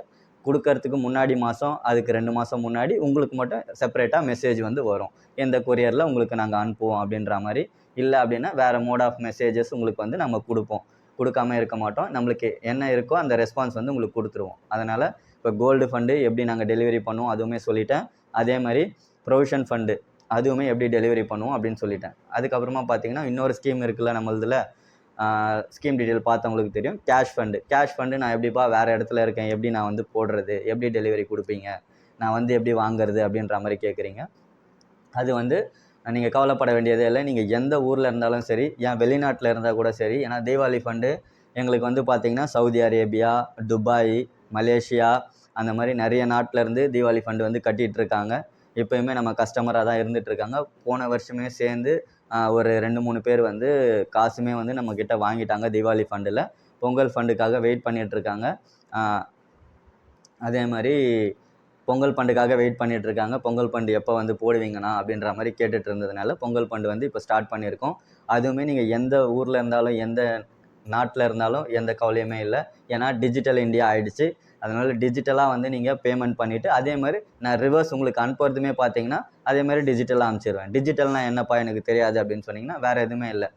கொடுக்கறதுக்கு முன்னாடி மாதம் அதுக்கு 2 மாதம் முன்னாடி உங்களுக்கு மட்டும் செப்பரேட்டாக மெசேஜ் வந்து வரும். எந்த கொரியரில் உங்களுக்கு நாங்கள் அனுப்புவோம் அப்படின்ற மாதிரி. இல்லை அப்படின்னா வேறு மோட் ஆஃப் மெசேஜஸ் உங்களுக்கு வந்து நம்ம கொடுப்போம். கொடுக்காம இருக்க மாட்டோம். நம்மளுக்கு என்ன இருக்கோ அந்த ரெஸ்பான்ஸ் வந்து உங்களுக்கு கொடுத்துருவோம். அதனால் இப்போ கோல்டு ஃபண்டு எப்படி நாங்கள் டெலிவரி பண்ணுவோம் அதுவுமே சொல்லிட்டேன். அதே மாதிரி ப்ரொவிஷன் ஃபண்டு அதுவுமே எப்படி டெலிவரி பண்ணுவோம் அப்படின்னு சொல்லிட்டேன். அதுக்கப்புறமா பார்த்தீங்கன்னா இன்னொரு ஸ்கீம் இருக்குல்ல நம்மளதில் ஸ்கீம் டீட்டெயில் பார்த்தவங்களுக்கு தெரியும். கேஷ் ஃபண்டு நான் எப்படிப்பா வேறு இடத்துல இருக்கேன், எப்படி நான் வந்து போடுறது, எப்படி டெலிவரி கொடுப்பீங்க, நான் வந்து எப்படி வாங்குறது அப்படின்ற மாதிரி கேட்குறீங்க. அது வந்து நீங்கள் கவலைப்பட வேண்டியதே இல்லை. நீங்கள் எந்த ஊரில் இருந்தாலும் சரி, ஏன் வெளிநாட்டில் இருந்தால் கூட சரி. ஏன்னா தீபாவளி ஃபண்டு எங்களுக்கு வந்து பார்த்திங்கன்னா சவுதி அரேபியா, துபாய், மலேசியா அந்த மாதிரி நிறைய நாட்டிலேருந்து தீபாவளி ஃபண்டு வந்து கட்டிகிட்ருக்காங்க. எப்போயுமே நம்ம கஸ்டமராக தான் இருந்துகிட்ருக்காங்க. போன வருஷமே சேர்ந்து ஒரு 2-3 பேர் வந்து காசுமே வந்து நம்மக்கிட்ட வாங்கிட்டாங்க தீபாவளி ஃபண்டில். பொங்கல் ஃபண்டுக்காக வெயிட் பண்ணிகிட்ருக்காங்க. அதே மாதிரி பொங்கல் ஃபண்டுக்காக வெயிட் பண்ணிகிட்ருக்காங்க. பொங்கல் ஃபண்டு எப்போ வந்து போடுவீங்கண்ணா அப்படின்ற மாதிரி கேட்டுட்டு இருந்ததுனால பொங்கல் ஃபண்டு வந்து இப்போ ஸ்டார்ட் பண்ணியிருக்கோம். அதுவுமே நீங்கள் எந்த ஊரில் இருந்தாலும் எந்த நாட்டில் இருந்தாலும் எந்த கவலையுமே இல்லை. ஏன்னா டிஜிட்டல் இந்தியா ஆகிடுச்சு. அதனால் டிஜிட்டலாக வந்து நீங்கள் பேமெண்ட் பண்ணிவிட்டு அதே மாதிரி நான் ரிவர்ஸ் உங்களுக்கு அனுப்புறதுமே பார்த்தீங்கன்னா அதே மாதிரி டிஜிட்டலாக அனுப்பிச்சிடுவேன். டிஜிட்டல்னால் என்னப்பா எனக்கு தெரியாது அப்படின்னு சொன்னிங்கன்னா வேறு எதுவுமே இல்லை.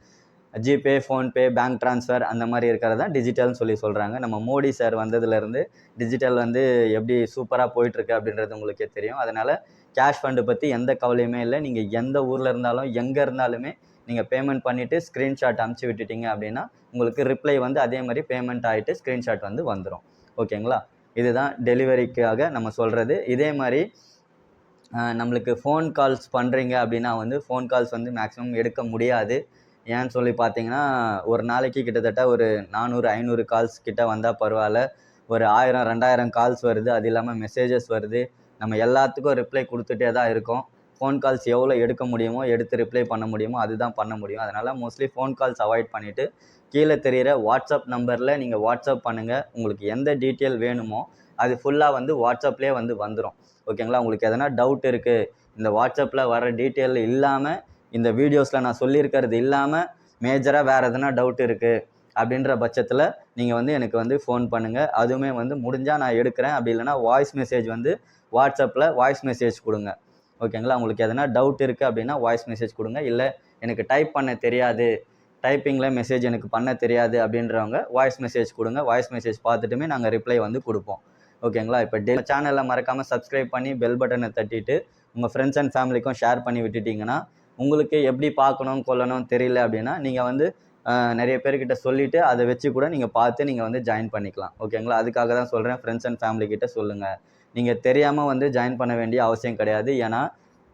ஜிபே, ஃபோன்பே, பேங்க் ட்ரான்ஸ்ஃபர் அந்த மாதிரி இருக்கிறது தான் டிஜிட்டல்னு சொல்லி சொல்கிறாங்க. நம்ம மோடி சார் வந்ததுலேருந்து டிஜிட்டல் வந்து எப்படி சூப்பராக போயிட்டுருக்கு அப்படின்றது உங்களுக்கே தெரியும். அதனால் கேஷ் ஃபண்டு பற்றி எந்த கவலையுமே இல்லை. நீங்கள் எந்த ஊரில் இருந்தாலும் எங்கே இருந்தாலுமே நீங்கள் பேமெண்ட் பண்ணிவிட்டு ஸ்க்ரீன்ஷாட் அனுப்பிச்சி விட்டுட்டீங்க அப்படின்னா உங்களுக்கு ரிப்ளை வந்து அதே மாதிரி பேமெண்ட் ஆகிட்டு ஸ்க்ரீன்ஷாட் வந்து வந்துடும். ஓகேங்களா? இதுதான் டெலிவரிக்காக நம்ம சொல்கிறது. இதே மாதிரி நம்மளுக்கு ஃபோன் கால்ஸ் பண்ணுறீங்க அப்படின்னா வந்து ஃபோன் கால்ஸ் வந்து மேக்ஸிமம் எடுக்க முடியாது. ஏன்னு சொல்லி பார்த்தீங்கன்னா ஒரு நாளைக்கு கிட்டத்தட்ட ஒரு 400-500 கால்ஸ் கிட்ட வந்தால் பரவாயில்ல. ஒரு 1000-2000 கால்ஸ் வருது. அது இல்லாமல் மெசேஜஸ் வருது. நம்ம எல்லாத்துக்கும் ரிப்ளை கொடுத்துட்டே தான் இருக்கோம். ஃபோன் கால்ஸ் எவ்வளோ எடுக்க முடியுமோ எடுத்து ரிப்ளை பண்ண முடியுமோ அதுதான் பண்ண முடியும். அதனால் மோஸ்ட்லி ஃபோன் கால்ஸ் அவாய்ட் பண்ணிவிட்டு கீழே தெரிகிற வாட்ஸ்அப் நம்பரில் நீங்கள் வாட்ஸ்அப் பண்ணுங்கள். உங்களுக்கு எந்த டீட்டெயில் வேணுமோ அது ஃபுல்லாக வந்து வாட்ஸ்அப்லேயே வந்து வந்துடும். ஓகேங்களா? உங்களுக்கு எதனா டவுட் இருக்குது, இந்த வாட்ஸ்அப்பில் வர டீட்டெயில் இல்லாமல் இந்த வீடியோஸில் நான் சொல்லியிருக்கிறது இல்லாமல் மேஜராக வேறு எதனா டவுட் இருக்குது அப்படின்ற பட்சத்தில் நீங்கள் வந்து எனக்கு வந்து ஃபோன் பண்ணுங்கள். அதுவுமே வந்து முடிஞ்சால் நான் எடுக்கிறேன். அப்படி இல்லைனா வாய்ஸ் மெசேஜ் வந்து வாட்ஸ்அப்பில் வாய்ஸ் மெசேஜ் கொடுங்க. ஓகேங்களா? உங்களுக்கு எதனா டவுட் இருக்குது அப்படின்னா வாய்ஸ் மெசேஜ் கொடுங்க. இல்லை எனக்கு டைப் பண்ண தெரியாது, டைப்பிங்கில் மெசேஜ் எனக்கு பண்ண தெரியாது அப்படின்றவங்க வாய்ஸ் மெசேஜ் கொடுங்க. வாய்ஸ் மெசேஜ் பார்த்துட்டுமே நாங்கள் ரிப்ளை வந்து கொடுப்போம். ஓகேங்களா? இப்போ சேனலில் மறக்காமல் சப்ஸ்கிரைப் பண்ணி பெல் பட்டனை தட்டிட்டு உங்கள் ஃப்ரெண்ட்ஸ் அண்ட் ஃபேமிலிக்கும் ஷேர் பண்ணி விட்டுட்டிங்கன்னா உங்களுக்கு எப்படி பார்க்கணும் கொள்ளணும் தெரியல அப்படின்னா நீங்கள் வந்து நிறைய பேர்கிட்ட சொல்லிவிட்டு அதை வச்சு கூட நீங்கள் பார்த்து நீங்கள் வந்து ஜாயின் பண்ணிக்கலாம். ஓகேங்களா? அதுக்காக தான் சொல்கிறேன், ஃப்ரெண்ட்ஸ் அண்ட் ஃபேமிலிக்கிட்ட சொல்லுங்கள். நீங்கள் தெரியாமல் வந்து ஜாயின் பண்ண வேண்டிய அவசியம் கிடையாது. ஏன்னா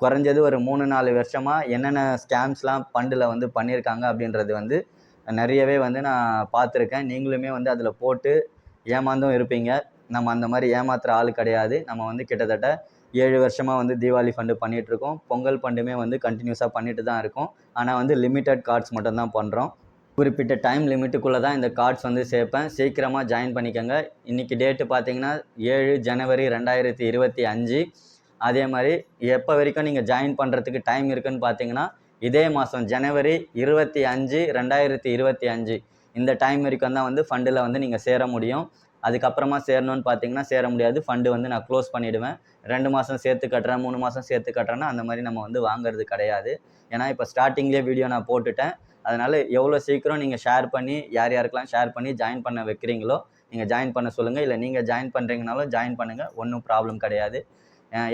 குறைஞ்சது ஒரு 3-4 வருஷமாக என்னென்ன ஸ்கேம்ஸ்லாம் ஃபண்டில் வந்து பண்ணியிருக்காங்க அப்படின்றது வந்து நிறையவே வந்து நான் பார்த்துருக்கேன். நீங்களுமே வந்து அதில் போட்டு ஏமாந்தும் இருப்பீங்க. நம்ம அந்த மாதிரி ஏமாத்துகிற ஆள் கிடையாது. நம்ம வந்து கிட்டத்தட்ட 7 வருஷமாக வந்து தீபாவளி ஃபண்டு பண்ணிகிட்ருக்கோம். பொங்கல் ஃபண்டுமே வந்து கண்டினியூஸாக பண்ணிட்டு தான் இருக்கோம். ஆனால் வந்து லிமிட்டட் கார்ட்ஸ் மட்டும்தான் பண்ணுறோம். குறிப்பிட்ட டைம் லிமிட்டுக்குள்ளே தான் இந்த கார்ட்ஸ் வந்து சேர்ப்பேன். சீக்கிரமாக ஜாயின் பண்ணிக்கோங்க. இன்றைக்கி டேட்டு பார்த்தீங்கன்னா 7 ஜனவரி 2025. அதே மாதிரி எப்போ வரைக்கும் நீங்கள் ஜாயின் பண்ணுறதுக்கு டைம் இருக்குதுன்னு பார்த்தீங்கன்னா இதே மாதம் ஜனவரி 25, 2025 இந்த டைம் வரைக்கும் தான் வந்து ஃபண்டில் வந்து நீங்கள் சேர முடியும். அதுக்கப்புறமா சேரணும்னு பார்த்தீங்கன்னா சேர முடியாது. ஃபண்டு வந்து நான் க்ளோஸ் பண்ணிவிடுவேன். 2 மாதம் சேர்த்து கட்டுறேன், 3 மாதம் சேர்த்து கட்டுறேன்னா அந்த மாதிரி நம்ம வந்து வாங்குறது கிடையாது. ஏன்னா இப்போ ஸ்டார்டிங்லேயே வீடியோ நான் போட்டுட்டேன். அதனால் எவ்வளோ சீக்கிரம் நீங்கள் ஷேர் பண்ணி யார் யாருக்கெல்லாம் ஷேர் பண்ணி ஜாயின் பண்ண வைக்கிறீங்களோ நீங்கள் ஜாயின் பண்ண சொல்லுங்கள். இல்லை நீங்கள் ஜாயின் பண்ணுறீங்கனாலும் ஜாயின் பண்ணுங்கள், ஒன்றும் ப்ராப்ளம் கிடையாது.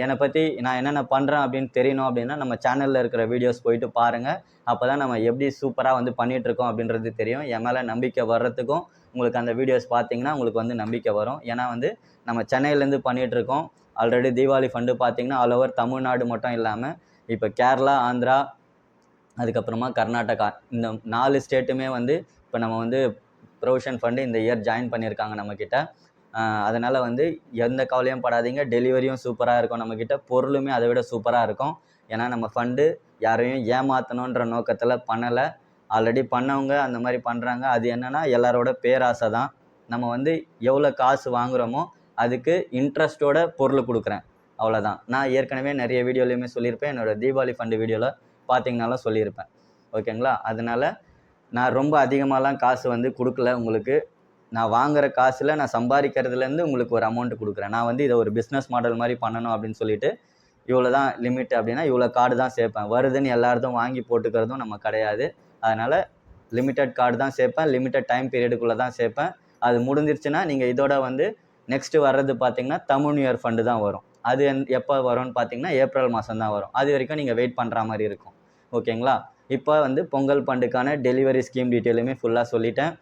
என்னை பற்றி நான் என்னென்ன பண்ணுறேன் அப்படின்னு தெரியணும் அப்படின்னா நம்ம சேனலில் இருக்கிற வீடியோஸ் போயிட்டு பாருங்கள். அப்போ தான் நம்ம எப்படி சூப்பராக வந்து பண்ணிகிட்ருக்கோம் அப்படின்றது தெரியும். என் மேலே நம்பிக்கை வர்றதுக்கும் உங்களுக்கு அந்த வீடியோஸ் பார்த்தீங்கன்னா உங்களுக்கு வந்து நம்பிக்கை வரும். ஏன்னா வந்து நம்ம சென்னையிலேருந்து பண்ணிகிட்ருக்கோம். ஆல்ரெடி தீபாவளி ஃபண்டு பார்த்தீங்கன்னா ஆல் ஓவர் தமிழ்நாடு மட்டும் இல்லாமல் இப்போ கேரளா, ஆந்திரா, அதுக்கப்புறமா கர்நாடகா இந்த 4 ஸ்டேட்டுமே வந்து இப்போ நம்ம வந்து ப்ரொவிஷன் ஃபண்டு இந்த இயர் ஜாயின் பண்ணியிருக்காங்க நம்மக்கிட்ட. அதனால் வந்து எந்த கவலையும் படாதீங்க. டெலிவரியும் சூப்பராக இருக்கும் நம்மக்கிட்ட, பொருளுமே அதை விட சூப்பராக இருக்கும். ஏன்னா நம்ம ஃபண்டு யாரையும் ஏமாற்றணுன்ற நோக்கத்தில் பண்ணலை. ஆல்ரெடி பண்ணவங்க அந்த மாதிரி பண்ணுறாங்க. அது என்னென்னா எல்லாரோட பேராசை தான். நம்ம வந்து எவ்வளோ காசு வாங்குகிறோமோ அதுக்கு இன்ட்ரெஸ்ட்டோட பொருள் கொடுக்குறேன், அவ்வளோதான். நான் ஏற்கனவே நிறைய வீடியோலையுமே சொல்லியிருப்பேன். என்னோடய தீபாவளி ஃபண்டு வீடியோவில் பார்த்தீங்கனாலும் சொல்லியிருப்பேன். ஓகேங்களா? அதனால் நான் ரொம்ப அதிகமாகலாம் காசு வந்து கொடுக்கல உங்களுக்கு. நான் வாங்குகிற காசில் நான் சம்பாதிக்கிறதுலேருந்து உங்களுக்கு ஒரு அமௌண்ட்டு கொடுக்குறேன். நான் வந்து இதை ஒரு பிஸ்னஸ் மாடல் மாதிரி பண்ணணும் அப்படின்னு சொல்லிட்டு இவ்வளோ தான் லிமிட் அப்படின்னா இவ்வளோ கார்டு தான் சேர்ப்பேன். வருதுன்னு எல்லாருக்கும் வாங்கி போட்டுக்கிறதும் நம்ம கிடையாது. அதனால் லிமிட்டட் கார்டு தான் சேர்ப்பேன். லிமிட்டட் டைம் பீரியடுக்குள்ளே தான் சேர்ப்பேன். அது முடிஞ்சிருச்சுன்னா நீங்கள் இதோட வந்து நெக்ஸ்ட்டு வர்றது பார்த்தீங்கன்னா தமிழ் நியூ இயர் ஃபண்டு தான் வரும். அது எப்போ வரும்னு பார்த்தீங்கன்னா ஏப்ரல் மாதம் தான் வரும். அது வரைக்கும் நீங்கள் வெயிட் பண்ணுற மாதிரி இருக்கும். ஓகேங்களா? இப்போ வந்து பொங்கல் ஃபண்டுக்கான டெலிவரி ஸ்கீம் டீட்டெயிலுமே ஃபுல்லாக சொல்லிட்டேன்.